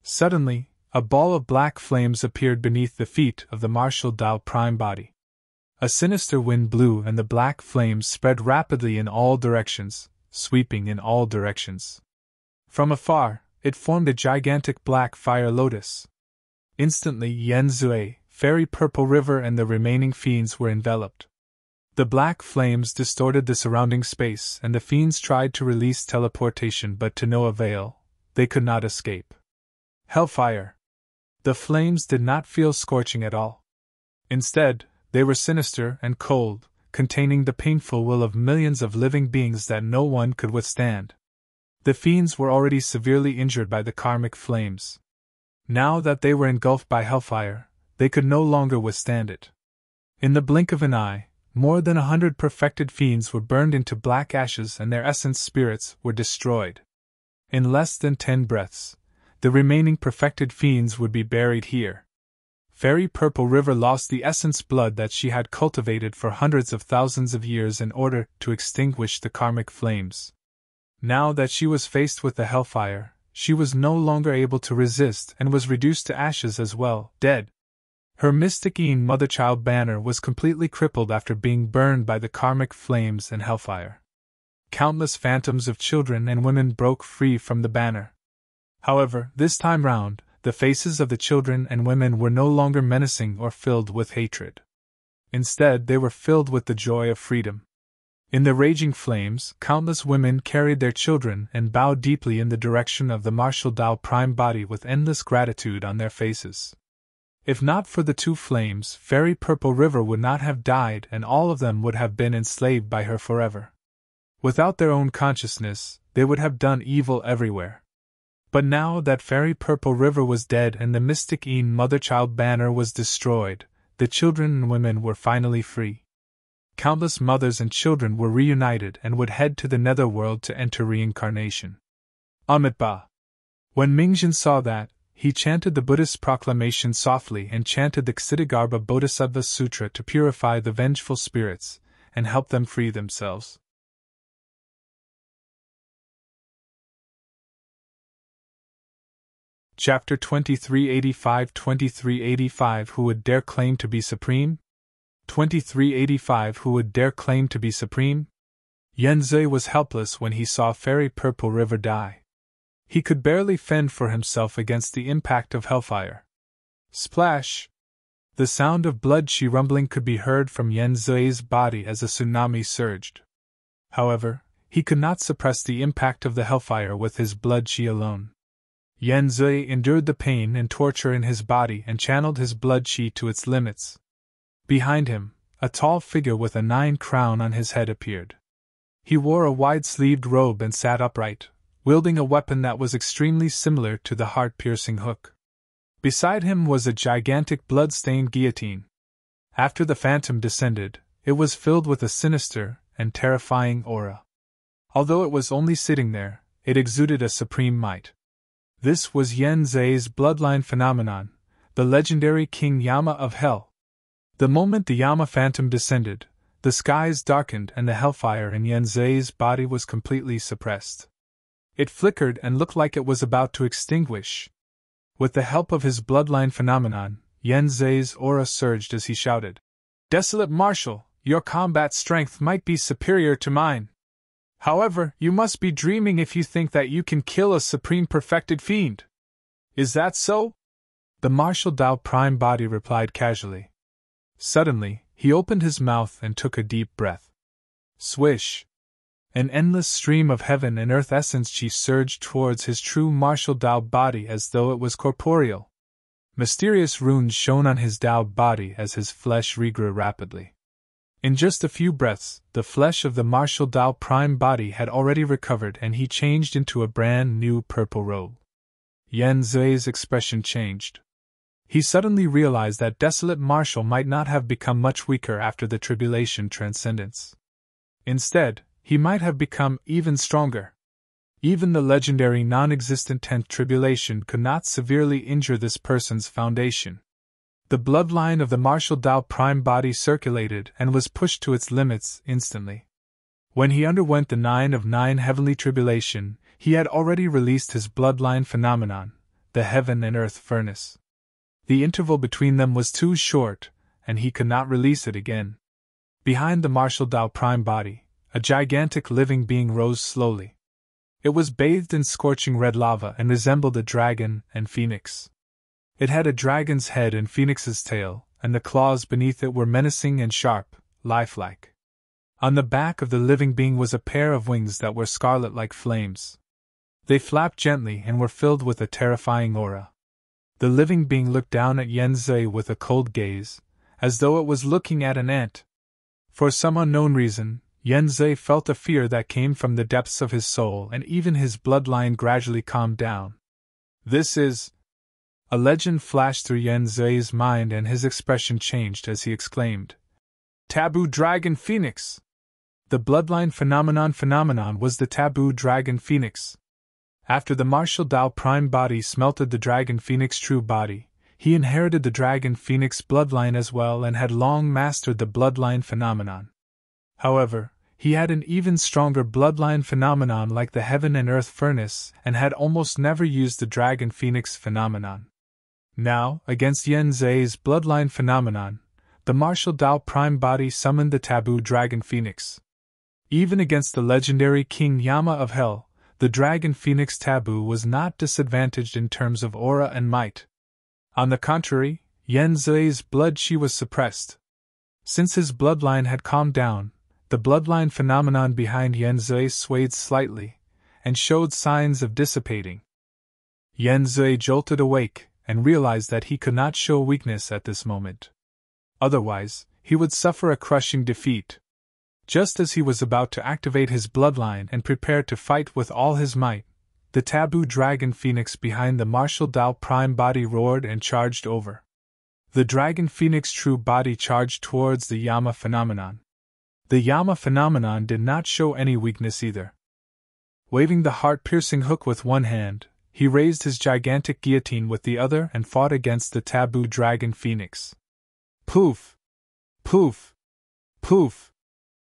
Suddenly, a ball of black flames appeared beneath the feet of the martial Tao Prime body. A sinister wind blew and the black flames spread rapidly in all directions, sweeping in all directions. From afar, it formed a gigantic black fire lotus. Instantly Yan Zui, Fairy Purple River and the remaining fiends were enveloped. The black flames distorted the surrounding space and the fiends tried to release teleportation but to no avail, they could not escape. Hellfire! The flames did not feel scorching at all. Instead, they were sinister and cold, containing the painful will of millions of living beings that no one could withstand. The fiends were already severely injured by the karmic flames. Now that they were engulfed by hellfire, they could no longer withstand it. In the blink of an eye, more than 100 perfected fiends were burned into black ashes and their essence spirits were destroyed. In less than 10 breaths, the remaining perfected fiends would be buried here. Fairy Purple River lost the essence blood that she had cultivated for hundreds of thousands of years in order to extinguish the karmic flames. Now that she was faced with the hellfire, she was no longer able to resist and was reduced to ashes as well, dead. Her mystic mother-child banner was completely crippled after being burned by the karmic flames and hellfire. Countless phantoms of children and women broke free from the banner. However, this time round, the faces of the children and women were no longer menacing or filled with hatred. Instead, they were filled with the joy of freedom. In the raging flames, countless women carried their children and bowed deeply in the direction of the martial Tao Prime Body with endless gratitude on their faces. If not for the two flames, Fairy Purple River would not have died and all of them would have been enslaved by her forever. Without their own consciousness, they would have done evil everywhere. But now that Fairy Purple River was dead and the mystic mother-child banner was destroyed, the children and women were finally free. Countless mothers and children were reunited and would head to the netherworld to enter reincarnation. Amitabha. When Mingjin saw that, he chanted the Buddhist proclamation softly and chanted the Ksitigarbha Bodhisattva Sutra to purify the vengeful spirits and help them free themselves. Chapter 2385 Who would dare claim to be supreme? 2385 Who would dare claim to be supreme? Yenzui was helpless when he saw Fairy Purple River die. He could barely fend for himself against the impact of hellfire. Splash! The sound of blood-chi rumbling could be heard from Yenzui's body as a tsunami surged. However, he could not suppress the impact of the hellfire with his blood-chi alone. Yenzui endured the pain and torture in his body and channeled his blood-chi to its limits. Behind him, a tall figure with a 9 crown on his head appeared. He wore a wide-sleeved robe and sat upright, wielding a weapon that was extremely similar to the heart-piercing hook. Beside him was a gigantic blood-stained guillotine. After the phantom descended, it was filled with a sinister and terrifying aura. Although it was only sitting there, it exuded a supreme might. This was Yenzui's bloodline phenomenon, the legendary King Yama of Hell. The moment the Yama phantom descended, the skies darkened and the hellfire in Yenzui's body was completely suppressed. It flickered and looked like it was about to extinguish. With the help of his bloodline phenomenon, Yenzui's aura surged as he shouted, "Desolate Marshal, your combat strength might be superior to mine. However, you must be dreaming if you think that you can kill a supreme perfected fiend. Is that so?" The Martial Tao Prime Body replied casually. Suddenly, he opened his mouth and took a deep breath. Swish! An endless stream of heaven and earth essence chi surged towards his true martial Tao body as though it was corporeal. Mysterious runes shone on his Tao body as his flesh regrew rapidly. In just a few breaths, the flesh of the martial Tao Prime Body had already recovered and he changed into a brand new purple robe. Yenzui's expression changed. He suddenly realized that Desolate Marshal might not have become much weaker after the Tribulation transcendence. Instead, he might have become even stronger. Even the legendary non-existent 10th Tribulation could not severely injure this person's foundation. The bloodline of the martial Tao Prime Body circulated and was pushed to its limits instantly. When he underwent the 9 of 9 heavenly tribulation, he had already released his bloodline phenomenon, the heaven and earth furnace. The interval between them was too short, and he could not release it again. Behind the martial Tao Prime Body, a gigantic living being rose slowly. It was bathed in scorching red lava and resembled a dragon and phoenix. It had a dragon's head and phoenix's tail, and the claws beneath it were menacing and sharp, lifelike. On the back of the living being was a pair of wings that were scarlet like flames. They flapped gently and were filled with a terrifying aura. The living being looked down at Yenzui with a cold gaze, as though it was looking at an ant. For some unknown reason, Yenzui felt a fear that came from the depths of his soul, and even his bloodline gradually calmed down. "This is..." A legend flashed through Yenzui's mind and his expression changed as he exclaimed, "Taboo Dragon Phoenix!" The bloodline phenomenon was the Taboo Dragon Phoenix. After the martial Tao Prime Body smelted the Dragon Phoenix true body, he inherited the Dragon Phoenix bloodline as well and had long mastered the bloodline phenomenon. However, he had an even stronger bloodline phenomenon like the heaven and earth furnace and had almost never used the Dragon Phoenix phenomenon. Now, against Yen Zhe's bloodline phenomenon, the martial Dao Prime Body summoned the taboo Dragon Phoenix. Even against the legendary King Yama of Hell, the Dragon Phoenix taboo was not disadvantaged in terms of aura and might. On the contrary, Yen Zhe's blood chi was suppressed. Since his bloodline had calmed down, the bloodline phenomenon behind Yen Zhe swayed slightly, and showed signs of dissipating. Yen Zhe jolted awake, and realized that he could not show weakness at this moment. Otherwise, he would suffer a crushing defeat. Just as he was about to activate his bloodline and prepare to fight with all his might, the taboo Dragon Phoenix behind the martial Dao Prime Body roared and charged over. The Dragon Phoenix true body charged towards the Yama phenomenon. The Yama phenomenon did not show any weakness either. Waving the heart-piercing hook with one hand, he raised his gigantic guillotine with the other and fought against the taboo Dragon Phoenix. Poof! Poof! Poof!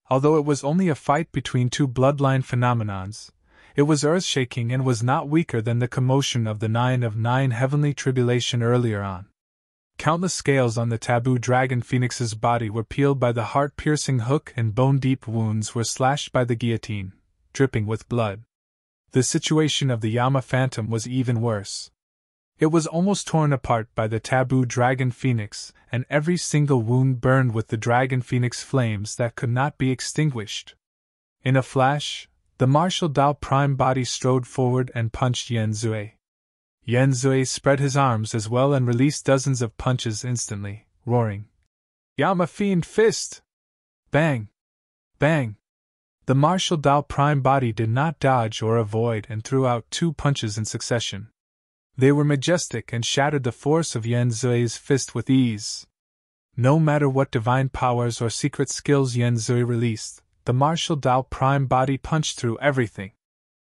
Although it was only a fight between two bloodline phenomenons, it was earth-shaking and was not weaker than the commotion of the 9 of 9 heavenly tribulation earlier on. Countless scales on the taboo Dragon Phoenix's body were peeled by the heart-piercing hook and bone-deep wounds were slashed by the guillotine, dripping with blood. The situation of the Yama Phantom was even worse. It was almost torn apart by the taboo Dragon Phoenix, and every single wound burned with the Dragon Phoenix flames that could not be extinguished. In a flash, the martial Dao Prime Body strode forward and punched Yen Zhe. Yen Zhe spread his arms as well and released dozens of punches instantly, roaring, "Yama Fiend Fist!" Bang! Bang! The martial Dao Prime Body did not dodge or avoid and threw out 2 punches in succession. They were majestic and shattered the force of Yen Zhe's fist with ease. No matter what divine powers or secret skills Yen Zhe released, the martial Dao Prime Body punched through everything.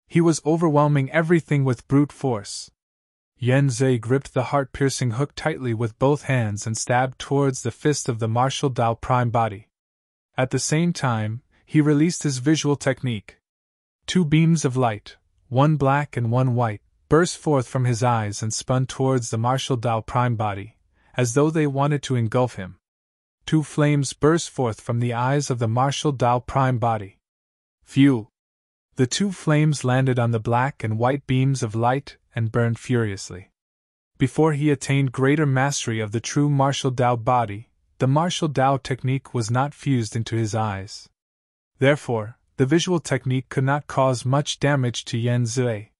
He was overwhelming everything with brute force. Yen Zhe gripped the heart-piercing hook tightly with both hands and stabbed towards the fist of the martial Dao Prime Body. At the same time, he released his visual technique. 2 beams of light, one black and one white, burst forth from his eyes and spun towards the martial Dao Prime Body, as though they wanted to engulf him. 2 flames burst forth from the eyes of the martial Dao Prime Body. Phew! The 2 flames landed on the black and white beams of light and burned furiously. Before he attained greater mastery of the true martial Dao body, the martial Dao technique was not fused into his eyes. Therefore, the visual technique could not cause much damage to Yen Zhe.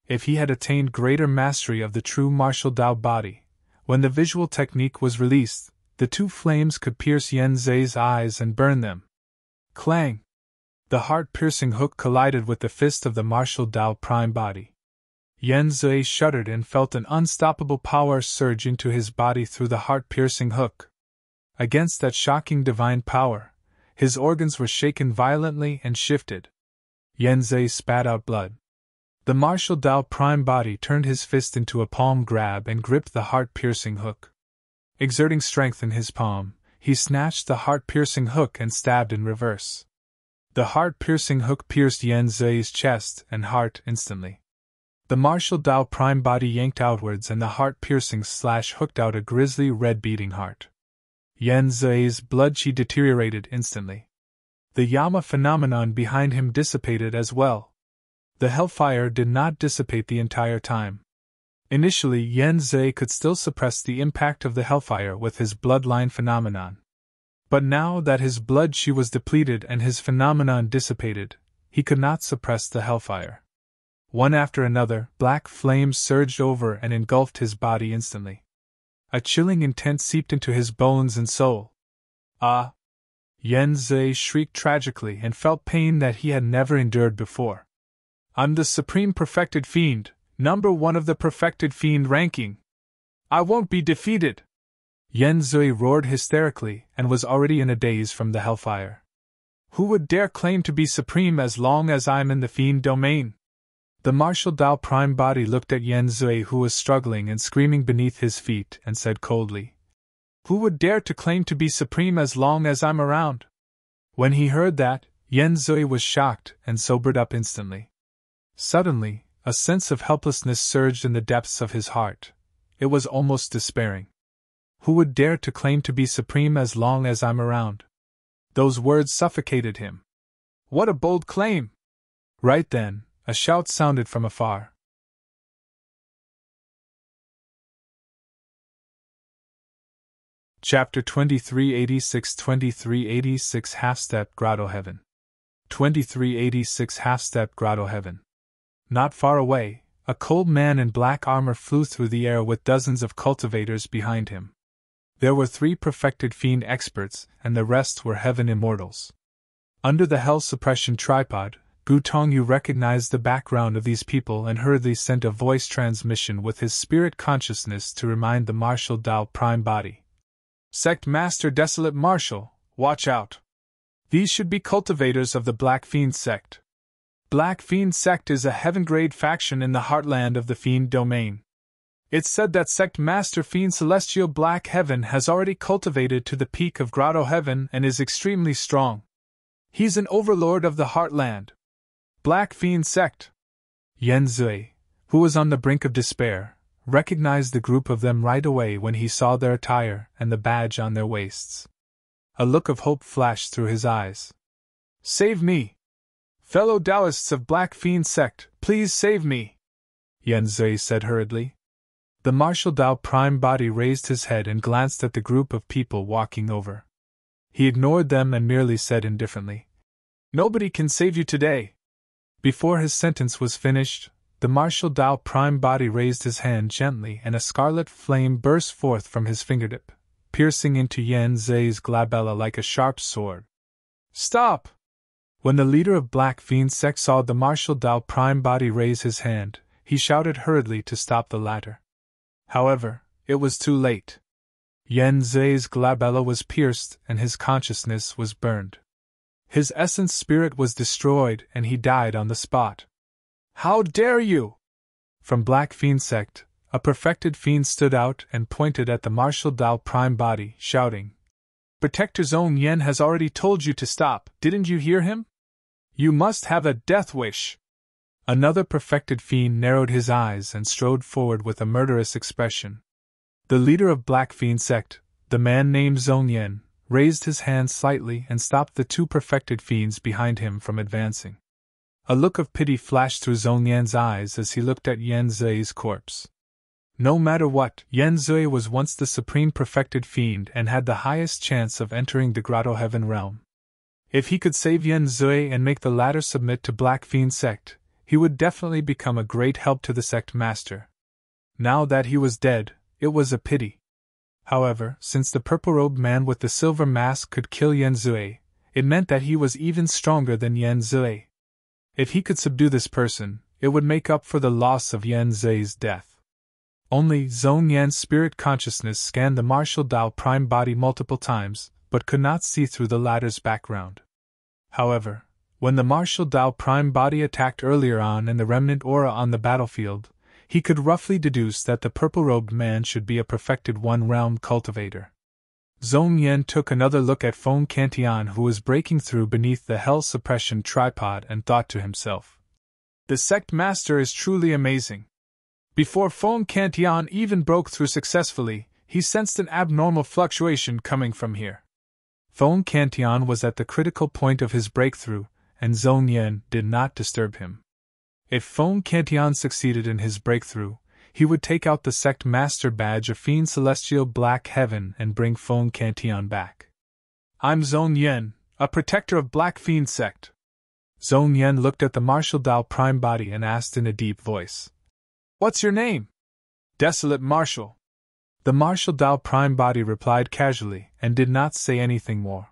If he had attained greater mastery of the true martial Dao body, when the visual technique was released, the 2 flames could pierce Yen Zhe's eyes and burn them. Clang! The heart-piercing hook collided with the fist of the martial Dao Prime Body. Yen Zhe shuddered and felt an unstoppable power surge into his body through the heart-piercing hook. Against that shocking divine power, his organs were shaken violently and shifted. Yen Zhe spat out blood. The martial Dao Prime Body turned his fist into a palm grab and gripped the heart-piercing hook. Exerting strength in his palm, he snatched the heart-piercing hook and stabbed in reverse. The heart-piercing hook pierced Yen Zhe's chest and heart instantly. The martial Dao Prime Body yanked outwards and the heart-piercing slash hooked out a grisly red beating heart. Yen Zhe's blood chi deteriorated instantly. The Yama phenomenon behind him dissipated as well. The hellfire did not dissipate the entire time. Initially, Yen Zhe could still suppress the impact of the hellfire with his bloodline phenomenon. But now that his blood chi was depleted and his phenomenon dissipated, he could not suppress the hellfire. One after another, black flames surged over and engulfed his body instantly. A chilling intent seeped into his bones and soul. Ah! Yen Zhe shrieked tragically and felt pain that he had never endured before. "I'm the Supreme Perfected Fiend, number 1 of the Perfected Fiend ranking. I won't be defeated!" Yen Zhe roared hysterically and was already in a daze from the hellfire. "Who would dare claim to be supreme as long as I'm in the Fiend domain?" The martial Dao Prime Body looked at Yen Zhe, who was struggling and screaming beneath his feet, and said coldly, "Who would dare to claim to be supreme as long as I'm around?" When he heard that, Yen Zhe was shocked and sobered up instantly. Suddenly, a sense of helplessness surged in the depths of his heart, It was almost despairing. Who would dare to claim to be supreme as long as I'm around? Those words suffocated him. What a bold claim! Right then, a shout sounded from afar. Chapter 2386 2386 Half-Step Grotto-heaven. 2386 Half-Step Grotto-heaven. Not far away, a cold man in black armor flew through the air with dozens of cultivators behind him. There were 3 perfected fiend experts, and the rest were heaven immortals. Under the hell suppression tripod, Gutongyu recognized the background of these people and hurriedly sent a voice transmission with his spirit consciousness to remind the martial Dao prime body. Sect Master Desolate Marshal, watch out! These should be cultivators of the Black Fiend sect. Black Fiend sect is a heaven-grade faction in the heartland of the Fiend domain. It's said that Sect Master Fiend Celestial Black Heaven has already cultivated to the peak of Grotto-heaven and is extremely strong. He's an overlord of the heartland. Black Fiend sect. Yen Zui, who was on the brink of despair, recognized the group of them right away when he saw their attire and the badge on their waists. A look of hope flashed through his eyes. Save me! Fellow Taoists of Black Fiend sect, please save me! Yen Zui said hurriedly. The martial Dao prime body raised his head and glanced at the group of people walking over. He ignored them and merely said indifferently, Nobody can save you today. Before his sentence was finished, the martial Dao prime body raised his hand gently and a scarlet flame burst forth from his fingertip, piercing into Yen Zui's glabella like a sharp sword. Stop! When the leader of Black Fiend sect saw the martial Dao prime body raise his hand, he shouted hurriedly to stop the latter. However, it was too late. Yen Zui's glabella was pierced and his consciousness was burned. His essence spirit was destroyed and he died on the spot. How dare you! From Black Fiend sect, a perfected fiend stood out and pointed at the martial Dao prime body, shouting, Protector Zone Yen has already told you to stop, didn't you hear him? You must have a death wish! Another perfected fiend narrowed his eyes and strode forward with a murderous expression. The leader of Black Fiend sect, the man named Zone Yen, raised his hand slightly and stopped the 2 perfected fiends behind him from advancing. A look of pity flashed through Zone Yan's eyes as he looked at Yen Zui's corpse. No matter what, Yen Zui was once the supreme perfected fiend and had the highest chance of entering the Grotto-heaven realm. If he could save Yen Zui and make the latter submit to Black Fiend sect, he would definitely become a great help to the sect master. Now that he was dead, it was a pity. However, since the purple-robed man with the silver mask could kill Yen Zui, it meant that he was even stronger than Yen Zui. If he could subdue this person, it would make up for the loss of Yen Zui's death. Only Zone Yan's spirit consciousness scanned the martial Dao prime body multiple times, but could not see through the latter's background. However, when the martial Dao prime body attacked earlier on and the remnant aura on the battlefield, he could roughly deduce that the purple-robed man should be a perfected one-realm cultivator. Zone Yen took another look at Feng Cantian, who was breaking through beneath the hell suppression tripod, and thought to himself, The sect master is truly amazing. Before Feng Cantian even broke through successfully, he sensed an abnormal fluctuation coming from here. Feng Cantian was at the critical point of his breakthrough, and Zone Yen did not disturb him. If Feng Cantian succeeded in his breakthrough, he would take out the sect master badge of Fiend Celestial Black Heaven and bring Feng Cantian back. I'm Zone Yen, a protector of Black Fiend sect. Zone Yen looked at the martial Dao prime body and asked in a deep voice, What's your name? Desolate Marshal. The martial Dao prime body replied casually and did not say anything more.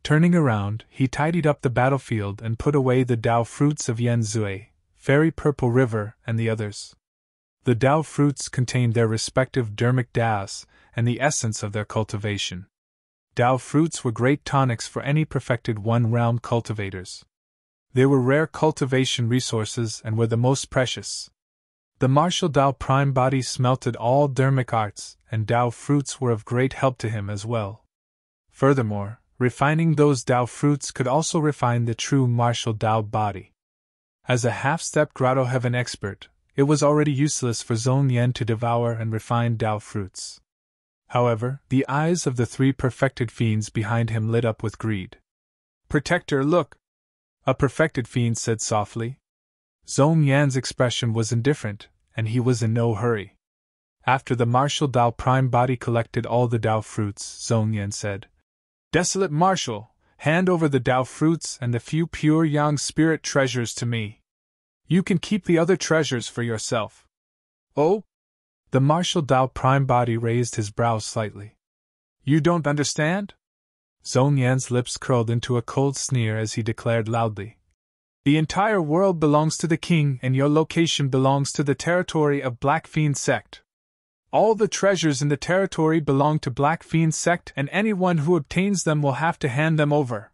Turning around, he tidied up the battlefield and put away the Dao fruits of Yen Zui, Fairy Purple River, and the others. The Dao fruits contained their respective Dharmic Daos and the essence of their cultivation. Dao fruits were great tonics for any perfected one-realm cultivators. They were rare cultivation resources and were the most precious. The martial Dao prime body smelted all Dharmic arts, and Dao fruits were of great help to him as well. Furthermore, refining those Dao fruits could also refine the true martial Dao body. As a half-step Grotto-heaven expert, it was already useless for Zhong Yan to devour and refine Dao fruits. However, the eyes of the three perfected fiends behind him lit up with greed. "Protector, look!" a perfected fiend said softly. Zhong Yan's expression was indifferent, and he was in no hurry. After the martial Dao prime body collected all the Dao fruits, Zhong Yan said, "Desolate Marshal, hand over the Dao fruits and the few pure Yang spirit treasures to me. You can keep the other treasures for yourself." "Oh?" The martial Dao prime body raised his brows slightly. "You don't understand?" Zhong Yan's lips curled into a cold sneer as he declared loudly, "The entire world belongs to the king, and your location belongs to the territory of Black Fiend sect. All the treasures in the territory belong to Black Fiend sect, and anyone who obtains them will have to hand them over.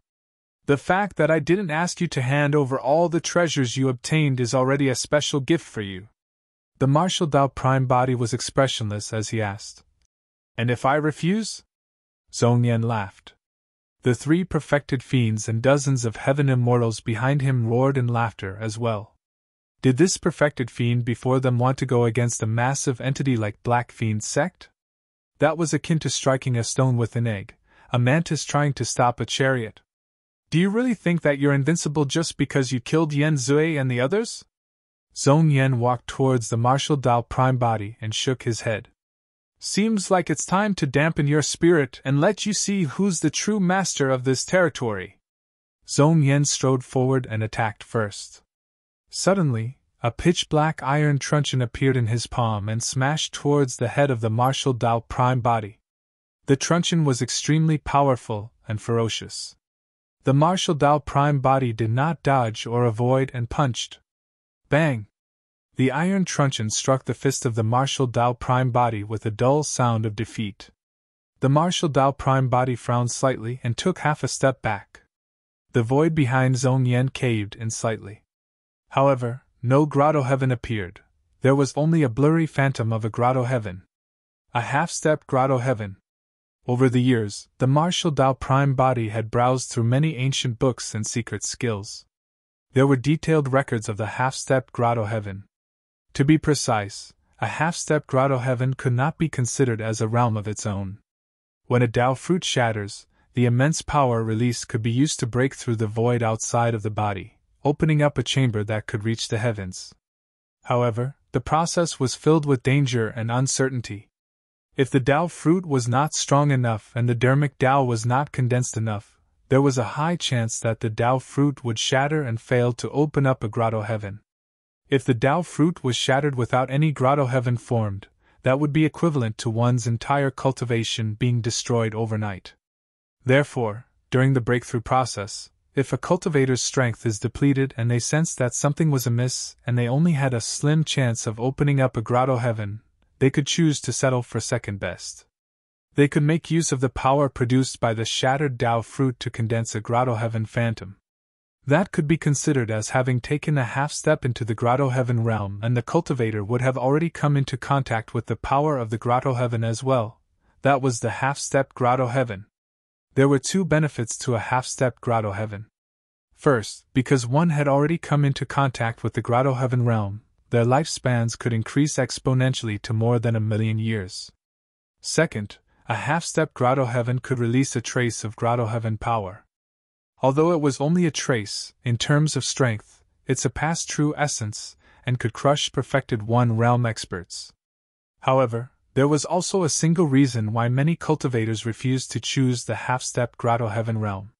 The fact that I didn't ask you to hand over all the treasures you obtained is already a special gift for you." The martial Dao prime body was expressionless as he asked, "And if I refuse?" Zhong Yan laughed. The three perfected fiends and dozens of heaven immortals behind him roared in laughter as well. Did this perfected fiend before them want to go against a massive entity like Black Fiend sect? That was akin to striking a stone with an egg, a mantis trying to stop a chariot. "Do you really think that you're invincible just because you killed Yan Zui and the others?" Zhong Yan walked towards the martial Dao prime body and shook his head. "Seems like it's time to dampen your spirit and let you see who's the true master of this territory." Zhong Yan strode forward and attacked first. Suddenly, a pitch-black iron truncheon appeared in his palm and smashed towards the head of the martial Dao prime body. The truncheon was extremely powerful and ferocious. The martial Dao prime body did not dodge or avoid and punched. Bang! The iron truncheon struck the fist of the martial Dao prime body with a dull sound of defeat. The martial Dao prime body frowned slightly and took half a step back. The void behind Zhong Yan caved in slightly. However, no Grotto-heaven appeared. There was only a blurry phantom of a Grotto-heaven. A half-step Grotto-heaven. Over the years, the martial Dao prime body had browsed through many ancient books and secret skills. There were detailed records of the half-step Grotto-heaven. To be precise, a half-step Grotto-heaven could not be considered as a realm of its own. When a Dao fruit shatters, the immense power released could be used to break through the void outside of the body, opening up a chamber that could reach the heavens. However, the process was filled with danger and uncertainty. If the Dao fruit was not strong enough and the Dharmic Dao was not condensed enough, there was a high chance that the Dao fruit would shatter and fail to open up a Grotto-heaven. If the Dao fruit was shattered without any Grotto-heaven formed, that would be equivalent to one's entire cultivation being destroyed overnight. Therefore, during the breakthrough process, if a cultivator's strength is depleted and they sensed that something was amiss and they only had a slim chance of opening up a Grotto-heaven, they could choose to settle for second best. They could make use of the power produced by the shattered Dao fruit to condense a Grotto-heaven phantom. That could be considered as having taken a half-step into the Grotto-heaven realm, and the cultivator would have already come into contact with the power of the Grotto-heaven as well. That was the half-step Grotto-heaven. There were two benefits to a half-step Grotto-heaven. First, because one had already come into contact with the Grotto-heaven realm, their lifespans could increase exponentially to more than 1,000,000 years. Second, a half-step Grotto-heaven could release a trace of Grotto-heaven power. Although it was only a trace, in terms of strength, it surpassed true essence, and could crush perfected one-realm experts. However, there was also a single reason why many cultivators refused to choose the half-step Grotto-heaven realm.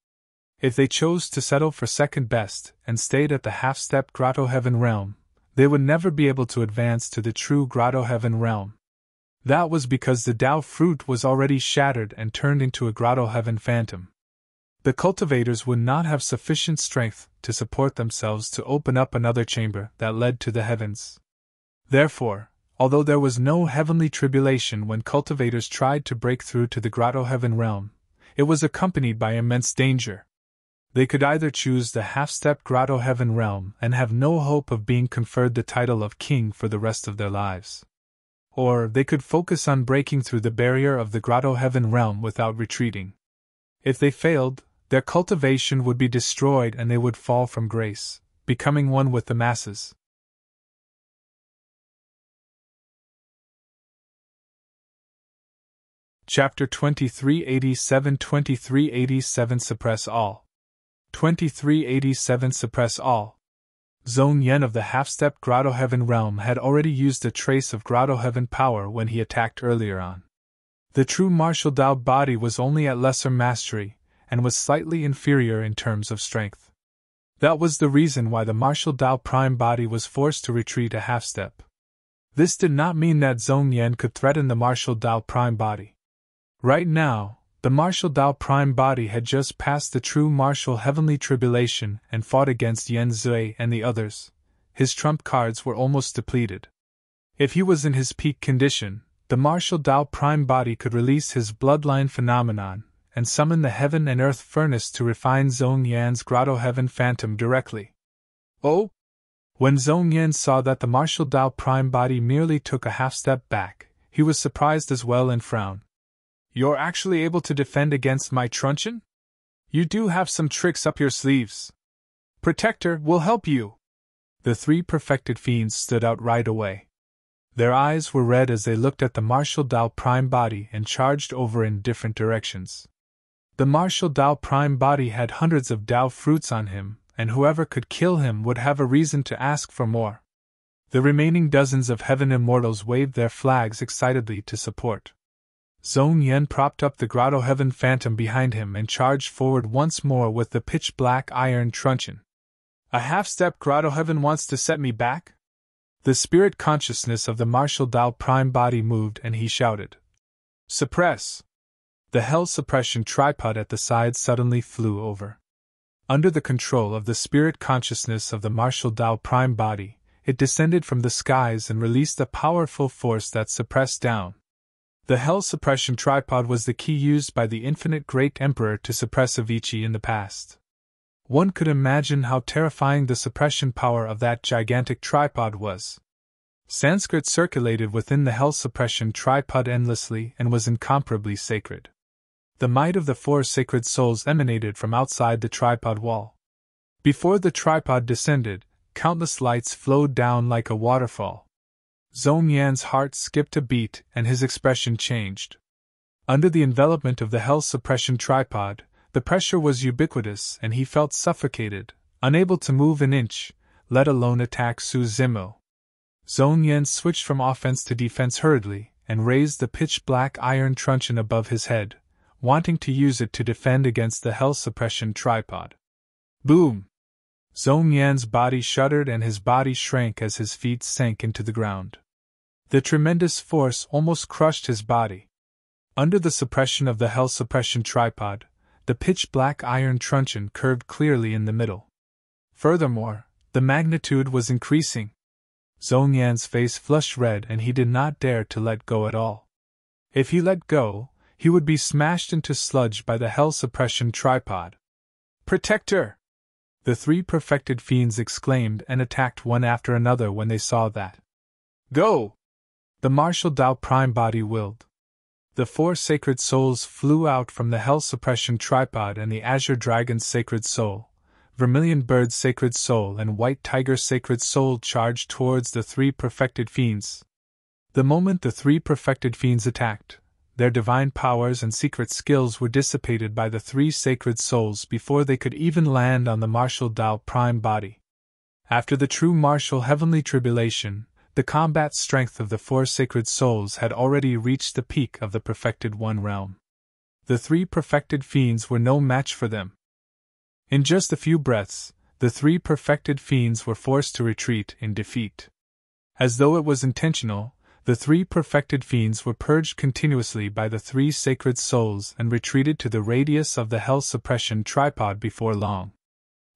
If they chose to settle for second best and stayed at the half-step Grotto-heaven realm, they would never be able to advance to the true Grotto-heaven realm. That was because the Dao fruit was already shattered and turned into a Grotto-heaven phantom. The cultivators would not have sufficient strength to support themselves to open up another chamber that led to the heavens. Therefore, although there was no heavenly tribulation when cultivators tried to break through to the Grotto-heaven realm, it was accompanied by immense danger. They could either choose the half-step Grotto-heaven realm and have no hope of being conferred the title of king for the rest of their lives. Or they could focus on breaking through the barrier of the Grotto-heaven realm without retreating. If they failed, their cultivation would be destroyed and they would fall from grace, becoming one with the masses. Chapter 2387 2387 Suppress All. 2387 Suppress All. Zhong Yan of the half-step Grotto-heaven realm had already used a trace of Grotto-heaven power when he attacked earlier on. The true martial Dao body was only at lesser mastery, and was slightly inferior in terms of strength. That was the reason why the martial Dao prime body was forced to retreat a half-step. This did not mean that Zhong Yan could threaten the martial Dao prime body. Right now, the martial Dao prime body had just passed the true martial heavenly tribulation and fought against Yan Zui and the others. His trump cards were almost depleted. If he was in his peak condition, the martial Dao prime body could release his bloodline phenomenon and summon the heaven and earth furnace to refine Zhong Yan's Grotto-heaven phantom directly. Oh! When Zhong Yan saw that the martial Dao prime body merely took a half-step back, he was surprised as well and frowned. You're actually able to defend against my truncheon? You do have some tricks up your sleeves. Protector will help you. The three perfected fiends stood out right away. Their eyes were red as they looked at the martial Dao prime body and charged over in different directions. The martial Dao prime body had hundreds of Dao fruits on him, and whoever could kill him would have a reason to ask for more. The remaining dozens of heaven immortals waved their flags excitedly to support. Zhong Yan propped up the Grotto-heaven phantom behind him and charged forward once more with the pitch-black iron truncheon. A half-step Grotto-heaven wants to set me back? The spirit consciousness of the martial Dao prime body moved and he shouted. Suppress! The hell suppression tripod at the side suddenly flew over. Under the control of the spirit consciousness of the martial Dao prime body, it descended from the skies and released a powerful force that suppressed down. The hell suppression tripod was the key used by the infinite great emperor to suppress Avicii in the past. One could imagine how terrifying the suppression power of that gigantic tripod was. Sanskrit circulated within the hell suppression tripod endlessly and was incomparably sacred. The might of the four sacred souls emanated from outside the tripod wall. Before the tripod descended, countless lights flowed down like a waterfall. Zhong Yan's heart skipped a beat and his expression changed. Under the envelopment of the hell suppression tripod, the pressure was ubiquitous and he felt suffocated, unable to move an inch, let alone attack Su Zimo. Zhong Yan switched from offense to defense hurriedly and raised the pitch-black iron truncheon above his head, wanting to use it to defend against the hell suppression tripod. Boom! Zhong Yan's body shuddered and his body shrank as his feet sank into the ground. The tremendous force almost crushed his body. Under the suppression of the hell suppression tripod, the pitch-black iron truncheon curved clearly in the middle. Furthermore, the magnitude was increasing. Zhong Yan's face flushed red and he did not dare to let go at all. If he let go, he would be smashed into sludge by the hell suppression tripod. Protector! The three perfected fiends exclaimed and attacked one after another when they saw that. Go! The martial Dao prime body willed. The four sacred souls flew out from the hell suppression tripod and the azure dragon's sacred soul, vermilion bird's sacred soul and white tiger's sacred soul charged towards the three perfected fiends. The moment the three perfected fiends attacked, their divine powers and secret skills were dissipated by the three sacred souls before they could even land on the martial Dao prime body. After the true martial heavenly tribulation, the combat strength of the four sacred souls had already reached the peak of the perfected one realm. The three perfected fiends were no match for them. In just a few breaths, the three perfected fiends were forced to retreat in defeat. As though it was intentional, the three perfected fiends were purged continuously by the three sacred souls and retreated to the radius of the hell suppression tripod before long.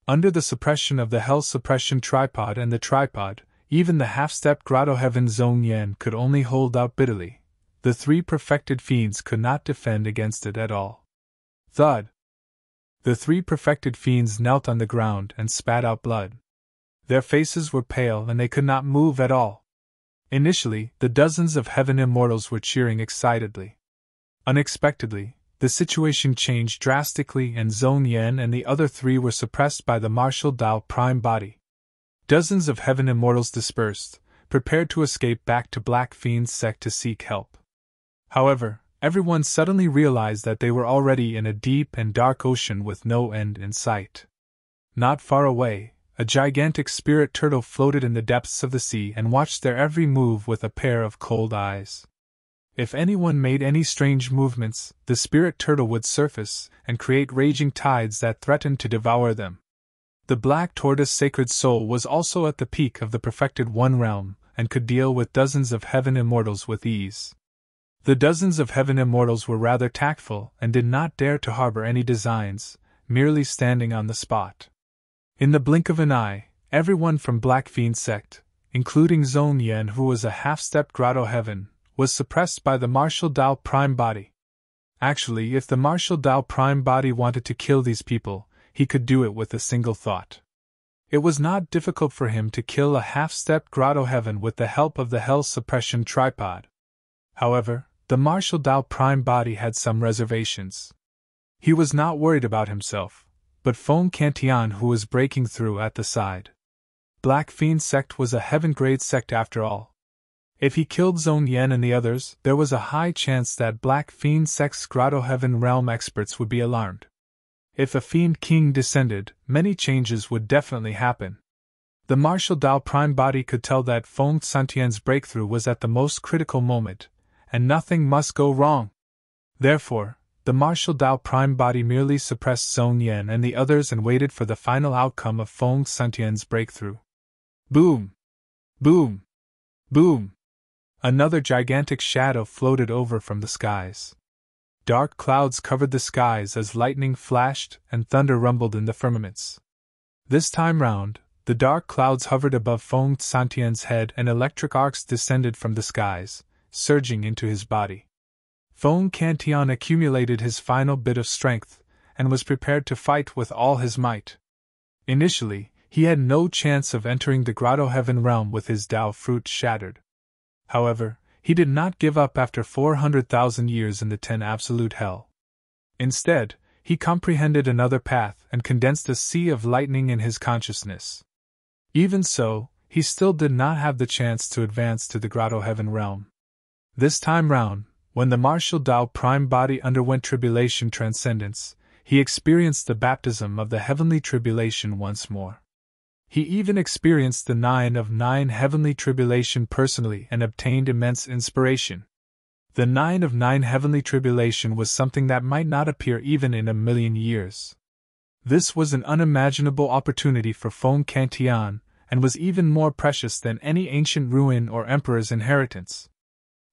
Under the suppression of the hell suppression tripod and the tripod, even the half-step Grotto-heaven Zhong Yan could only hold out bitterly. The three perfected fiends could not defend against it at all. Thud! The three perfected fiends knelt on the ground and spat out blood. Their faces were pale and they could not move at all. Initially, the dozens of heaven immortals were cheering excitedly. Unexpectedly, the situation changed drastically and Zhong Yan and the other three were suppressed by the martial Dao prime body. Dozens of heaven immortals dispersed, prepared to escape back to Black Fiend's sect to seek help. However, everyone suddenly realized that they were already in a deep and dark ocean with no end in sight. Not far away, a gigantic spirit turtle floated in the depths of the sea and watched their every move with a pair of cold eyes. If anyone made any strange movements, the spirit turtle would surface and create raging tides that threatened to devour them. The black tortoise sacred soul was also at the peak of the perfected one realm and could deal with dozens of heaven immortals with ease. The dozens of heaven immortals were rather tactful and did not dare to harbor any designs, merely standing on the spot. In the blink of an eye, everyone from Black Fiend sect, including Zhong Yan, who was a half-stepped Grotto-heaven, was suppressed by the martial Dao Prime Body. Actually, if the martial Dao Prime Body wanted to kill these people, he could do it with a single thought. It was not difficult for him to kill a half-stepped Grotto-heaven with the help of the Hell Suppression Tripod. However, the martial Dao Prime Body had some reservations. He was not worried about himself, but Feng Cantian, who was breaking through at the side. Black Fiend sect was a heaven-grade sect after all. If he killed Zhong Yan and the others, there was a high chance that Black Fiend sect's Grotto-heaven realm experts would be alarmed. If a Fiend King descended, many changes would definitely happen. The martial Dao Prime Body could tell that Feng Santian's breakthrough was at the most critical moment, and nothing must go wrong. Therefore, the martial Dao Prime Body merely suppressed Zhong Yan and the others and waited for the final outcome of Feng Santian's breakthrough. Boom! Boom! Boom! Another gigantic shadow floated over from the skies. Dark clouds covered the skies as lightning flashed and thunder rumbled in the firmaments. This time round, the dark clouds hovered above Feng Santian's head and electric arcs descended from the skies, surging into his body. Feng Cantian accumulated his final bit of strength and was prepared to fight with all his might. Initially, he had no chance of entering the Grotto-heaven realm with his Dao fruit shattered. However, he did not give up after 400,000 years in the 10 absolute hell. Instead, he comprehended another path and condensed a sea of lightning in his consciousness. Even so, he still did not have the chance to advance to the Grotto-heaven realm. This time round, when the martial Dao Prime Body underwent Tribulation transcendence, he experienced the baptism of the heavenly Tribulation once more. He even experienced the 9 of 9 heavenly Tribulation personally and obtained immense inspiration. The 9 of 9 heavenly Tribulation was something that might not appear even in a million years. This was an unimaginable opportunity for Feng Cantian, and was even more precious than any ancient ruin or emperor's inheritance.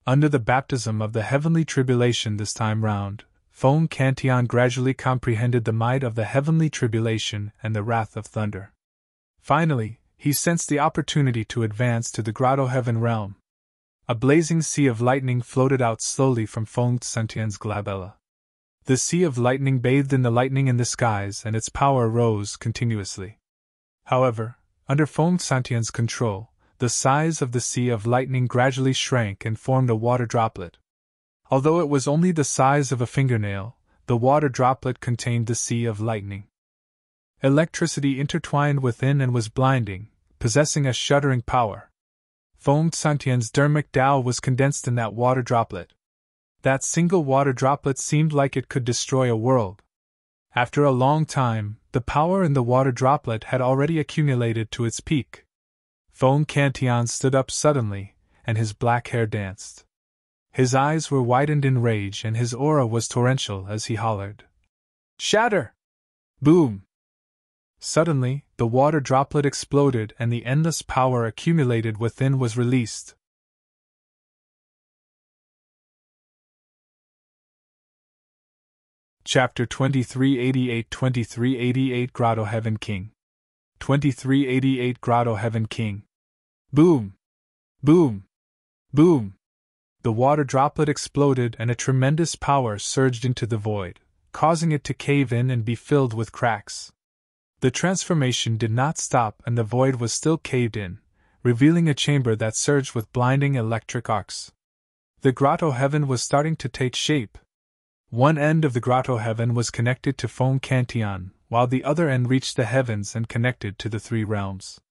Under the baptism of the heavenly Tribulation this time round, Feng Cantian gradually comprehended the might of the heavenly Tribulation and the wrath of thunder. Finally, he sensed the opportunity to advance to the Grotto-heaven realm. A blazing sea of lightning floated out slowly from Feng Santian's glabella. The sea of lightning bathed in the lightning in the skies and its power rose continuously. However, under Feng Santian's control, the size of the sea of lightning gradually shrank and formed a water droplet. Although it was only the size of a fingernail, the water droplet contained the sea of lightning. Electricity intertwined within and was blinding, possessing a shuddering power. Feng Santian's Dharmic Dao was condensed in that water droplet. That single water droplet seemed like it could destroy a world. After a long time, the power in the water droplet had already accumulated to its peak. Feng Cantian stood up suddenly, and his black hair danced. His eyes were widened in rage and his aura was torrential as he hollered, "Shatter!" Boom! Suddenly, the water droplet exploded and the endless power accumulated within was released. Chapter 2388 Grotto-heaven King. 2388 Grotto-heaven King. Boom! Boom! Boom! The water droplet exploded and a tremendous power surged into the void, causing it to cave in and be filled with cracks. The transformation did not stop and the void was still caved in, revealing a chamber that surged with blinding electric arcs. The Grotto-heaven was starting to take shape. One end of the Grotto-heaven was connected to Feng Cantian, while the other end reached the heavens and connected to the 3 realms.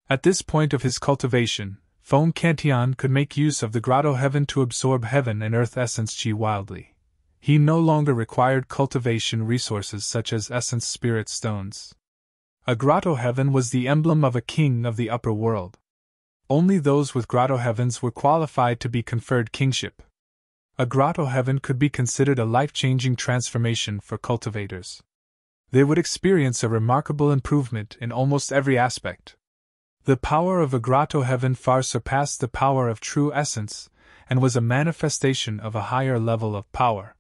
At this point of his cultivation, Feng Cantian could make use of the Grotto-heaven to absorb heaven and earth essence chi wildly. He no longer required cultivation resources such as essence spirit stones. A Grotto-heaven was the emblem of a king of the upper world. Only those with Grotto-heavens were qualified to be conferred kingship. A Grotto-heaven could be considered a life-changing transformation for cultivators. They would experience a remarkable improvement in almost every aspect. The power of a Grotto-heaven far surpassed the power of true essence, and was a manifestation of a higher level of power.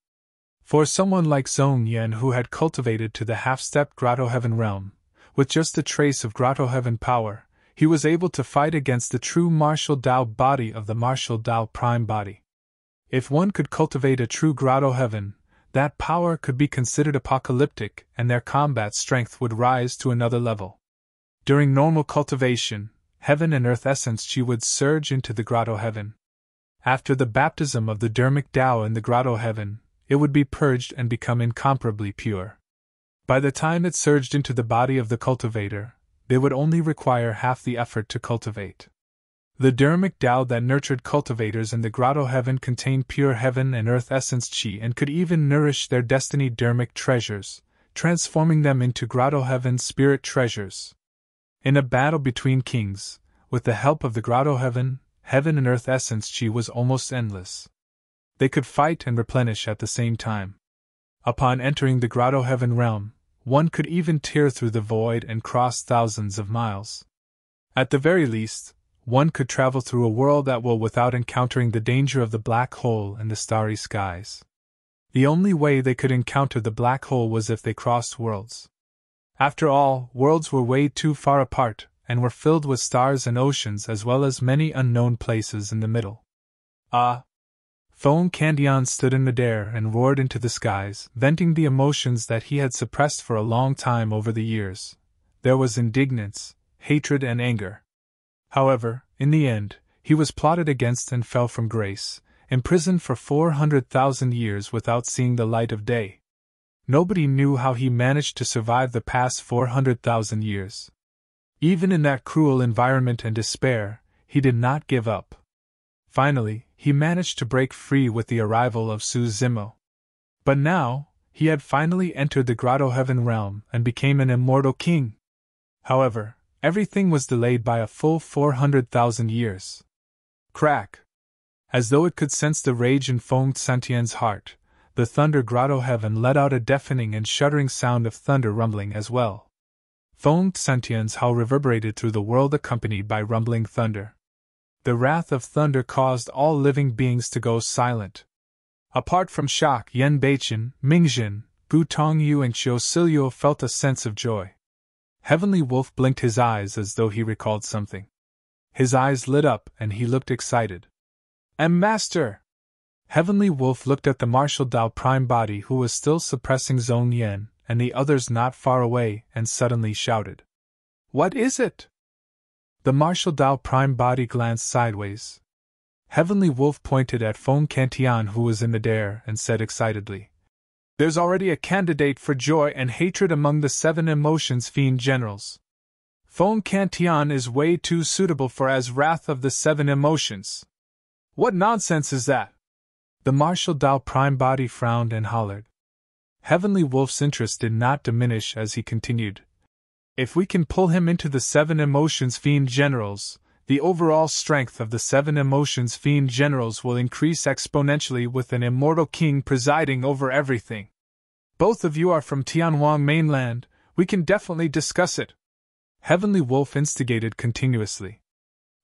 For someone like Zhong Yan, who had cultivated to the half-stepped Grotto-heaven realm, with just a trace of Grotto-heaven power, he was able to fight against the true martial Dao body of the martial Dao prime body. If one could cultivate a true Grotto-heaven, that power could be considered apocalyptic and their combat strength would rise to another level. During normal cultivation, heaven and earth essence chi would surge into the Grotto-heaven. After the baptism of the Dharmic Dao in the Grotto-heaven, it would be purged and become incomparably pure. By the time it surged into the body of the cultivator, they would only require half the effort to cultivate. The Dharmic Dao that nurtured cultivators in the Grotto-heaven contained pure heaven and earth essence chi and could even nourish their destiny Dharmic treasures, transforming them into Grotto-heaven spirit treasures. In a battle between kings, with the help of the Grotto-heaven, heaven and earth essence chi was almost endless. They could fight and replenish at the same time. Upon entering the Grotto-heaven realm, one could even tear through the void and cross thousands of miles. At the very least, one could travel through a world at will without encountering the danger of the black hole and the starry skies. The only way they could encounter the black hole was if they crossed worlds. After all, worlds were way too far apart, and were filled with stars and oceans as well as many unknown places in the middle. Ah! Feng Cantian stood in midair and roared into the skies, venting the emotions that he had suppressed for a long time over the years. There was indignance, hatred and anger. However, in the end, he was plotted against and fell from grace, imprisoned for 400,000 years without seeing the light of day. Nobody knew how he managed to survive the past 400,000 years. Even in that cruel environment and despair, he did not give up. Finally, he managed to break free with the arrival of Su Zimo. But now, he had finally entered the Grotto-heaven realm and became an immortal king. However, everything was delayed by a full 400,000 years. Crack! As though it could sense the rage in Feng Cantian's heart, the thunder Grotto-heaven let out a deafening and shuddering sound of thunder rumbling as well. Feng Cantian's howl reverberated through the world accompanied by rumbling thunder. The wrath of thunder caused all living beings to go silent. Apart from shock, Yen Beichen, Mingjin, Gu Tongyu and Xiu Silio felt a sense of joy. Heavenly Wolf blinked his eyes as though he recalled something. His eyes lit up and he looked excited. Master! Heavenly Wolf looked at the martial Dao prime body who was still suppressing Zhong Yan and the others not far away and suddenly shouted. What is it? The martial Dao prime body glanced sideways. Heavenly Wolf pointed at Feng Cantian who was in midair and said excitedly, There's already a candidate for joy and hatred among the 7 emotions Fiend generals. Feng Cantian is way too suitable for as wrath of the 7 emotions. What nonsense is that? The martial Dao prime body frowned and hollered. Heavenly Wolf's interest did not diminish as he continued. If we can pull him into the 7 emotions Fiend generals, the overall strength of the 7 emotions Fiend generals will increase exponentially with an immortal king presiding over everything. Both of you are from Tianhuang mainland, we can definitely discuss it. Heavenly Wolf instigated continuously.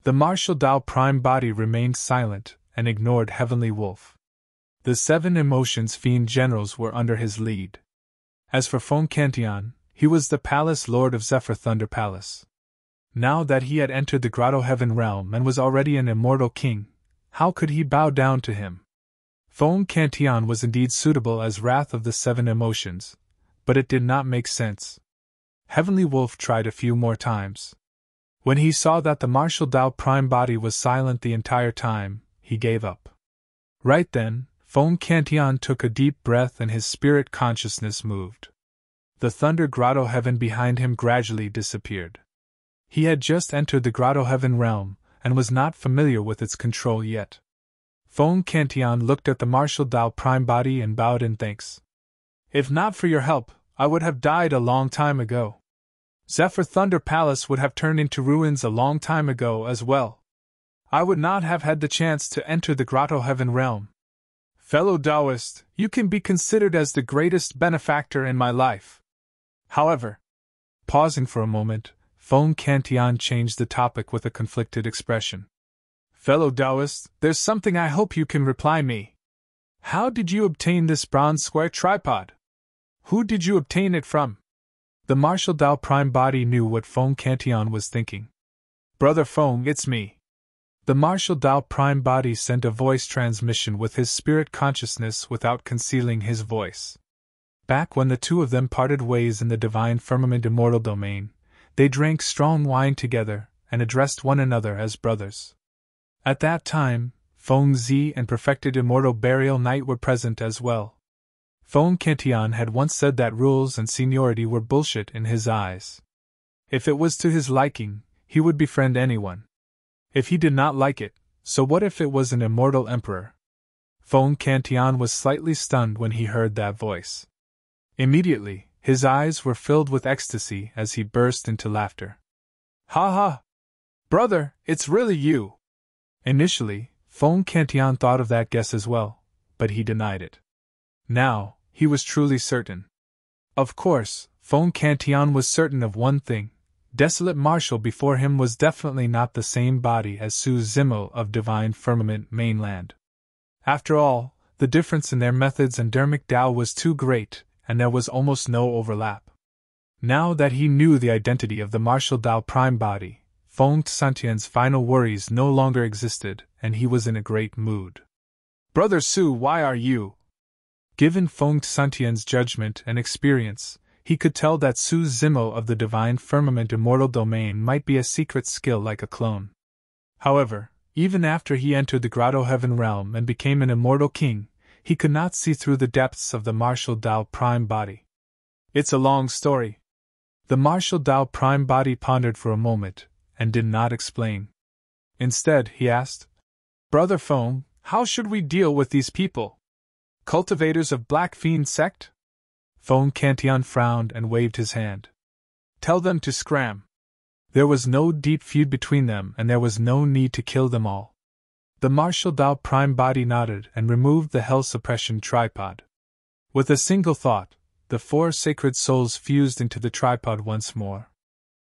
The martial Dao prime body remained silent and ignored Heavenly Wolf. The 7 emotions Fiend generals were under his lead. As for Feng Cantian, he was the Palace Lord of Zephyr Thunder Palace. Now that he had entered the Grotto-heaven realm and was already an immortal king, how could he bow down to him? Feng Cantian was indeed suitable as wrath of the 7 emotions, but it did not make sense. Heavenly Wolf tried a few more times. When he saw that the martial Dao prime body was silent the entire time, he gave up. Right then, Feng Cantian took a deep breath and his spirit consciousness moved. The thunder Grotto-heaven behind him gradually disappeared. He had just entered the Grotto-heaven realm, and was not familiar with its control yet. Feng Cantian looked at the martial Dao prime body and bowed in thanks. If not for your help, I would have died a long time ago. Zephyr Thunder Palace would have turned into ruins a long time ago as well. I would not have had the chance to enter the Grotto-heaven realm. Fellow Daoist, you can be considered as the greatest benefactor in my life. However, pausing for a moment, Feng Cantian changed the topic with a conflicted expression. Fellow Daoist, there's something I hope you can reply me. How did you obtain this bronze square tripod? Who did you obtain it from? The martial Dao prime body knew what Feng Cantian was thinking. Brother Feng, it's me. The martial Dao prime body sent a voice transmission with his spirit consciousness without concealing his voice. Back when the two of them parted ways in the divine firmament immortal domain, they drank strong wine together and addressed one another as brothers. At that time, Feng Zi and perfected immortal burial knight were present as well. Feng Cantian had once said that rules and seniority were bullshit in his eyes. If it was to his liking, he would befriend anyone. If he did not like it, so what if it was an immortal emperor? Feng Cantian was slightly stunned when he heard that voice. Immediately, his eyes were filled with ecstasy as he burst into laughter. Ha ha! Brother, it's really you! Initially, Feng Cantian thought of that guess as well, but he denied it. Now, he was truly certain. Of course, Feng Cantian was certain of one thing. Desolate Marshal before him was definitely not the same body as Su Zimo of Divine Firmament Mainland. After all, the difference in their methods and Dharmic Dao was too great, and there was almost no overlap. Now that he knew the identity of the martial Dao prime body, Feng Santian's final worries no longer existed, and he was in a great mood. Brother Su, why are you? Given Feng Santian's judgment and experience, he could tell that Su Zimo of the Divine Firmament Immortal Domain might be a secret skill like a clone. However, even after he entered the Grotto-heaven realm and became an immortal king, he could not see through the depths of the martial Dao prime body. It's a long story. The martial Dao prime body pondered for a moment, and did not explain. Instead, he asked, Brother Feng, how should we deal with these people? Cultivators of Black Fiend sect? Feng Cantian frowned and waved his hand. Tell them to scram. There was no deep feud between them and there was no need to kill them all. The martial Dao prime body nodded and removed the hell suppression tripod. With a single thought, the four sacred souls fused into the tripod once more.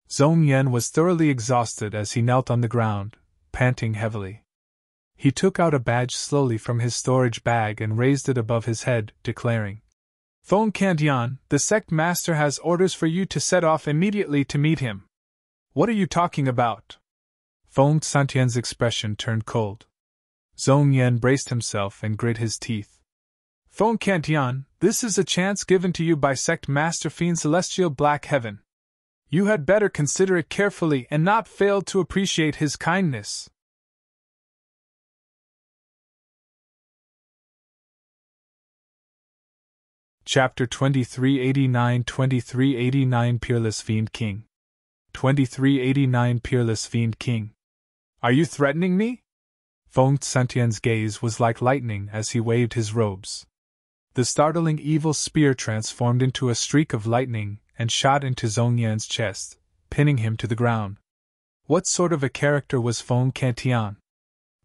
Zhong Yan was thoroughly exhausted as he knelt on the ground, panting heavily. He took out a badge slowly from his storage bag and raised it above his head, declaring, Feng Cantian, the sect master has orders for you to set off immediately to meet him. What are you talking about? Feng Santian's expression turned cold. Zhong Yan braced himself and grit his teeth. Feng Cantian, this is a chance given to you by sect master Fiend Celestial Black Heaven. You had better consider it carefully and not fail to appreciate his kindness. Chapter 2389 Peerless Fiend King. 2389 Peerless Fiend King. Are you threatening me? Feng Santian's gaze was like lightning as he waved his robes. The startling evil spear transformed into a streak of lightning and shot into Zhong Yan's chest, pinning him to the ground. What sort of a character was Feng Cantian?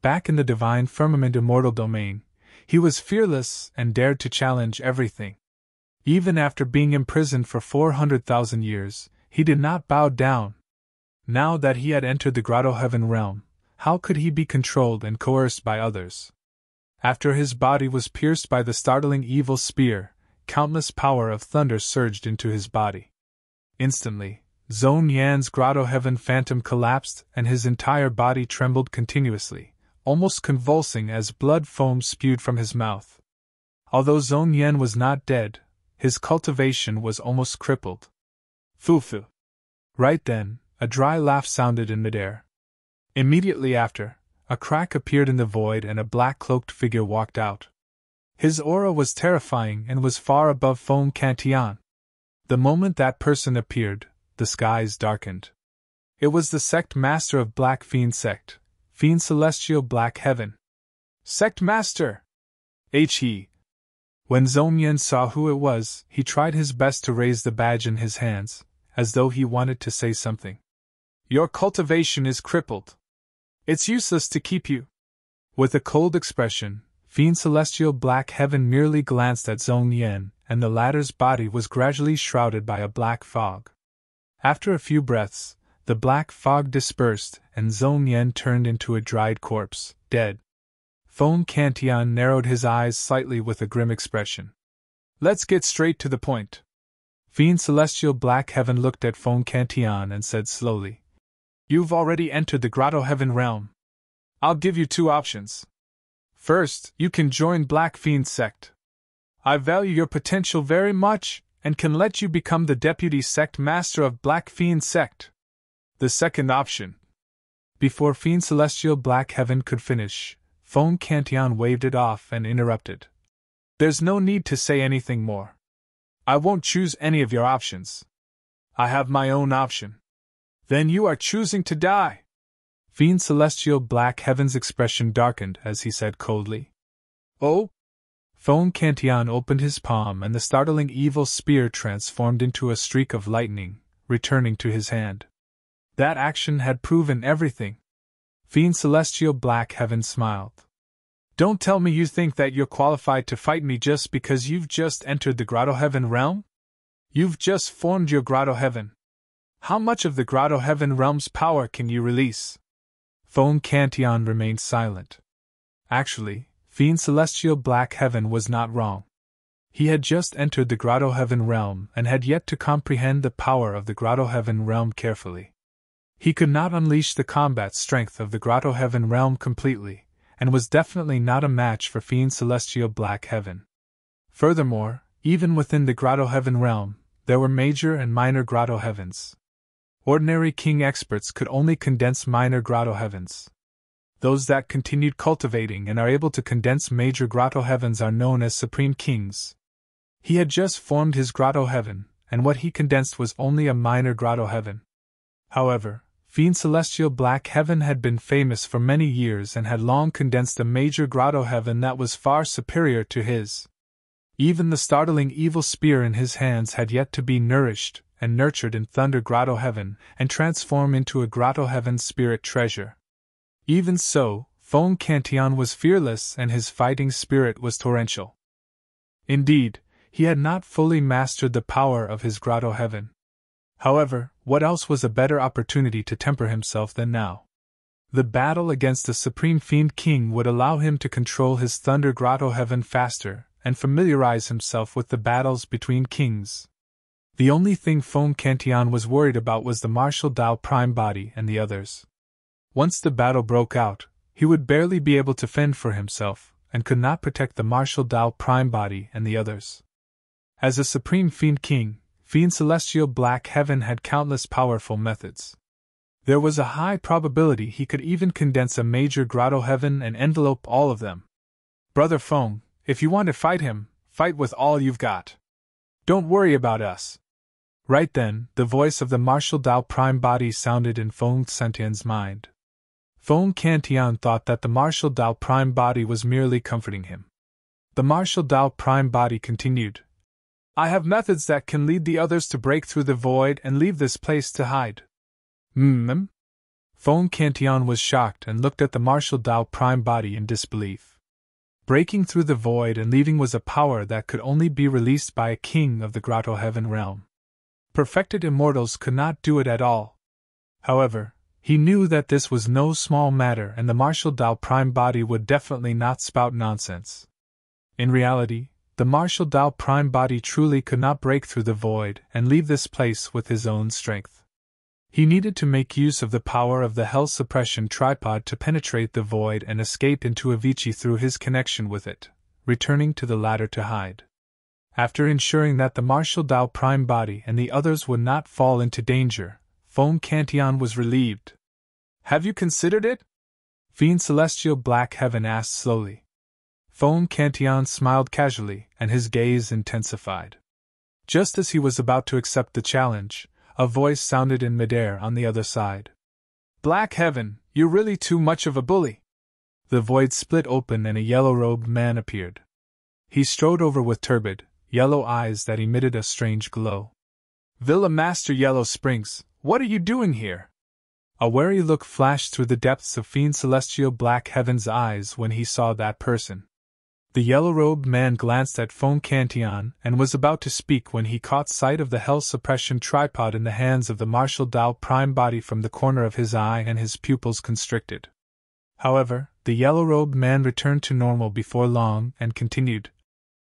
Back in the Divine Firmament Immortal Domain, he was fearless and dared to challenge everything. Even after being imprisoned for 400,000 years, he did not bow down. Now that he had entered the Grotto-heaven realm, how could he be controlled and coerced by others? After his body was pierced by the startling evil spear, countless power of thunder surged into his body. Instantly, Zhong Yan's Grotto-heaven phantom collapsed and his entire body trembled continuously, almost convulsing as blood foam spewed from his mouth. Although Zhong Yan was not dead, his cultivation was almost crippled. Foo-foo. Right then, a dry laugh sounded in midair. Immediately after, a crack appeared in the void and a black-cloaked figure walked out. His aura was terrifying and was far above Feng Cantian. The moment that person appeared, the skies darkened. It was the sect master of Black Fiend sect, Fiend Celestial Black Heaven. Sect Master! He. When Zhongyan saw who it was, he tried his best to raise the badge in his hands, as though he wanted to say something. Your cultivation is crippled. It's useless to keep you. With a cold expression, Fiend Celestial Black Heaven merely glanced at Zhongyan, and the latter's body was gradually shrouded by a black fog. After a few breaths, the black fog dispersed, and Zhongyan turned into a dried corpse, dead. Feng Cantian narrowed his eyes slightly with a grim expression. Let's get straight to the point. Fiend Celestial Black Heaven looked at Feng Cantian and said slowly, You've already entered the Grotto-heaven realm. I'll give you two options. First, you can join Black Fiend sect. I value your potential very much, and can let you become the deputy sect master of Black Fiend sect. The second option. Before Fiend Celestial Black Heaven could finish, Feng Cantian waved it off and interrupted. There's no need to say anything more. I won't choose any of your options. I have my own option. Then you are choosing to die. Fiend Celestial Black Heaven's expression darkened as he said coldly. Oh? Feng Cantian opened his palm and the startling evil spear transformed into a streak of lightning, returning to his hand. That action had proven everything. Fiend Celestial Black Heaven smiled. Don't tell me you think that you're qualified to fight me just because you've just entered the Grotto-heaven realm? You've just formed your Grotto-heaven. How much of the Grotto-heaven realm's power can you release? Feng Cantian remained silent. Actually, Fiend Celestial Black Heaven was not wrong. He had just entered the Grotto-heaven realm and had yet to comprehend the power of the Grotto-heaven realm carefully. He could not unleash the combat strength of the Grotto-heaven realm completely, and was definitely not a match for Fiend Celestial Black Heaven. Furthermore, even within the Grotto-heaven realm, there were major and minor Grotto-heavens. Ordinary king experts could only condense minor Grotto-heavens. Those that continued cultivating and are able to condense major Grotto-heavens are known as Supreme Kings. He had just formed his Grotto-heaven, and what he condensed was only a minor Grotto-heaven. However, Fiend Celestial Black Heaven had been famous for many years and had long condensed a major Grotto-heaven that was far superior to his. Even the startling evil spear in his hands had yet to be nourished and nurtured in Thunder Grotto-heaven and transform into a Grotto-heaven spirit treasure. Even so, Feng Cantian was fearless and his fighting spirit was torrential. Indeed, he had not fully mastered the power of his Grotto-heaven. However, what else was a better opportunity to temper himself than now? The battle against the Supreme Fiend King would allow him to control his Thunder Grotto-heaven faster and familiarize himself with the battles between kings. The only thing Feng Cantian was worried about was the Martial Dao Prime Body and the others. Once the battle broke out, he would barely be able to fend for himself, and could not protect the Martial Dao Prime Body and the others. As a Supreme Fiend King, Fiend Celestial Black Heaven had countless powerful methods. There was a high probability he could even condense a major Grotto-heaven and envelope all of them. Brother Feng, if you want to fight him, fight with all you've got. Don't worry about us. Right then, the voice of the Martial Dao Prime Body sounded in Feng Cantian's mind. Feng Cantian thought that the Martial Dao Prime Body was merely comforting him. The Martial Dao Prime Body continued. I have methods that can lead the others to break through the void and leave this place to hide. Feng Cantian was shocked and looked at the Martial Dao Prime Body in disbelief. Breaking through the void and leaving was a power that could only be released by a king of the Grotto-heaven realm. Perfected immortals could not do it at all. However, he knew that this was no small matter and the Martial Dao Prime Body would definitely not spout nonsense. In reality, the Martial Dao Prime Body truly could not break through the void and leave this place with his own strength. He needed to make use of the power of the Hell Suppression Tripod to penetrate the void and escape into Avicii through his connection with it, returning to the latter to hide. After ensuring that the Martial Dao Prime Body and the others would not fall into danger, Feng Cantian was relieved. Have you considered it? Fiend Celestial Black Heaven asked slowly. Feng Cantian smiled casually, and his gaze intensified. Just as he was about to accept the challenge, a voice sounded in midair on the other side. Black Heaven, you're really too much of a bully. The void split open and a yellow-robed man appeared. He strode over with turbid, yellow eyes that emitted a strange glow. Villa Master Yellow Springs, what are you doing here? A wary look flashed through the depths of Fiend Celestial Black Heaven's eyes when he saw that person. The yellow-robed man glanced at Fon Cantillon and was about to speak when he caught sight of the hell suppression tripod in the hands of the martial Dao prime body from the corner of his eye, and his pupils constricted. However, the yellow-robed man returned to normal before long and continued.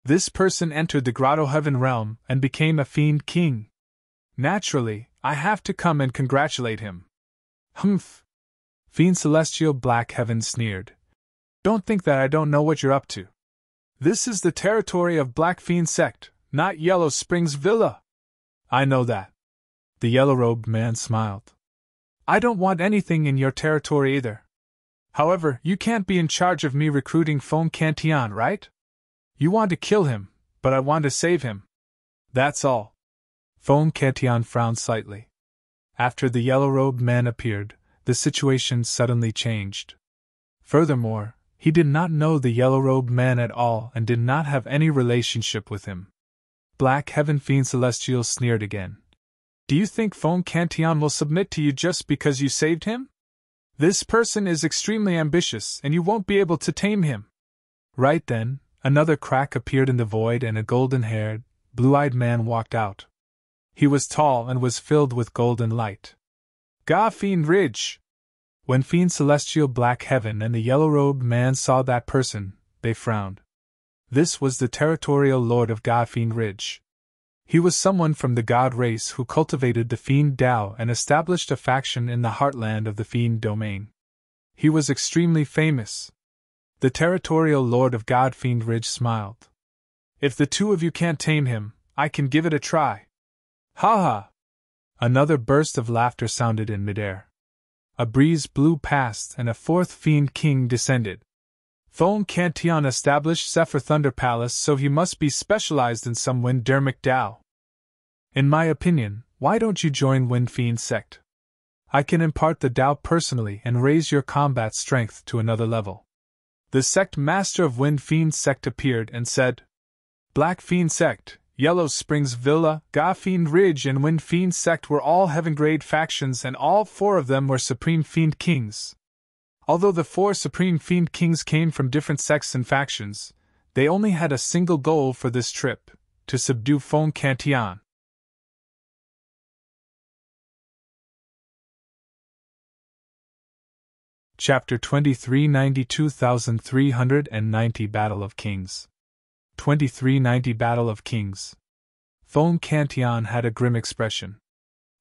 This person entered the Grotto-heaven realm and became a Fiend King. Naturally, I have to come and congratulate him. Humph! Fiend Celestial Black Heaven sneered. Don't think that I don't know what you're up to. This is the territory of Black Fiend Sect, not Yellow Springs Villa. I know that. The yellow-robed man smiled. I don't want anything in your territory either. However, you can't be in charge of me recruiting Fon Cantillon, right? You want to kill him, but I want to save him. That's all. Fon Cantillon frowned slightly. After the yellow-robed man appeared, the situation suddenly changed. Furthermore, he did not know the yellow-robed man at all and did not have any relationship with him. Black Heaven Fiend Celestial sneered again. Do you think Fon Cantillon will submit to you just because you saved him? This person is extremely ambitious and you won't be able to tame him. Right then, another crack appeared in the void and a golden-haired, blue-eyed man walked out. He was tall and was filled with golden light. Ga Fiend Ridge! When Fiend Celestial Black Heaven and the yellow-robed man saw that person, they frowned. This was the territorial lord of Ga Fiend Ridge. He was someone from the god race who cultivated the Fiend Dao and established a faction in the heartland of the Fiend domain. He was extremely famous. The territorial lord of God Fiend Ridge smiled. If the two of you can't tame him, I can give it a try. Ha ha! Another burst of laughter sounded in midair. A breeze blew past and a fourth Fiend King descended. Fon Cantillon established Zephyr Thunder Palace, so he must be specialized in some Wind Dharmic Dao. In my opinion, why don't you join Wind Fiend Sect? I can impart the Dao personally and raise your combat strength to another level. The sect master of Wind Fiend Sect appeared and said, Black Fiend Sect, Yellow Springs Villa, Ga Fiend Ridge and Wind Fiend Sect were all heaven-grade factions and all four of them were Supreme Fiend Kings. Although the four Supreme Fiend Kings came from different sects and factions, they only had a single goal for this trip, to subdue Fon Cantillon. Chapter 23 92,390 Battle of Kings. 2390 Battle of Kings. Fon Cantillon had a grim expression.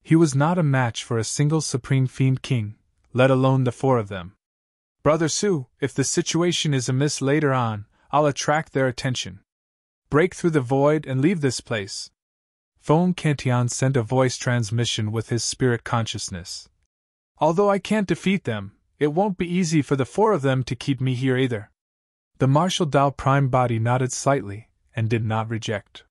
He was not a match for a single Supreme Fiend King, let alone the four of them. Brother Su, if the situation is amiss later on, I'll attract their attention. Break through the void and leave this place. Fon Cantillon sent a voice transmission with his spirit consciousness. Although I can't defeat them, it won't be easy for the four of them to keep me here either. The martial Dao prime body nodded slightly, and did not reject.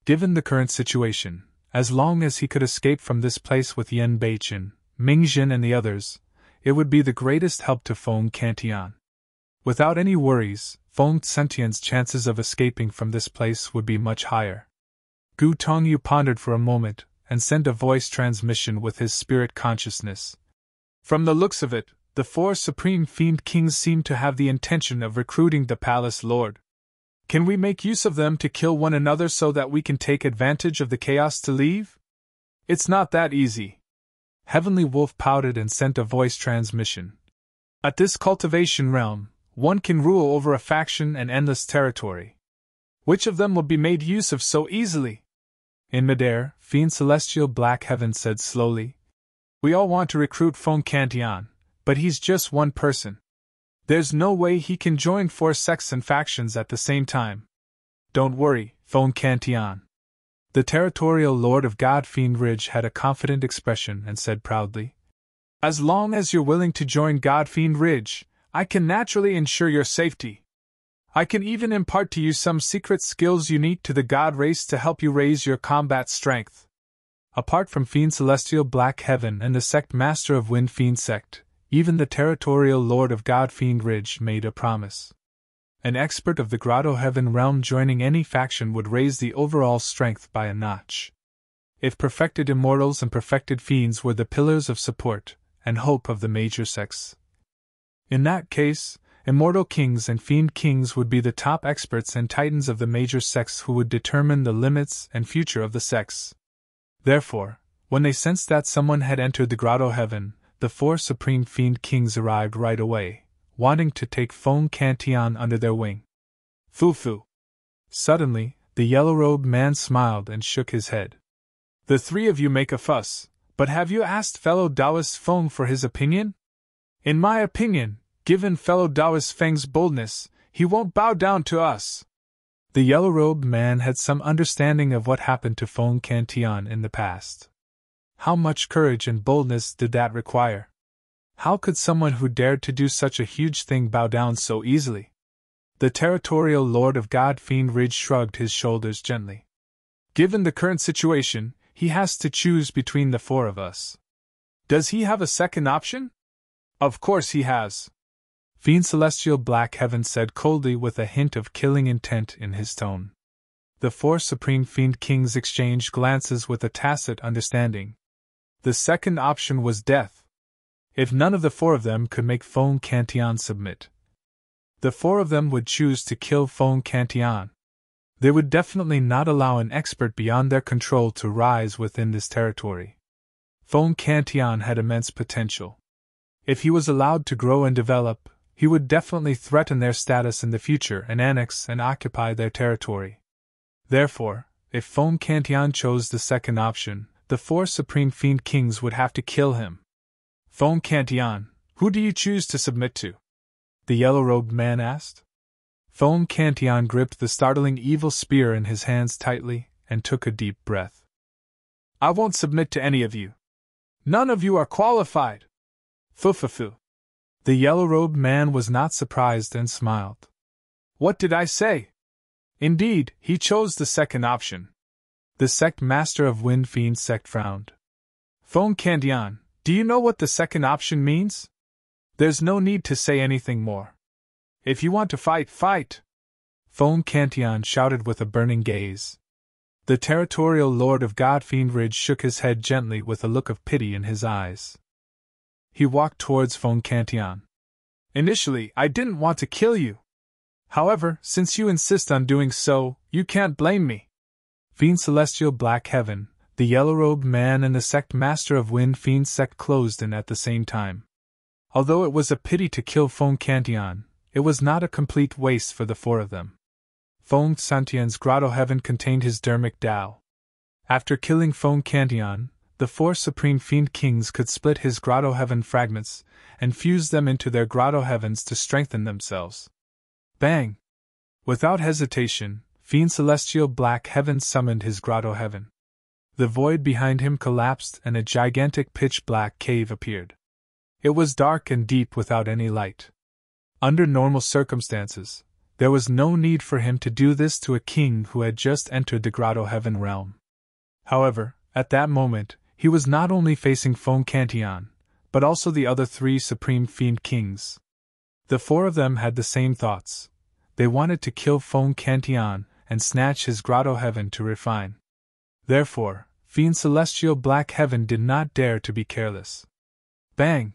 Given the current situation, as long as he could escape from this place with Yen Beichin, Mingjin and the others, it would be the greatest help to Fon Cantillon. Without any worries, Fon Cantillon's chances of escaping from this place would be much higher. Gu Tongyu pondered for a moment, and sent a voice transmission with his spirit consciousness. From the looks of it, the four Supreme Fiend Kings seem to have the intention of recruiting the Palace Lord. Can we make use of them to kill one another so that we can take advantage of the chaos to leave? It's not that easy. Heavenly Wolf pouted and sent a voice transmission. At this cultivation realm, one can rule over a faction and endless territory. Which of them will be made use of so easily? In midair, Fiend Celestial Black Heaven said slowly, We all want to recruit Fon Cantillon, but he's just one person. There's no way he can join four sects and factions at the same time. Don't worry, Fon Cantillon. The territorial lord of God Fiend Ridge had a confident expression and said proudly, As long as you're willing to join God Fiend Ridge, I can naturally ensure your safety. I can even impart to you some secret skills unique to the God race to help you raise your combat strength. Apart from Fiend Celestial Black Heaven and the sect master of Wind Fiend Sect, even the territorial lord of God Fiend Ridge made a promise. An expert of the Grotto-heaven realm joining any faction would raise the overall strength by a notch. If perfected immortals and perfected fiends were the pillars of support and hope of the major sects, in that case, immortal kings and fiend kings would be the top experts and titans of the major sects who would determine the limits and future of the sects. Therefore, when they sensed that someone had entered the Grotto-heaven, the 4 supreme fiend kings arrived right away, wanting to take Fong Cantillon under their wing. Foo-foo. Suddenly, the yellow-robed man smiled and shook his head. The 3 of you make a fuss, but have you asked fellow Daos Feng for his opinion? In my opinion, given fellow Daos Feng's boldness, he won't bow down to us. The yellow-robed man had some understanding of what happened to Fong Cantillon in the past. How much courage and boldness did that require? How could someone who dared to do such a huge thing bow down so easily? The territorial lord of God Fiend Ridge shrugged his shoulders gently. Given the current situation, he has to choose between the 4 of us. Does he have a second option? Of course he has. Fiend Celestial Black Heaven said coldly with a hint of killing intent in his tone. The 4 supreme fiend kings exchanged glances with a tacit understanding. The second option was death. If none of the 4 of them could make Fong Cantillon submit, the 4 of them would choose to kill Fong Cantillon. They would definitely not allow an expert beyond their control to rise within this territory. Fong Cantillon had immense potential. If he was allowed to grow and develop, he would definitely threaten their status in the future and annex and occupy their territory. Therefore, if Fong Cantillon chose the second option, the 4 supreme fiend kings would have to kill him. Fong Cantillon, who do you choose to submit to? The yellow-robed man asked. Fong Cantillon gripped the startling evil spear in his hands tightly and took a deep breath. I won't submit to any of you. None of you are qualified. Foo-foo-foo. The yellow-robed man was not surprised and smiled. What did I say? Indeed, he chose the second option. The sect master of Wind Fiend sect frowned. Fong Cantillon, do you know what the second option means? There's no need to say anything more. If you want to fight, fight! Fong Cantillon shouted with a burning gaze. The territorial lord of God Fiend Ridge shook his head gently with a look of pity in his eyes. He walked towards Fong Cantillon. Initially, I didn't want to kill you. However, since you insist on doing so, you can't blame me. Fiend Celestial Black Heaven, the yellow-robed man and the sect master of Wind Fiend sect closed in at the same time. Although it was a pity to kill Fong Cantillon, it was not a complete waste for the 4 of them. Fong Cantillon's Grotto-heaven contained his Dharmic Dao. After killing Fong Cantillon, the 4 supreme fiend kings could split his Grotto-heaven fragments and fuse them into their Grotto-heavens to strengthen themselves. Bang! Without hesitation, Fiend Celestial Black Heaven summoned his Grotto-heaven. The void behind him collapsed and a gigantic pitch-black cave appeared. It was dark and deep without any light. Under normal circumstances, there was no need for him to do this to a king who had just entered the Grotto-heaven realm. However, at that moment, he was not only facing Fong Cantillon, but also the other 3 supreme fiend kings. The 4 of them had the same thoughts. They wanted to kill Fong Cantillon and snatch his Grotto-heaven to refine. Therefore, Fiend Celestial Black Heaven did not dare to be careless. Bang!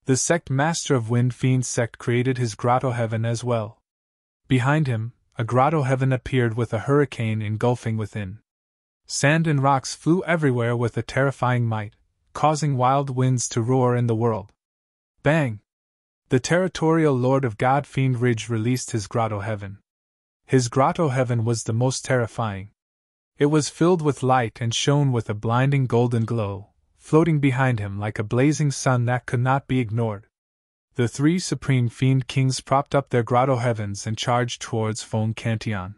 The sect master of Wind Fiend sect created his Grotto-heaven as well. Behind him, a Grotto-heaven appeared with a hurricane engulfing within. Sand and rocks flew everywhere with a terrifying might, causing wild winds to roar in the world. Bang! The territorial lord of God Fiend Ridge released his Grotto-heaven. His Grotto-heaven was the most terrifying. It was filled with light and shone with a blinding golden glow, floating behind him like a blazing sun that could not be ignored. The 3 supreme fiend kings propped up their Grotto-heavens and charged towards Fong Cantillon.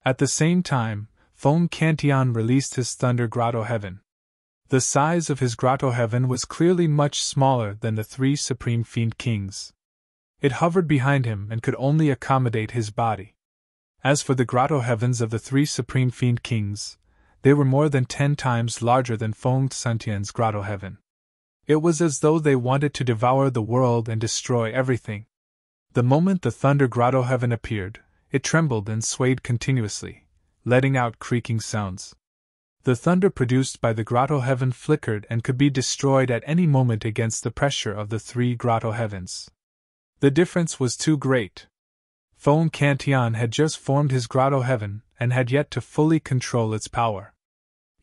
At the same time, Fong Cantillon released his Thunder Grotto-heaven. The size of his Grotto-heaven was clearly much smaller than the 3 supreme fiend kings. It hovered behind him and could only accommodate his body. As for the Grotto-heavens of the 3 supreme fiend kings, they were more than 10 times larger than Fong Cantillon's Grotto-heaven. It was as though they wanted to devour the world and destroy everything. The moment the thunder Grotto-heaven appeared, it trembled and swayed continuously, letting out creaking sounds. The thunder produced by the Grotto-heaven flickered and could be destroyed at any moment against the pressure of the 3 Grotto-heavens. The difference was too great. Fon Cantillon had just formed his Grotto-heaven and had yet to fully control its power.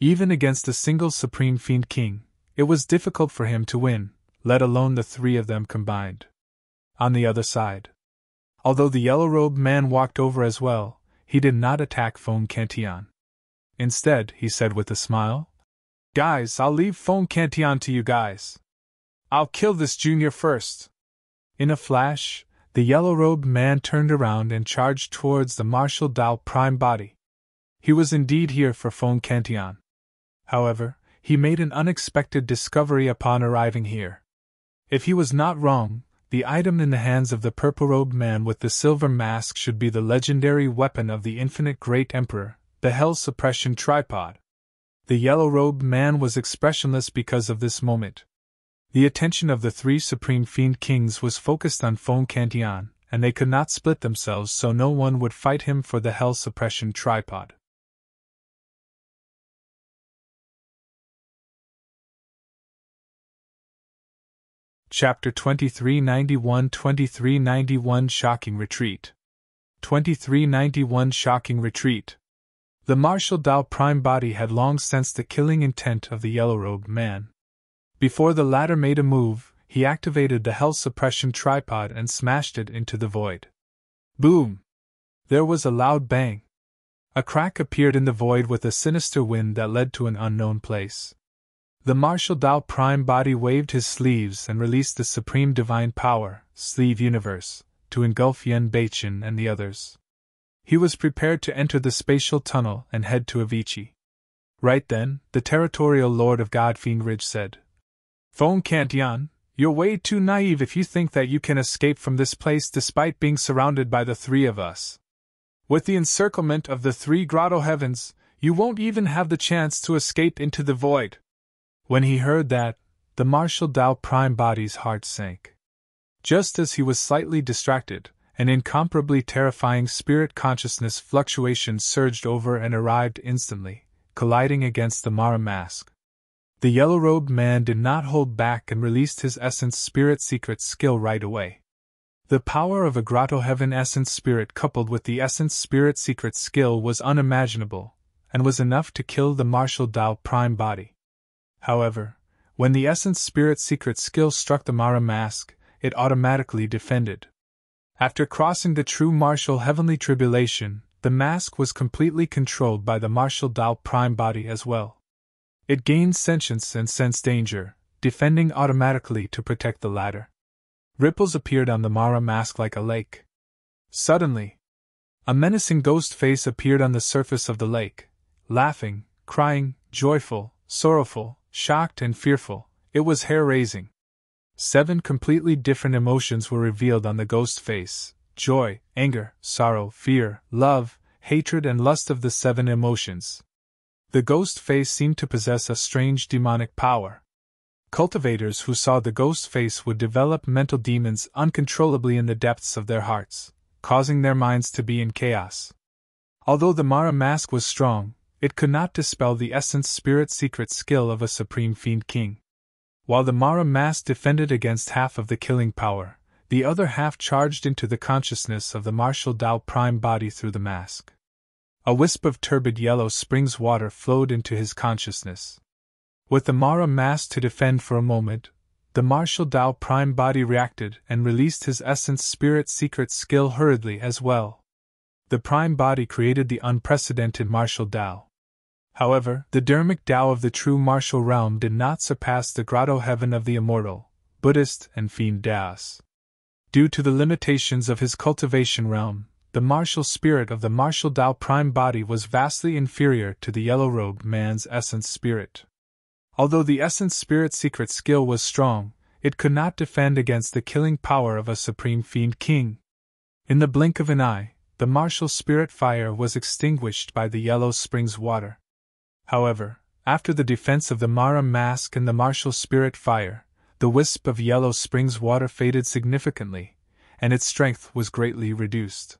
Even against a single Supreme Fiend King, it was difficult for him to win, let alone the 3 of them combined. On the other side, although the yellow-robed man walked over as well, he did not attack Fon Cantillon. Instead, he said with a smile, "Guys, I'll leave Fon Cantillon to you guys. I'll kill this junior first." In a flash, the yellow-robed man turned around and charged towards the Martial Dao Prime body. He was indeed here for Fon Cantillon. However, he made an unexpected discovery upon arriving here. If he was not wrong, the item in the hands of the purple-robed man with the silver mask should be the legendary weapon of the infinite great emperor, the Hell Suppression Tripod. The yellow-robed man was expressionless because of this moment. The attention of the 3 Supreme Fiend Kings was focused on Fon Cantillon, and they could not split themselves so no one would fight him for the Hell Suppression Tripod. Chapter 2391-2391 Shocking Retreat. 2391 Shocking Retreat. The Martial Dao Prime body had long sensed the killing intent of the yellow-robed man. Before the latter made a move, he activated the Hell Suppression Tripod and smashed it into the void. Boom! There was a loud bang. A crack appeared in the void with a sinister wind that led to an unknown place. The Martial Dao Prime body waved his sleeves and released the Supreme Divine Power, Sleeve Universe, to engulf Yen Baichen and the others. He was prepared to enter the spatial tunnel and head to Avicii. Right then, the territorial lord of Godfiend Ridge said, "Fon Cantillon, you're way too naive if you think that you can escape from this place despite being surrounded by the 3 of us. With the encirclement of the 3 Grotto-heavens, you won't even have the chance to escape into the void." When he heard that, the Martial Dao Prime body's heart sank. Just as he was slightly distracted, an incomparably terrifying spirit consciousness fluctuation surged over and arrived instantly, colliding against the Mara mask. The yellow-robed man did not hold back and released his Essence Spirit secret skill right away. The power of a Grotto-heaven Essence Spirit coupled with the Essence Spirit secret skill was unimaginable, and was enough to kill the Martial Dao Prime body. However, when the Essence Spirit secret skill struck the Mara mask, it automatically defended. After crossing the true martial heavenly tribulation, the mask was completely controlled by the Martial Dao Prime body as well. It gained sentience and sensed danger, defending automatically to protect the latter. Ripples appeared on the Mara mask like a lake. Suddenly, a menacing ghost face appeared on the surface of the lake, laughing, crying, joyful, sorrowful, shocked and fearful. It was hair-raising. 7 completely different emotions were revealed on the ghost face: joy, anger, sorrow, fear, love, hatred and lust of the 7 emotions. The ghost face seemed to possess a strange demonic power. Cultivators who saw the ghost face would develop mental demons uncontrollably in the depths of their hearts, causing their minds to be in chaos. Although the Mara mask was strong, it could not dispel the Essence Spirit secret skill of a Supreme Fiend King. While the Mara mask defended against half of the killing power, the other half charged into the consciousness of the Martial Dao Prime body through the mask. A wisp of turbid yellow springs water flowed into his consciousness. With the Mara mask to defend for a moment, the Martial Dao Prime body reacted and released his Essence Spirit secret skill hurriedly as well. The Prime body created the unprecedented Martial Dao. However, the Dharmic Dao of the true martial realm did not surpass the Grotto-heaven of the immortal, Buddhist and Fiend Daos. Due to the limitations of his cultivation realm, the martial spirit of the Martial Dao Prime body was vastly inferior to the yellow-robed man's Essence Spirit. Although the Essence Spirit secret skill was strong, it could not defend against the killing power of a Supreme Fiend King. In the blink of an eye, the martial spirit fire was extinguished by the yellow springs water. However, after the defense of the Mara mask and the martial spirit fire, the wisp of Yellow Spring's water faded significantly, and its strength was greatly reduced.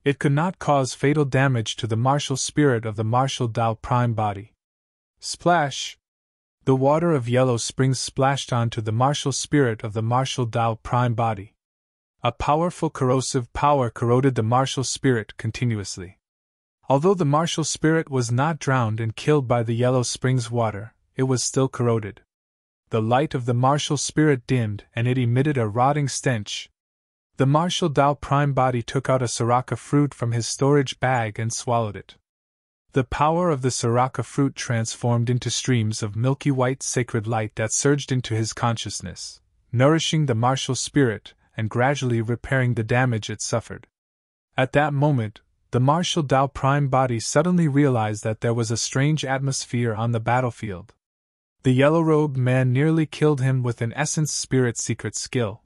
It could not cause fatal damage to the martial spirit of the martial Dao Prime body. Splash! The water of Yellow Spring splashed onto the martial spirit of the martial Dao Prime body. A powerful corrosive power corroded the martial spirit continuously. Although the martial spirit was not drowned and killed by the Yellow Spring's water, it was still corroded. The light of the martial spirit dimmed and it emitted a rotting stench. The martial Dao Prime body took out a Soraka fruit from his storage bag and swallowed it. The power of the Soraka fruit transformed into streams of milky white sacred light that surged into his consciousness, nourishing the martial spirit and gradually repairing the damage it suffered. At that moment, the martial Dao Prime body suddenly realized that there was a strange atmosphere on the battlefield. The yellow-robed man nearly killed him with an essence spirit secret skill.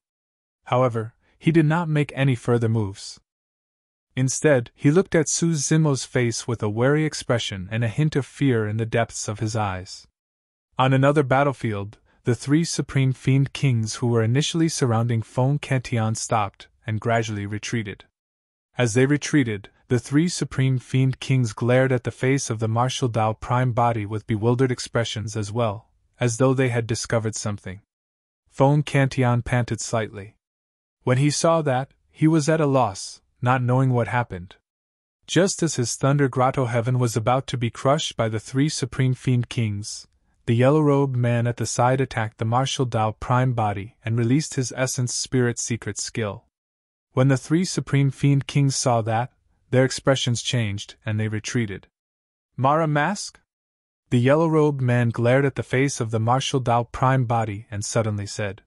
However, he did not make any further moves. Instead, he looked at Su Zimo's face with a wary expression and a hint of fear in the depths of his eyes. On another battlefield, the three supreme fiend kings who were initially surrounding Fong Cantillon stopped and gradually retreated. As they retreated, the three supreme fiend kings glared at the face of the martial Dao Prime body with bewildered expressions as well, as though they had discovered something. Fong Cantillon panted slightly. When he saw that, he was at a loss, not knowing what happened. Just as his thunder Grotto-heaven was about to be crushed by the three supreme fiend kings, the yellow-robed man at the side attacked the martial Dao Prime body and released his essence spirit secret skill. When the three supreme fiend kings saw that, their expressions changed and they retreated. Mara Mask? The yellow-robed man glared at the face of the martial Dao Prime body and suddenly said.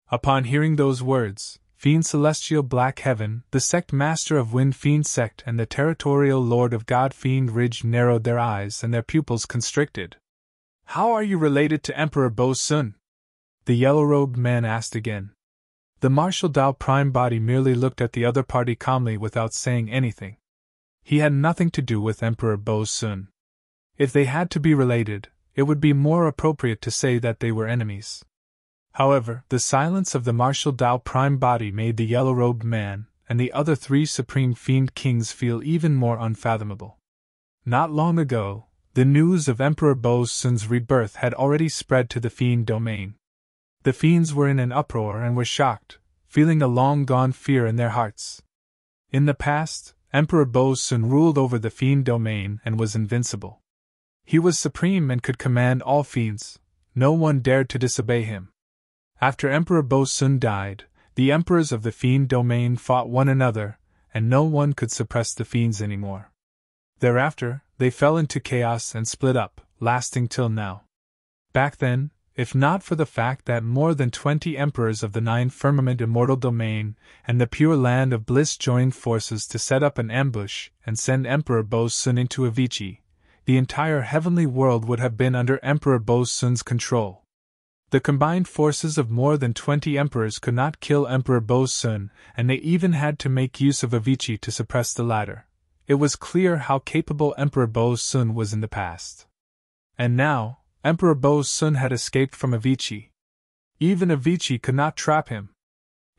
Upon hearing those words, Fiend Celestial Black Heaven, the sect master of Wind Fiend sect and the territorial lord of God Fiend Ridge narrowed their eyes and their pupils constricted. How are you related to Emperor Bo Sun? The yellow-robed man asked again. The martial Dao Prime body merely looked at the other party calmly without saying anything. He had nothing to do with Emperor Bo Sun. If they had to be related, it would be more appropriate to say that they were enemies. However, the silence of the martial Dao Prime body made the yellow-robed man and the other three supreme fiend kings feel even more unfathomable. Not long ago, the news of Emperor Bo Sun's rebirth had already spread to the Fiend domain. The fiends were in an uproar and were shocked, feeling a long-gone fear in their hearts. In the past, Emperor Bo Sun ruled over the Fiend domain and was invincible. He was supreme and could command all fiends. No one dared to disobey him. After Emperor Bo Sun died, the emperors of the Fiend domain fought one another, and no one could suppress the fiends anymore. Thereafter, they fell into chaos and split up, lasting till now. Back then, if not for the fact that more than 20 emperors of the Nine Firmament Immortal Domain and the Pure Land of Bliss joined forces to set up an ambush and send Emperor Bo Sun into Avicii, the entire heavenly world would have been under Emperor Bo Sun's control. The combined forces of more than 20 emperors could not kill Emperor Bo Sun, and they even had to make use of Avicii to suppress the latter. It was clear how capable Emperor Bo Sun was in the past. And now, Emperor Bo Sun had escaped from Avicii. Even Avicii could not trap him.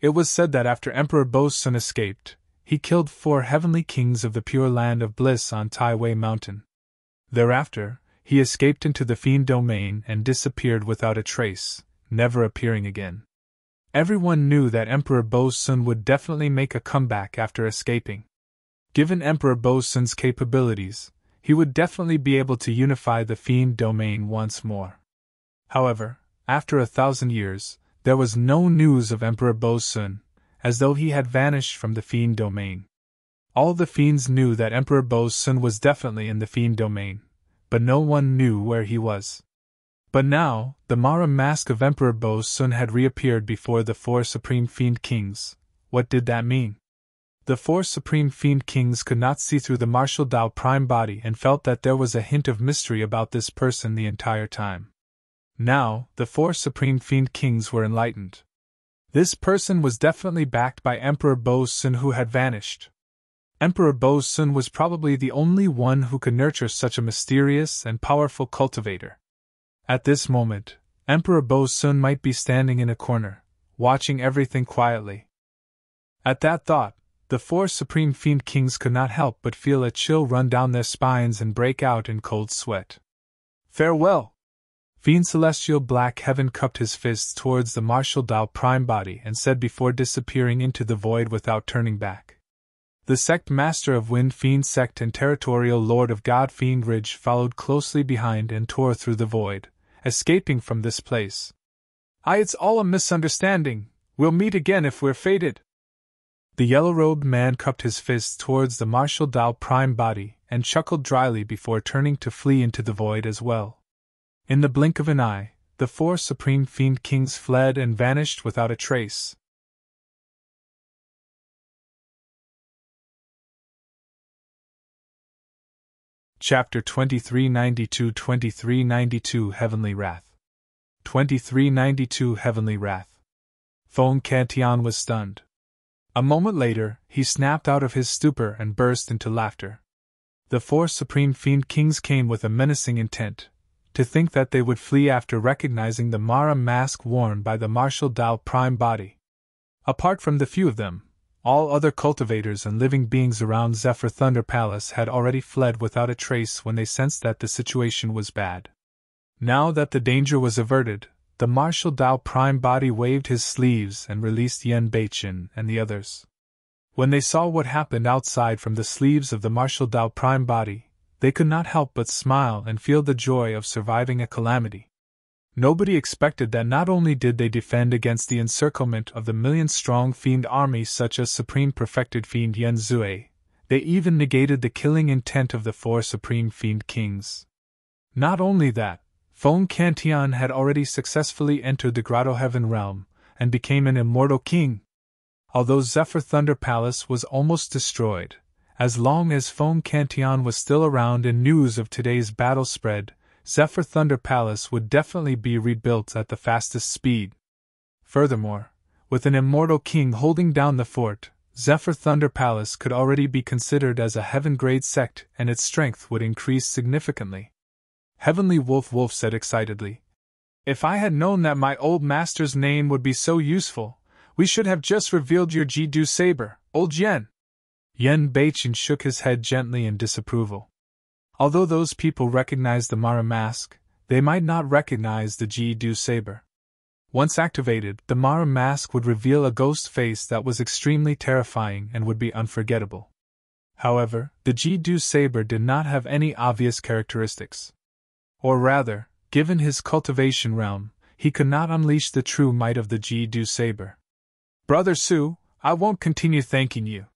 It was said that after Emperor Bo Sun escaped, he killed 4 heavenly kings of the Pure Land of Bliss on Tai Wei Mountain. Thereafter, he escaped into the Fiend domain and disappeared without a trace, never appearing again. Everyone knew that Emperor Bo Sun would definitely make a comeback after escaping. Given Emperor Bo Sun's capabilities, he would definitely be able to unify the Fiend domain once more. However, after 1,000 years, there was no news of Emperor Bo Sun, as though he had vanished from the Fiend domain. All the fiends knew that Emperor Bo Sun was definitely in the Fiend domain, but no one knew where he was. But now, the Mara mask of Emperor Bo Sun had reappeared before the 4 Supreme Fiend Kings. What did that mean? The 4 Supreme Fiend Kings could not see through the martial Dao Prime body and felt that there was a hint of mystery about this person the entire time. Now, the 4 Supreme Fiend Kings were enlightened. This person was definitely backed by Emperor Bo Sun who had vanished. Emperor Bo Sun was probably the only one who could nurture such a mysterious and powerful cultivator. At this moment, Emperor Bo Sun might be standing in a corner, watching everything quietly. At that thought, the four Supreme Fiend Kings could not help but feel a chill run down their spines and break out in cold sweat. Farewell! Fiend Celestial Black Heaven cupped his fists towards the martial Dao Prime Body and said before disappearing into the void without turning back. The Sect Master of Wind Fiend Sect and Territorial Lord of God Fiend Ridge followed closely behind and tore through the void, escaping from this place. It's all a misunderstanding. We'll meet again if we're fated. The yellow-robed man cupped his fists towards the martial Dao Prime Body and chuckled dryly before turning to flee into the void as well. In the blink of an eye, the four Supreme Fiend Kings fled and vanished without a trace. Chapter 2392-2392 Heavenly Wrath. 2392 Heavenly Wrath. Fong Cantillon was stunned. A moment later, he snapped out of his stupor and burst into laughter. The four Supreme Fiend Kings came with a menacing intent. To think that they would flee after recognizing the Mara mask worn by the martial Dao Prime Body. Apart from the few of them, all other cultivators and living beings around Zephyr Thunder Palace had already fled without a trace when they sensed that the situation was bad. Now that the danger was averted, the martial Dao Prime Body waved his sleeves and released Yen Beichin and the others. When they saw what happened outside from the sleeves of the martial Dao Prime Body, they could not help but smile and feel the joy of surviving a calamity. Nobody expected that not only did they defend against the encirclement of the million-strong fiend army such as Supreme Perfected Fiend Yen Zue, they even negated the killing intent of the four Supreme Fiend Kings. Not only that, Fong Cantillon had already successfully entered the Grotto-heaven realm and became an immortal king. Although Zephyr Thunder Palace was almost destroyed, as long as Fong Cantillon was still around and news of today's battle spread, Zephyr Thunder Palace would definitely be rebuilt at the fastest speed. Furthermore, with an immortal king holding down the fort, Zephyr Thunder Palace could already be considered as a heaven-grade sect and its strength would increase significantly. Heavenly Wolf said excitedly, "If I had known that my old master's name would be so useful, we should have just revealed your Ji-Du saber, old Yen." Yen Beichin shook his head gently in disapproval. Although those people recognized the Mara mask, they might not recognize the Ji-Du saber. Once activated, the Mara mask would reveal a ghost face that was extremely terrifying and would be unforgettable. However, the Ji-Du saber did not have any obvious characteristics. Or rather, given his cultivation realm, he could not unleash the true might of the Ji-Du saber. "Brother Su, I won't continue thanking you."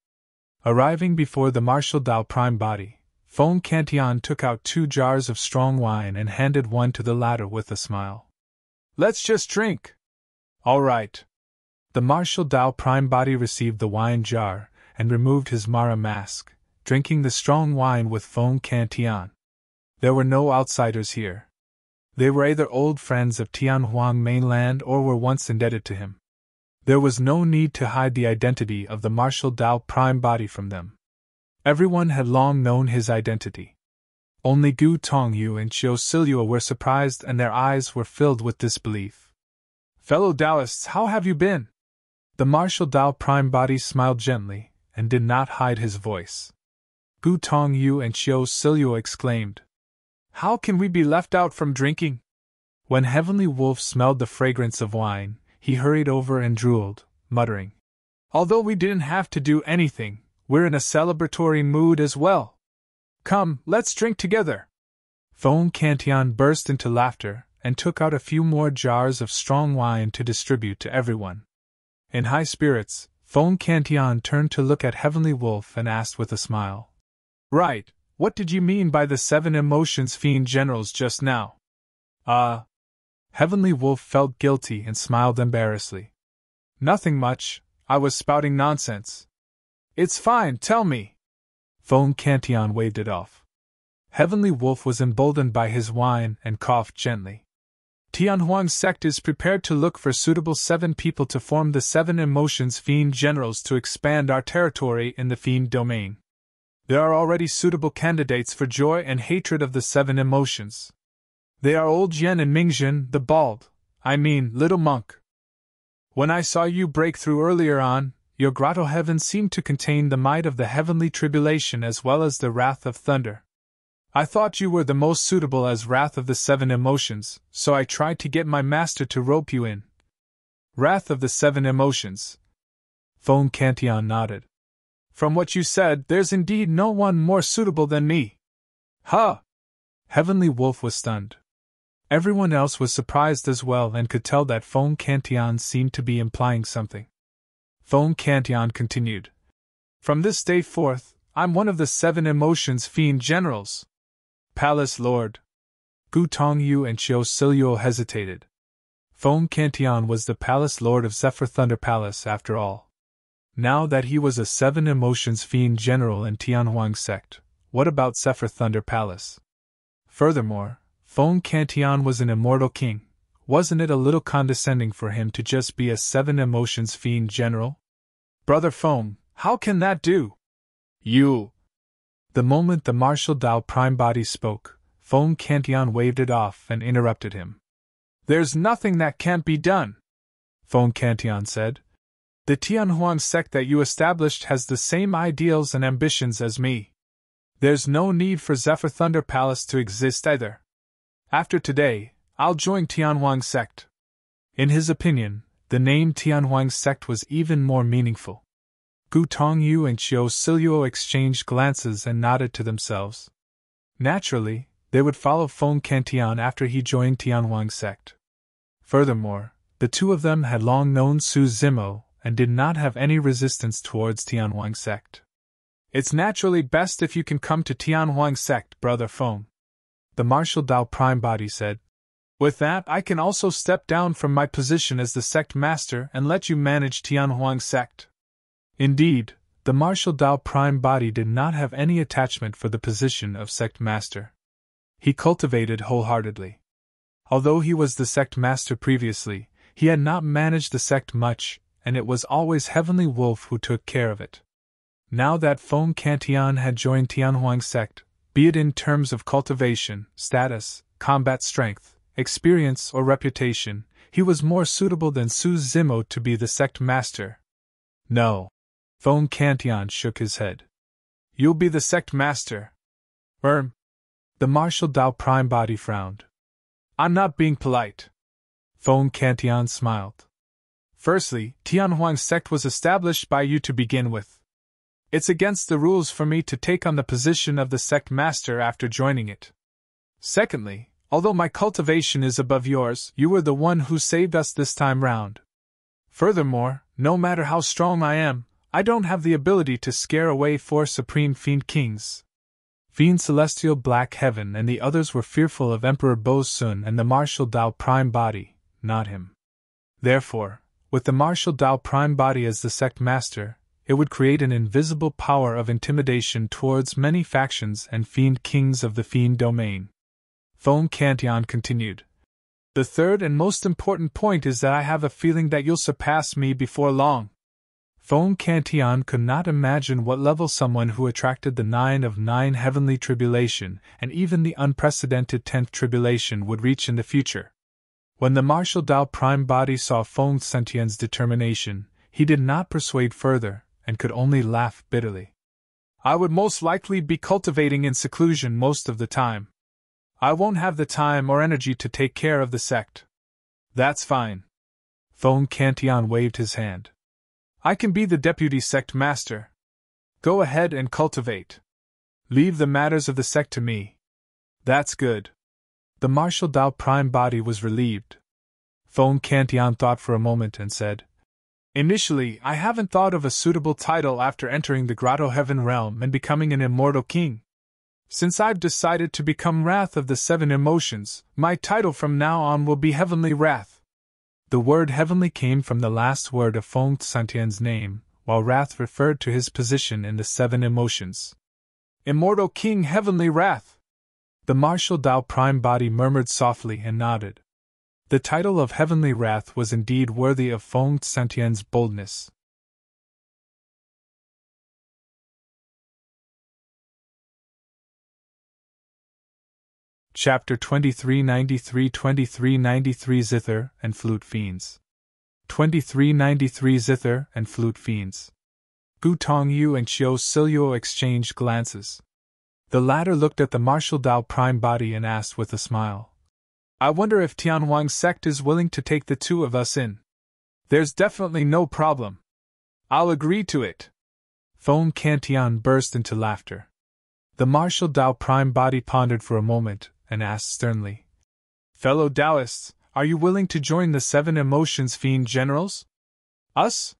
Arriving before the martial Dao Prime Body, Fong Cantillon took out 2 jars of strong wine and handed one to the latter with a smile. "Let's just drink." "All right." The martial Dao Prime Body received the wine jar and removed his Mara mask, drinking the strong wine with Fong Cantillon. There were no outsiders here. They were either old friends of Tianhuang mainland or were once indebted to him. There was no need to hide the identity of the martial Dao Prime Body from them. Everyone had long known his identity. Only Gu Tongyu and Chiu Silua were surprised and their eyes were filled with disbelief. "Fellow Daoists, how have you been?" The martial Dao Prime Body smiled gently and did not hide his voice. Gu Tongyu and Chiu Silua exclaimed, "How can we be left out from drinking?" When Heavenly Wolf smelled the fragrance of wine, he hurried over and drooled, muttering, "Although we didn't have to do anything, we're in a celebratory mood as well. Come, let's drink together." Fong Cantillon burst into laughter and took out a few more jars of strong wine to distribute to everyone. In high spirits, Fong Cantillon turned to look at Heavenly Wolf and asked with a smile, "Right, what did you mean by the 7 emotions fiend generals just now?" Heavenly Wolf felt guilty and smiled embarrassedly. "Nothing much, I was spouting nonsense." "It's fine, tell me." Fong Cantillon waved it off. Heavenly Wolf was emboldened by his wine and coughed gently. "Tianhuang's sect is prepared to look for suitable 7 people to form the 7 emotions fiend generals to expand our territory in the fiend domain. There are already suitable candidates for joy and hatred of the 7 emotions. They are Old Yen and Mingjin, the bald, I mean, little monk. When I saw you break through earlier on, your Grotto-heaven seemed to contain the might of the heavenly tribulation as well as the wrath of thunder. I thought you were the most suitable as wrath of the 7 emotions, so I tried to get my master to rope you in. Wrath of the 7 emotions. Fong Cantillon nodded. From what you said, there's indeed no one more suitable than me. Ha! Heavenly Wolf was stunned. Everyone else was surprised as well and could tell that Fong Cantillon seemed to be implying something. Fong Cantillon continued. From this day forth, I'm one of the 7 emotions Fiend generals. Palace Lord. Gu Tongyu and Xiao Siluo hesitated. Fong Cantillon was the Palace Lord of Zephyr Thunder Palace after all. Now that he was a 7 emotions Fiend general in Tianhuang sect, what about Zephyr Thunder Palace? Furthermore, Fong Cantillon was an immortal king. Wasn't it a little condescending for him to just be a 7 emotions Fiend general? Brother Fong, how can that do? You. The moment the martial Dao Prime Body spoke, Fong Cantillon waved it off and interrupted him. There's nothing that can't be done, Fong Cantillon said. The Tianhuang sect that you established has the same ideals and ambitions as me. There's no need for Zephyr Thunder Palace to exist either. After today, I'll join Tianhuang sect. In his opinion, the name Tianhuang sect was even more meaningful. Gu Tongyu and Xiao Siluo exchanged glances and nodded to themselves. Naturally, they would follow Fong Cantillon after he joined Tianhuang sect. Furthermore, the two of them had long known Su Zimo and did not have any resistance towards Tianhuang sect. It's naturally best if you can come to Tianhuang sect, Brother Fong, the martial Dao Prime Body said. With that, I can also step down from my position as the sect master and let you manage Tianhuang sect. Indeed, the martial Dao Prime Body did not have any attachment for the position of sect master. He cultivated wholeheartedly. Although he was the sect master previously, he had not managed the sect much, and it was always Heavenly Wolf who took care of it. Now that Fong Cantillon had joined Tianhuang sect, be it in terms of cultivation, status, combat strength, experience, or reputation, he was more suitable than Su Zimo to be the sect master. No. Fong Cantillon shook his head. You'll be the sect master. The martial Dao Prime Body frowned. I'm not being polite. Fong Cantillon smiled. Firstly, Tianhuang sect was established by you to begin with. It's against the rules for me to take on the position of the sect master after joining it. Secondly, although my cultivation is above yours, you were the one who saved us this time round. Furthermore, no matter how strong I am, I don't have the ability to scare away 4 supreme Fiend kings. Fiend Celestial Black Heaven and the others were fearful of Emperor Bo Sun and the martial Dao Prime Body, not him. Therefore, with the martial Dao Prime Body as the sect master, it would create an invisible power of intimidation towards many factions and Fiend kings of the Fiend domain. Fong Cantillon continued. The third and most important point is that I have a feeling that you'll surpass me before long. Fong Cantillon could not imagine what level someone who attracted the 9 of 9 heavenly tribulation and even the unprecedented 10th tribulation would reach in the future. When the martial Dao Prime Body saw Fong Cantillon's determination, he did not persuade further, and could only laugh bitterly. I would most likely be cultivating in seclusion most of the time. I won't have the time or energy to take care of the sect. That's fine. Fong Cantillon waved his hand. I can be the deputy sect master. Go ahead and cultivate. Leave the matters of the sect to me. That's good. The martial Dao Prime Body was relieved. Fong Cantillon thought for a moment and said, Initially, I haven't thought of a suitable title after entering the Grotto-heaven realm and becoming an immortal king. Since I've decided to become Wrath of the 7 emotions, my title from now on will be Heavenly Wrath. The word heavenly came from the last word of Fong Cantillon's name, while Wrath referred to his position in the 7 emotions. Immortal King Heavenly Wrath! The martial Dao Prime Body murmured softly and nodded. The title of Heavenly Wrath was indeed worthy of Fong Cantillon's boldness. Chapter 2393 2393 Zither and Flute Fiends. 2393 Zither and Flute Fiends. Gu Tongyu and Qiu Siluo exchanged glances. The latter looked at the martial Dao prime body and asked with a smile, I wonder if Tianhuang's sect is willing to take the two of us in. There's definitely no problem. I'll agree to it. Feng Cantian burst into laughter. The martial Dao prime body pondered for a moment and asked sternly, Fellow Daoists, are you willing to join the 7 Emotions Fiend Generals? Us?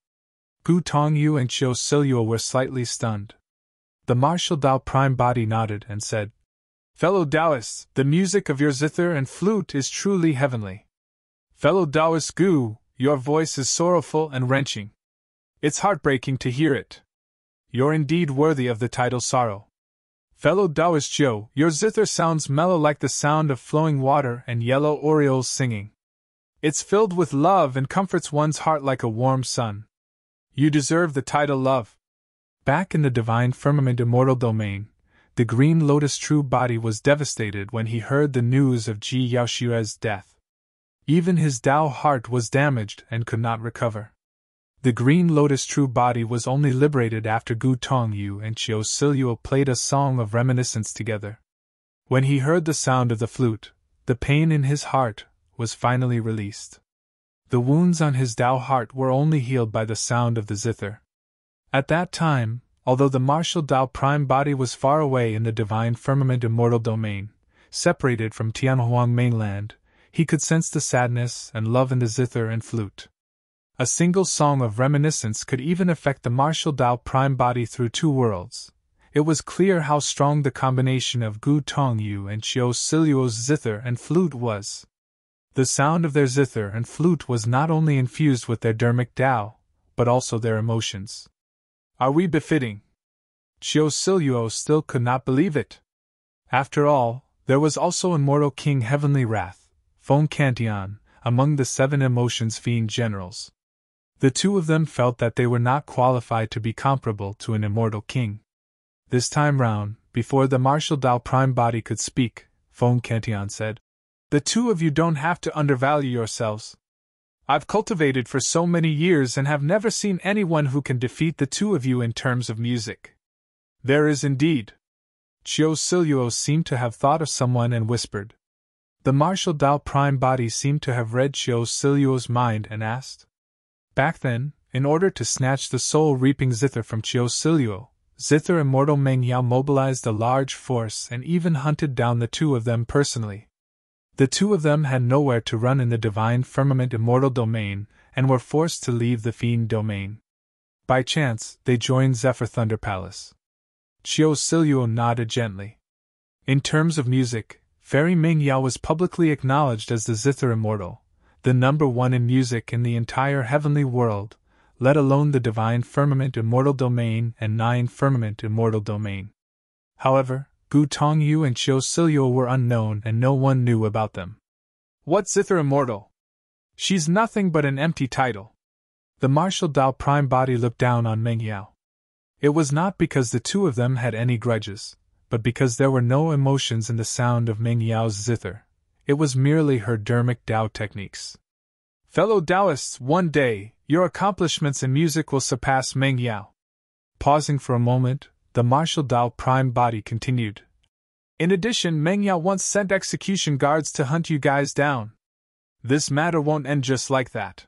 Gu Tongyu and Qiu Siluo were slightly stunned. The martial Dao prime body nodded and said, Fellow Daoists, the music of your zither and flute is truly heavenly. Fellow Daoist Gu, your voice is sorrowful and wrenching. It's heartbreaking to hear it. You're indeed worthy of the title Sorrow. Fellow Daoist Qiu, your zither sounds mellow like the sound of flowing water and yellow orioles singing. It's filled with love and comforts one's heart like a warm sun. You deserve the title Love. Back in the divine firmament immortal domain, the green lotus true body was devastated when he heard the news of Ji Yaoshue's death. Even his Dao heart was damaged and could not recover. The green lotus true body was only liberated after Gu Tongyu and Qiu Siluo played a song of reminiscence together. When he heard the sound of the flute, the pain in his heart was finally released. The wounds on his Dao heart were only healed by the sound of the zither. At that time, although the martial Dao prime body was far away in the divine firmament immortal domain, separated from Tianhuang mainland, he could sense the sadness and love in the zither and flute. A single song of reminiscence could even affect the martial Dao prime body through 2 worlds. It was clear how strong the combination of Gu Tongyu and Qiu Siluo's zither and flute was. The sound of their zither and flute was not only infused with their Dharmic Dao, but also their emotions. Are we befitting? Qiu Siluo still could not believe it. After all, there was also Immortal King Heavenly Wrath, Feng Cantian, among the 7 Emotions Fiend Generals. The two of them felt that they were not qualified to be comparable to an immortal king. This time round, before the martial Dao prime body could speak, Feng Cantian said, The two of you don't have to undervalue yourselves. I've cultivated for so many years and have never seen anyone who can defeat the two of you in terms of music. There is indeed. Qiu Siluo seemed to have thought of someone and whispered. The martial Dao prime body seemed to have read Qiu Siluo's mind and asked. Back then, in order to snatch the soul-reaping zither from Qiu Siluo, Zither Immortal Meng Yao mobilized a large force and even hunted down the two of them personally. The two of them had nowhere to run in the divine firmament immortal domain and were forced to leave the fiend domain. By chance, they joined Zephyr Thunder Palace. Qiu Siluo nodded gently. In terms of music, Fairy Meng Yao was publicly acknowledged as the Zither Immortal, the number 1 in music in the entire heavenly world, let alone the divine firmament immortal domain and 9 firmament immortal domain. However, Gu Tongyu and Qiu Siluo were unknown and no one knew about them. What's Zither Immortal? She's nothing but an empty title. The martial Dao prime body looked down on Meng Yao. It was not because the two of them had any grudges, but because there were no emotions in the sound of Meng Yao's zither. It was merely her Dharmic Dao techniques. Fellow Daoists, one day, your accomplishments in music will surpass Meng Yao. Pausing for a moment, the martial Dao prime body continued. In addition, Meng Yao once sent execution guards to hunt you guys down. This matter won't end just like that.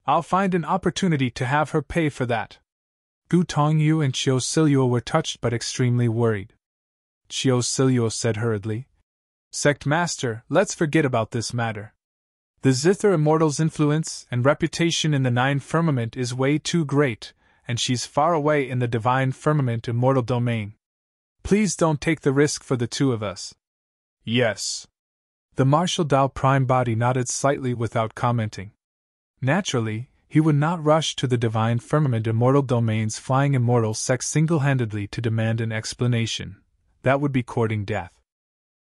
I'll find an opportunity to have her pay for that. Gu Tongyu and Qiu Siluo were touched but extremely worried. Qiu Siluo said hurriedly, Sect Master, let's forget about this matter. The Zither Immortal's influence and reputation in the 9 firmament is way too great, and she's far away in the divine firmament immortal domain. Please don't take the risk for the two of us. Yes. The martial Dao prime body nodded slightly without commenting. Naturally, he would not rush to the divine firmament immortal domain's flying immortal sect single-handedly to demand an explanation. That would be courting death.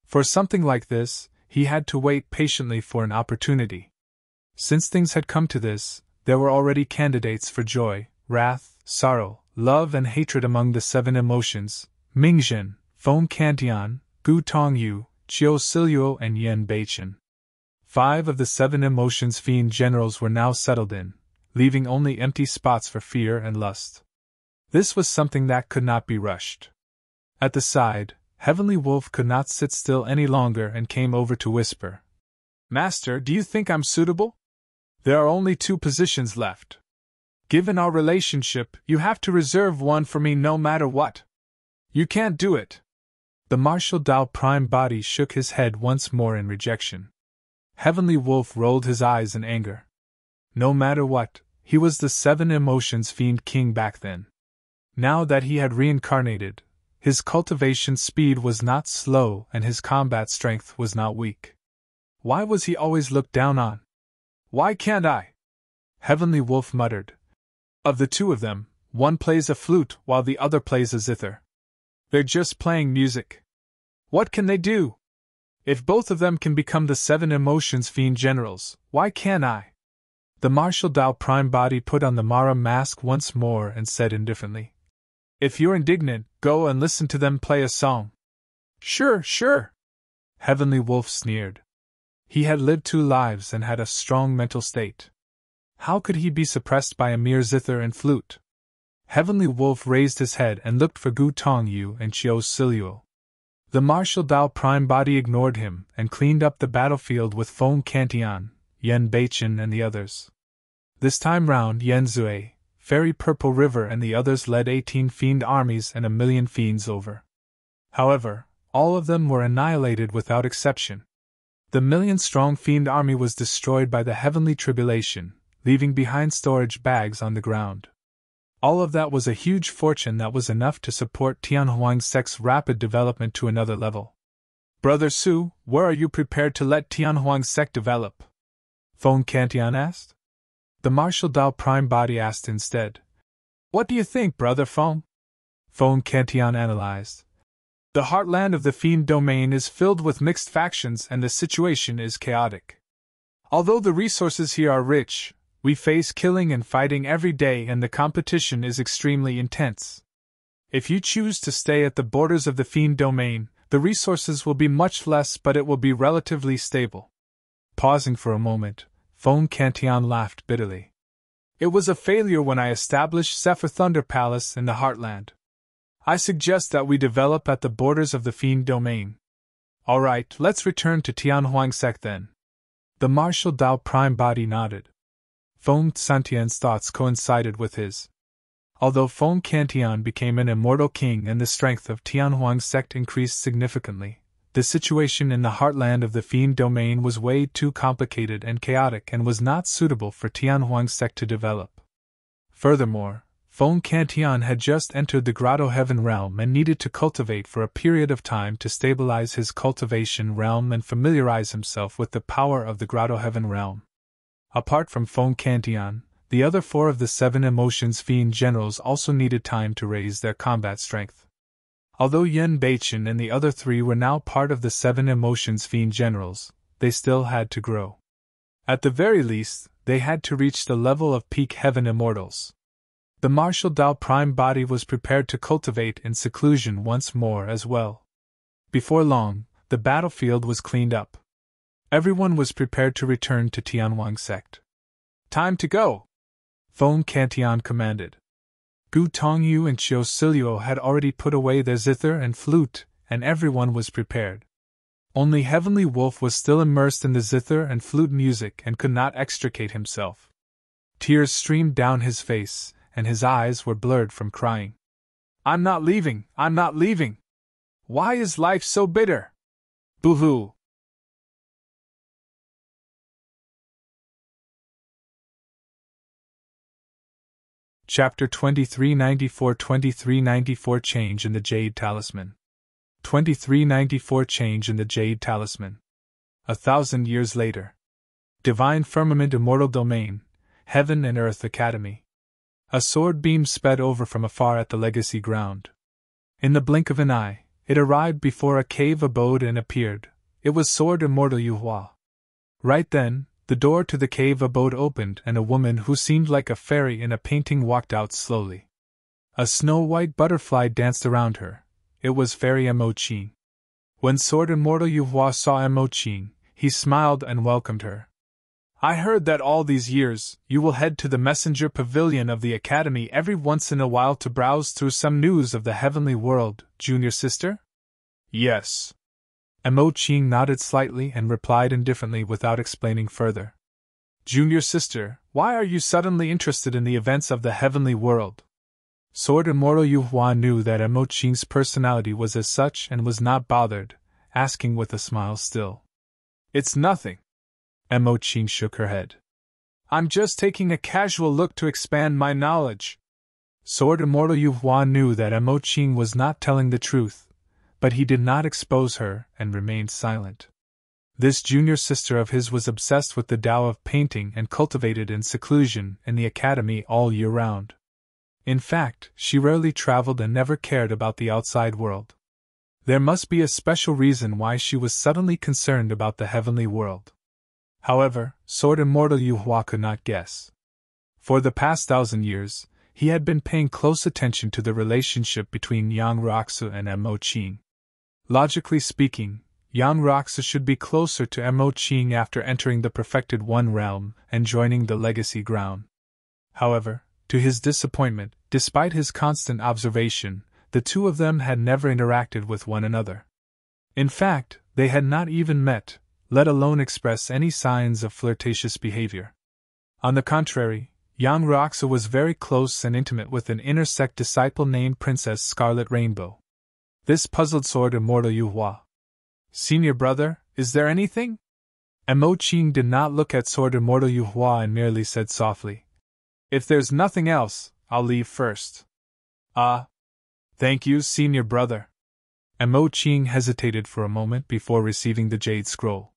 For something like this, he had to wait patiently for an opportunity. Since things had come to this, there were already candidates for joy, wrath, sorrow, love and hatred among the 7 emotions: Mingzhen, Feng Cantian, Gu Tongyu, Chiu Siluo, and Yen Beichen. 5 of the 7 emotions fiend generals were now settled in, leaving only empty spots for fear and lust. This was something that could not be rushed. At the side, Heavenly Wolf could not sit still any longer and came over to whisper. Master, do you think I'm suitable? There are only 2 positions left. Given our relationship, you have to reserve one for me no matter what. You can't do it. The martial Dao Prime body shook his head once more in rejection. Heavenly Wolf rolled his eyes in anger. No matter what, he was the 7 emotions fiend king back then. Now that he had reincarnated, his cultivation speed was not slow and his combat strength was not weak. Why was he always looked down on? Why can't I? Heavenly Wolf muttered. Of the 2 of them, one plays a flute while the other plays a zither. They're just playing music. What can they do? If both of them can become the 7 emotions fiend generals, why can't I? The martial Dao Prime body put on the Mara mask once more and said indifferently. If you're indignant, go and listen to them play a song. Sure, sure. Heavenly Wolf sneered. He had lived 2 lives and had a strong mental state. How could he be suppressed by a mere zither and flute? Heavenly Wolf raised his head and looked for Gu Tongyu and Chiu Siluo. The martial Dao Prime body ignored him and cleaned up the battlefield with Feng Cantian, Yen Beichen and the others. This time round Yen Zui, Fairy Purple River and the others led 18 fiend armies and 1,000,000 fiends over. However, all of them were annihilated without exception. The 1,000,000-strong fiend army was destroyed by the heavenly tribulation, leaving behind storage bags on the ground. All of that was a huge fortune that was enough to support Tianhuang Sect's rapid development to another level. Brother Su, where are you prepared to let Tianhuang Sect develop? Feng Cantian asked. The martial Dao Prime body asked instead. What do you think, Brother Feng? Feng Cantian analyzed. The heartland of the Fiend domain is filled with mixed factions and the situation is chaotic. Although the resources here are rich, we face killing and fighting every day and the competition is extremely intense. If you choose to stay at the borders of the Fiend domain, the resources will be much less but it will be relatively stable. Pausing for a moment, Feng Cantian laughed bitterly. It was a failure when I established Zephyr Thunder Palace in the Heartland. I suggest that we develop at the borders of the Fiend domain. Alright, let's return to Tianhuang Sect then. The martial Dao Prime body nodded. Feng Santian's thoughts coincided with his. Although Feng Cantian became an immortal king and the strength of Tianhuang Sect increased significantly, the situation in the heartland of the Fiend domain was way too complicated and chaotic and was not suitable for Tianhuang Sect to develop. Furthermore, Feng Cantian had just entered the Grotto-heaven realm and needed to cultivate for a period of time to stabilize his cultivation realm and familiarize himself with the power of the Grotto-heaven realm. Apart from Feng Cantian, the other 4 of the 7 emotions fiend generals also needed time to raise their combat strength. Although Yen Beichen and the other 3 were now part of the 7 emotions fiend generals, they still had to grow. At the very least, they had to reach the level of peak heaven immortals. The martial Dao Prime body was prepared to cultivate in seclusion once more as well. Before long, the battlefield was cleaned up. Everyone was prepared to return to Tianhuang Sect. Time to go! Feng Cantian commanded. Gu Tongyu and Chiu Siluo had already put away their zither and flute, and everyone was prepared. Only Heavenly Wolf was still immersed in the zither and flute music and could not extricate himself. Tears streamed down his face, and his eyes were blurred from crying. I'm not leaving! I'm not leaving! Why is life so bitter? Boo-hoo! Chapter 2394 Change in the Jade Talisman. 2394 Change in the Jade Talisman. 1,000 years later. Divine Firmament Immortal Domain, Heaven and Earth Academy. A sword beam sped over from afar at the legacy ground. In the blink of an eye, it arrived before a cave abode and appeared. It was Sword Immortal Yuhua. Right then, the door to the cave abode opened and a woman who seemed like a fairy in a painting walked out slowly. A snow-white butterfly danced around her. It was Fairy Mo Qin. When Sword Immortal Yuhua saw Mo Qing, he smiled and welcomed her. I heard that all these years, you will head to the messenger pavilion of the Academy every once in a while to browse through some news of the heavenly world, junior sister? Yes. Mo Qing nodded slightly and replied indifferently without explaining further. Junior sister, why are you suddenly interested in the events of the heavenly world? Sword Immortal Yuhua knew that Mo Qing's personality was as such and was not bothered, asking with a smile still. It's nothing. Mo Qing shook her head. I'm just taking a casual look to expand my knowledge. Sword Immortal Yuhua knew that Mo Qing was not telling the truth, but he did not expose her and remained silent. This junior sister of his was obsessed with the Tao of painting and cultivated in seclusion in the academy all year round. In fact, she rarely traveled and never cared about the outside world. There must be a special reason why she was suddenly concerned about the heavenly world. However, Sword Immortal Yuhua could not guess. For the past 1,000 years, he had been paying close attention to the relationship between Yang Roxu and Mo Qing. Logically speaking, Yang Roxu should be closer to Mo Qing after entering the Perfected One realm and joining the Legacy ground. However, to his disappointment, despite his constant observation, the two of them had never interacted with one another. In fact, they had not even met, let alone express any signs of flirtatious behavior. On the contrary, Yang Roxu was very close and intimate with an inner sect disciple named Princess Scarlet Rainbow. This puzzled Sword Immortal Yuhua. Senior brother, is there anything? Mo Qing did not look at Sword Immortal Yuhua and merely said softly, If there's nothing else, I'll leave first. Thank you, senior brother. Mo Qing hesitated for a moment before receiving the Jade Scroll.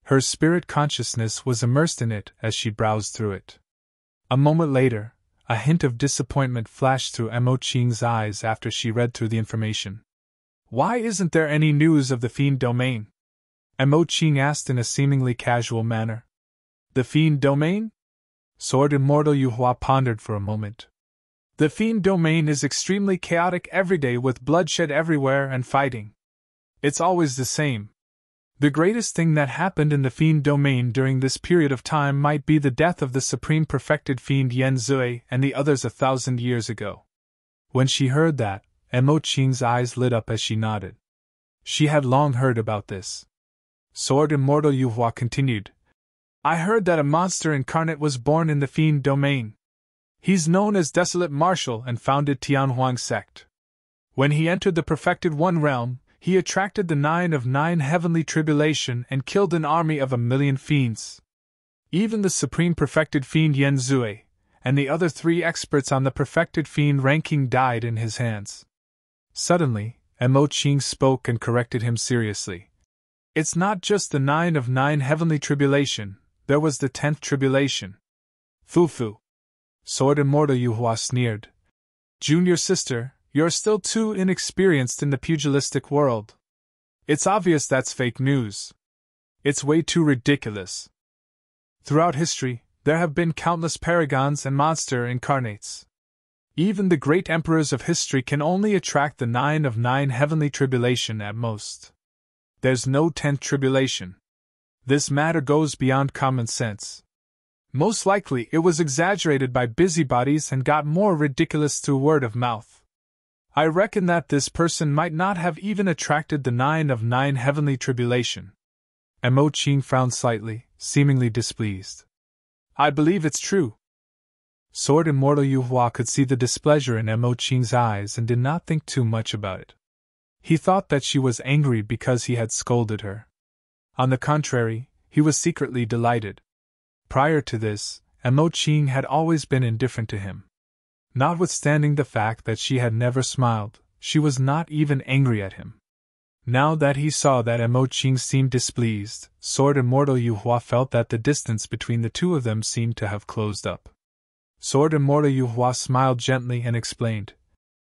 Her spirit consciousness was immersed in it as she browsed through it. A moment later, a hint of disappointment flashed through Mo Qing's eyes after she read through the information. Why isn't there any news of the Fiend domain? Mo Qing asked in a seemingly casual manner. The Fiend domain? Sword Immortal Yuhua pondered for a moment. The Fiend domain is extremely chaotic every day with bloodshed everywhere and fighting. It's always the same. The greatest thing that happened in the Fiend domain during this period of time might be the death of the Supreme Perfected Fiend Yen Zui and the others 1,000 years ago. When she heard that, Mo Qing's eyes lit up as she nodded. She had long heard about this. Sword Immortal Yuhua continued. I heard that a monster incarnate was born in the Fiend domain. He's known as Desolate Marshal and founded Tianhuang sect. When he entered the Perfected One realm, he attracted the 9 of 9 heavenly tribulation and killed an army of 1,000,000 fiends. Even the Supreme Perfected Fiend Yen Zui, and the other 3 experts on the Perfected Fiend ranking died in his hands. Suddenly, Mo Qing spoke and corrected him seriously. It's not just the 9 of 9 heavenly tribulation, there was the 10th tribulation. Foo-foo. Sword Immortal Yuhua sneered. Junior sister, you're still too inexperienced in the pugilistic world. It's obvious that's fake news. It's way too ridiculous. Throughout history, there have been countless paragons and monster incarnates. Even the great emperors of history can only attract the 9 of 9 heavenly tribulation at most. There's no 10th tribulation. This matter goes beyond common sense. Most likely it was exaggerated by busybodies and got more ridiculous through word of mouth. I reckon that this person might not have even attracted the 9 of 9 heavenly tribulation. Mo Qing frowned slightly, seemingly displeased. I believe it's true. Sword Immortal Yuhua could see the displeasure in Mo Qing's eyes and did not think too much about it. He thought that she was angry because he had scolded her. On the contrary, he was secretly delighted. Prior to this, Mo Qing had always been indifferent to him. Notwithstanding the fact that she had never smiled, she was not even angry at him. Now that he saw that Mo Qing seemed displeased, Sword Immortal Yuhua felt that the distance between the two of them seemed to have closed up. Sword Immortal Yuhua smiled gently and explained.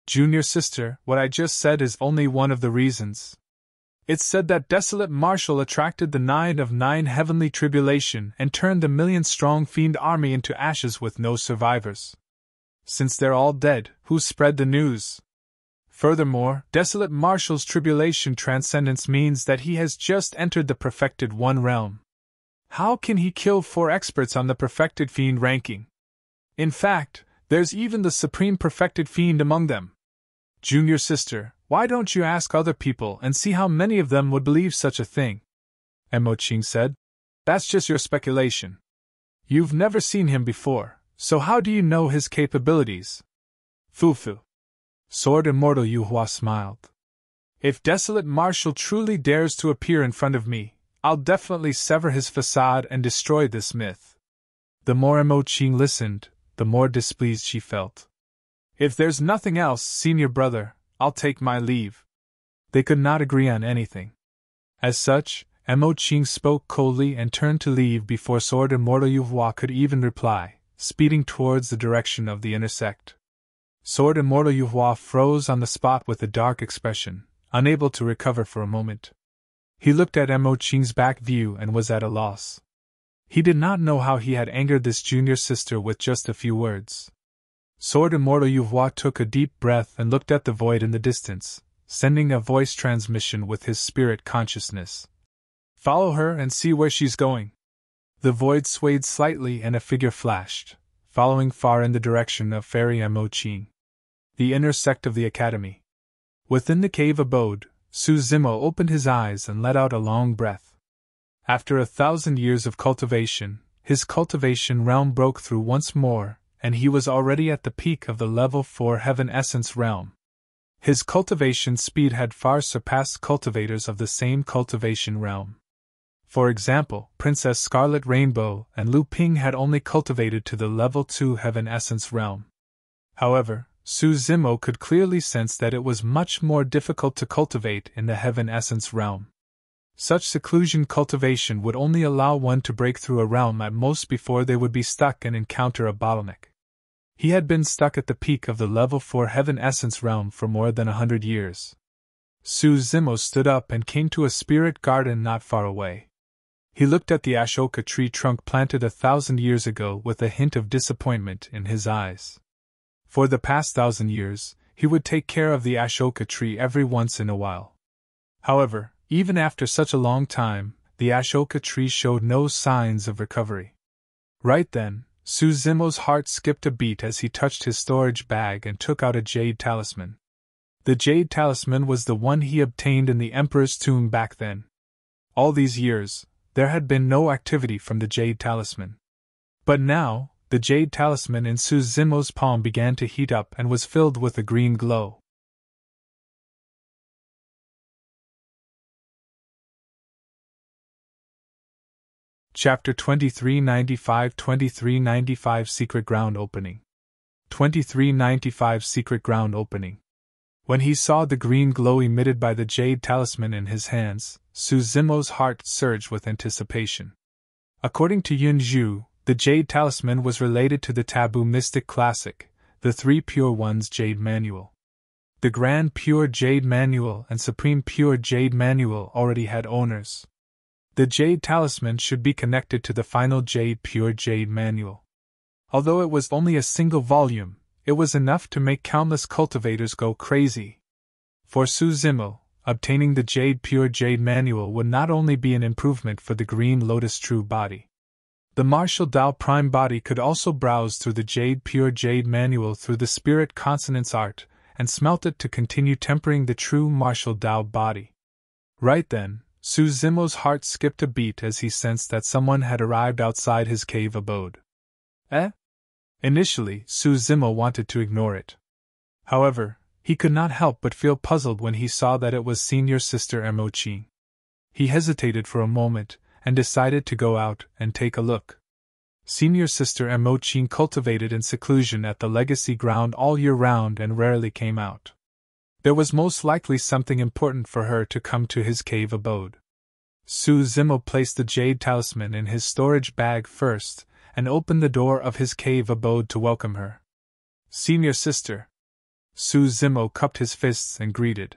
Junior sister, what I just said is only one of the reasons. It's said that Desolate Marshal attracted the 9 of 9 heavenly tribulation and turned the 1,000,000-strong fiend army into ashes with no survivors. Since they're all dead, who spread the news? Furthermore, Desolate Marshal's Tribulation transcendence means that he has just entered the Perfected One realm. How can he kill 4 experts on the Perfected Fiend ranking? In fact, there's even the Supreme Perfected Fiend among them. Junior sister, why don't you ask other people and see how many of them would believe such a thing? Emo-Ching said. That's just your speculation. You've never seen him before, so how do you know his capabilities? Fufu. Sword Immortal Yuhua smiled. If Desolate Marshal truly dares to appear in front of me, I'll definitely sever his facade and destroy this myth. The more Emo-Ching listened, the more displeased she felt. If there's nothing else, senior brother, I'll take my leave. They could not agree on anything. As such, Emo-Ching spoke coldly and turned to leave before Sword Immortal Yuhua could even reply, speeding towards the direction of the intersect. Sword Immortal Yuhua froze on the spot with a dark expression, unable to recover for a moment. He looked at Emo-Ching's back view and was at a loss. He did not know how he had angered this junior sister with just a few words. Sword Immortal Yuhua took a deep breath and looked at the void in the distance, sending a voice transmission with his spirit consciousness. Follow her and see where she's going. The void swayed slightly and a figure flashed, following far in the direction of Fairy Emo-Ching. The inner sect of the academy. Within the cave abode, Su Zimo opened his eyes and let out a long breath. After 1,000 years of cultivation, his cultivation realm broke through once more, and he was already at the peak of the level 4 Heaven Essence realm. His cultivation speed had far surpassed cultivators of the same cultivation realm. For example, Princess Scarlet Rainbow and Lu Ping had only cultivated to the level 2 Heaven Essence realm. However, Su Zimo could clearly sense that it was much more difficult to cultivate in the Heaven Essence realm. Such seclusion cultivation would only allow one to break through a realm at most before they would be stuck and encounter a bottleneck. He had been stuck at the peak of the level 4 Heaven Essence realm for more than 100 years. Su Zimo stood up and came to a spirit garden not far away. He looked at the Ashoka tree trunk planted 1,000 years ago with a hint of disappointment in his eyes. For the past 1,000 years, he would take care of the Ashoka tree every once in a while. However, even after such a long time, the Ashoka tree showed no signs of recovery. Right then, Su Zimo's heart skipped a beat as he touched his storage bag and took out a Jade Talisman. The Jade Talisman was the one he obtained in the Emperor's tomb back then. All these years, there had been no activity from the Jade Talisman. But now, the Jade Talisman in Su Zimo's palm began to heat up and was filled with a green glow. Chapter 2395 Secret Ground Opening. 2395 Secret Ground Opening. When he saw the green glow emitted by the Jade Talisman in his hands, Su Zimo's heart surged with anticipation. According to Yun Zhu, the Jade Talisman was related to the Taboo Mystic Classic, the Three Pure Ones Jade Manual. The Grand Pure Jade Manual and Supreme Pure Jade Manual already had owners. The Jade Talisman should be connected to the final Jade Pure Jade Manual. Although it was only a single volume, it was enough to make countless cultivators go crazy. For Su Zimo, obtaining the Jade Pure Jade Manual would not only be an improvement for the Green Lotus True Body. The Martial Dao Prime Body could also browse through the Jade Pure Jade Manual through the Spirit Consonance Art, and smelt it to continue tempering the true Martial Dao Body. Right then, Su Zimo's heart skipped a beat as he sensed that someone had arrived outside his cave abode. Initially, Su Zimo wanted to ignore it. However, he could not help but feel puzzled when he saw that it was senior sister Emo-Ching. He hesitated for a moment, and decided to go out and take a look. Senior sister Emo-Ching cultivated in seclusion at the Legacy Ground all year round and rarely came out. There was most likely something important for her to come to his cave abode. Su Zimo placed the Jade Talisman in his storage bag first, and opened the door of his cave abode to welcome her. Senior sister. Su Zimo cupped his fists and greeted.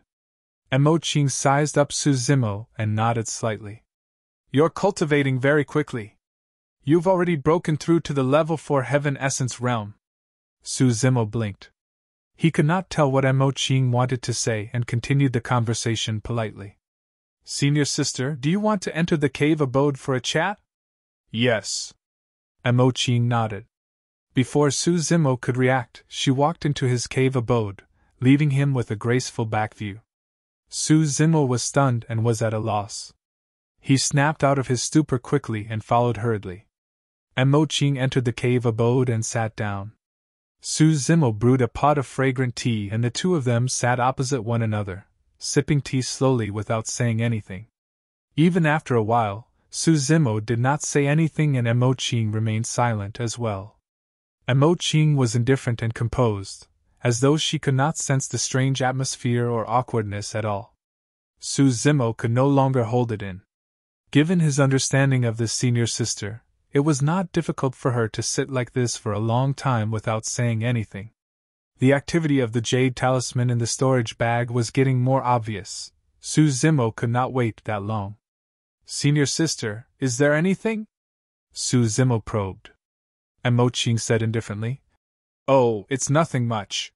Emo-Ching sized up Su Zimo and nodded slightly. You're cultivating very quickly. You've already broken through to the level 4 Heaven Essence realm. Su Zimo blinked. He could not tell what Mo Qing wanted to say and continued the conversation politely. Senior sister, do you want to enter the cave abode for a chat? Yes. Mo Qing nodded. Before Su Zimo could react, she walked into his cave abode, leaving him with a graceful back view. Su Zimo was stunned and was at a loss. He snapped out of his stupor quickly and followed hurriedly. Mo Qing entered the cave abode and sat down. Su Zimo brewed a pot of fragrant tea and the two of them sat opposite one another, sipping tea slowly without saying anything. Even after a while, Su Zimo did not say anything and Mo Qing remained silent as well. Mo Qing was indifferent and composed, as though she could not sense the strange atmosphere or awkwardness at all. Su Zimo could no longer hold it in. Given his understanding of this senior sister, it was not difficult for her to sit like this for a long time without saying anything. The activity of the Jade Talisman in the storage bag was getting more obvious. Su Zimo could not wait that long. Senior sister, is there anything? Su Zimo probed. Mo Qing said indifferently. Oh, it's nothing much.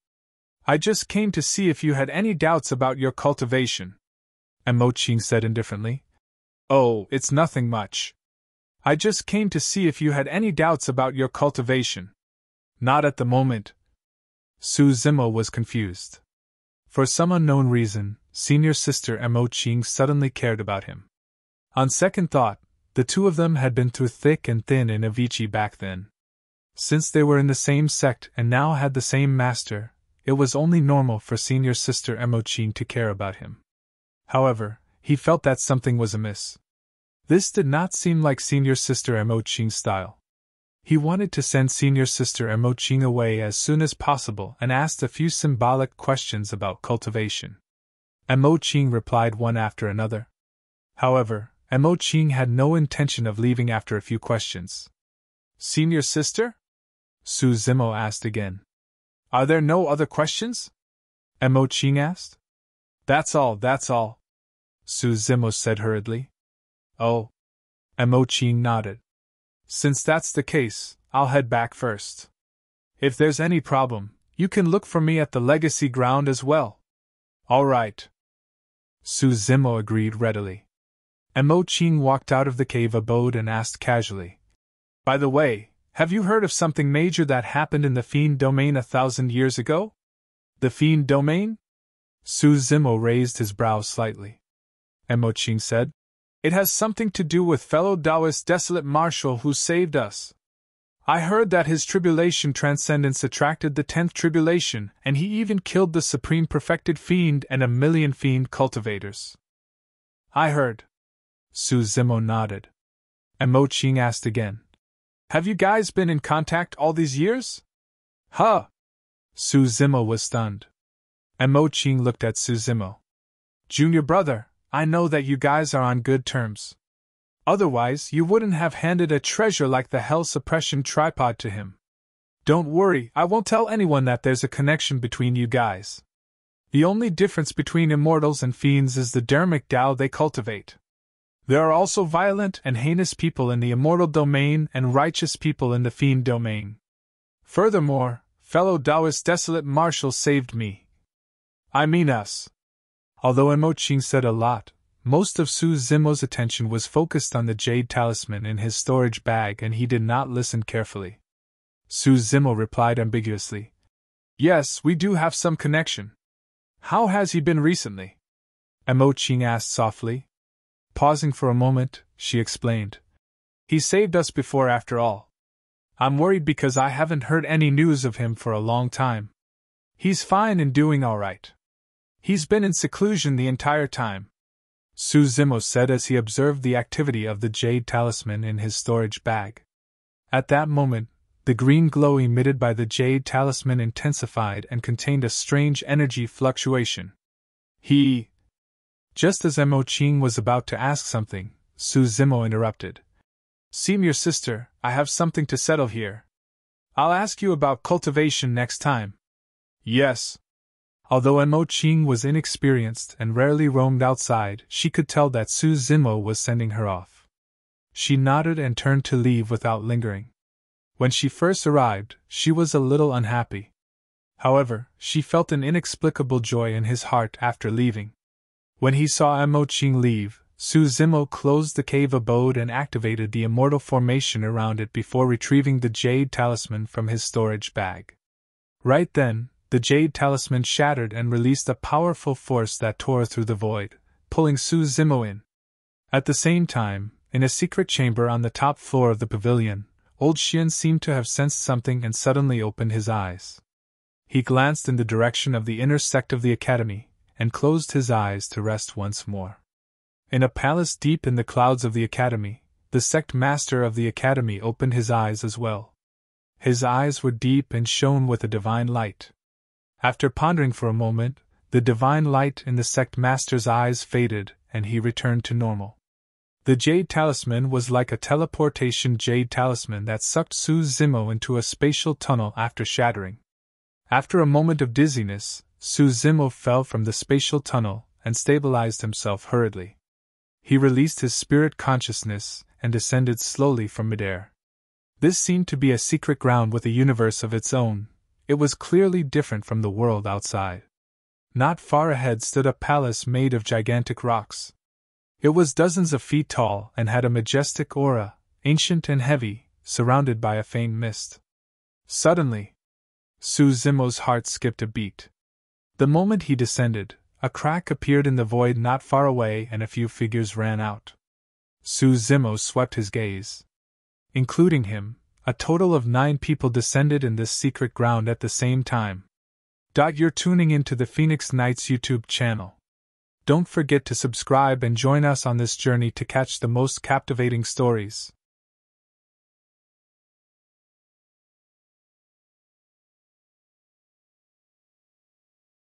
I just came to see if you had any doubts about your cultivation. Mo Qing said indifferently. Oh, it's nothing much. I just came to see if you had any doubts about your cultivation. Not at the moment. Su Zimo was confused. For some unknown reason, senior sister Mo Qing suddenly cared about him. On second thought, the two of them had been through thick and thin in Avicii back then. Since they were in the same sect and now had the same master, it was only normal for senior sister Mo Qing to care about him. However, he felt that something was amiss. This did not seem like senior sister Mo Qing's style. He wanted to send senior sister Mo Qing away as soon as possible and asked a few symbolic questions about cultivation. Mo Qing replied one after another. However, Mo Qing had no intention of leaving after a few questions. Senior sister? Su Zimo asked again. Are there no other questions? Mo Qing asked. That's all. Su Zimo said hurriedly. Oh. Mo Qing nodded. Since that's the case, I'll head back first. If there's any problem, you can look for me at the legacy ground as well. All right. Su Zimo agreed readily. Mo Qing walked out of the cave abode and asked casually. By the way, have you heard of something major that happened in the Fiend domain 1,000 years ago? The Fiend domain? Su Zimo raised his brows slightly. Mo Qing said. It has something to do with fellow Daos Desolate Marshal who saved us. I heard that his Tribulation transcendence attracted the 10th Tribulation, and he even killed the Supreme Perfected Fiend and 1,000,000 Fiend cultivators. I heard. Su Zimo nodded. Mo Qing asked again. Have you guys been in contact all these years? Huh! Su Zimo was stunned. Mo Qing looked at Su Zimo. Junior brother, I know that you guys are on good terms. Otherwise, you wouldn't have handed a treasure like the Hell Suppression tripod to him. Don't worry, I won't tell anyone that there's a connection between you guys. The only difference between immortals and fiends is the Dharmic Dao they cultivate. There are also violent and heinous people in the immortal domain and righteous people in the fiend domain. Furthermore, fellow Daos Desolate Marshal saved me. I mean us. Although Mo Qing said a lot, most of Su Zimo's attention was focused on the Jade Talisman in his storage bag and he did not listen carefully. Su Zimo replied ambiguously. Yes, we do have some connection. How has he been recently? Mo Qing asked softly. Pausing for a moment, she explained. He saved us before after all. I'm worried because I haven't heard any news of him for a long time. He's fine and doing all right. He's been in seclusion the entire time, Su Zimo said as he observed the activity of the Jade Talisman in his storage bag. At that moment, the green glow emitted by the Jade Talisman intensified and contained a strange energy fluctuation. Just as Mo Qing was about to ask something, Su Zimo interrupted. Senior sister, I have something to settle here. I'll ask you about cultivation next time. Yes. Although Mo Qing was inexperienced and rarely roamed outside, she could tell that Su Zimo was sending her off. She nodded and turned to leave without lingering. When she first arrived, she was a little unhappy. However, she felt an inexplicable joy in his heart after leaving. When he saw Amo Ching leave, Su Zimo closed the cave abode and activated the immortal formation around it before retrieving the Jade Talisman from his storage bag. Right then, the Jade Talisman shattered and released a powerful force that tore through the void, pulling Su Zimo in. At the same time, in a secret chamber on the top floor of the pavilion, Old Xian seemed to have sensed something and suddenly opened his eyes. He glanced in the direction of the inner sect of the academy, and closed his eyes to rest once more. In a palace deep in the clouds of the academy, the sect master of the academy opened his eyes as well. His eyes were deep and shone with a divine light. After pondering for a moment, the divine light in the sect master's eyes faded, and he returned to normal. The Jade Talisman was like a teleportation Jade Talisman that sucked Su Zimo into a spatial tunnel after shattering. After a moment of dizziness, Su Zimo fell from the spatial tunnel and stabilized himself hurriedly. He released his spirit consciousness and descended slowly from midair. This seemed to be a secret ground with a universe of its own. It was clearly different from the world outside. Not far ahead stood a palace made of gigantic rocks. It was dozens of feet tall and had a majestic aura, ancient and heavy, surrounded by a faint mist. Suddenly, Su Zimo's heart skipped a beat. The moment he descended, a crack appeared in the void not far away and a few figures ran out. Su Zimo swept his gaze. Including him, a total of 9 people descended in this secret ground at the same time. You're tuning into the Phoenix Knights YouTube channel. Don't forget to subscribe and join us on this journey to catch the most captivating stories.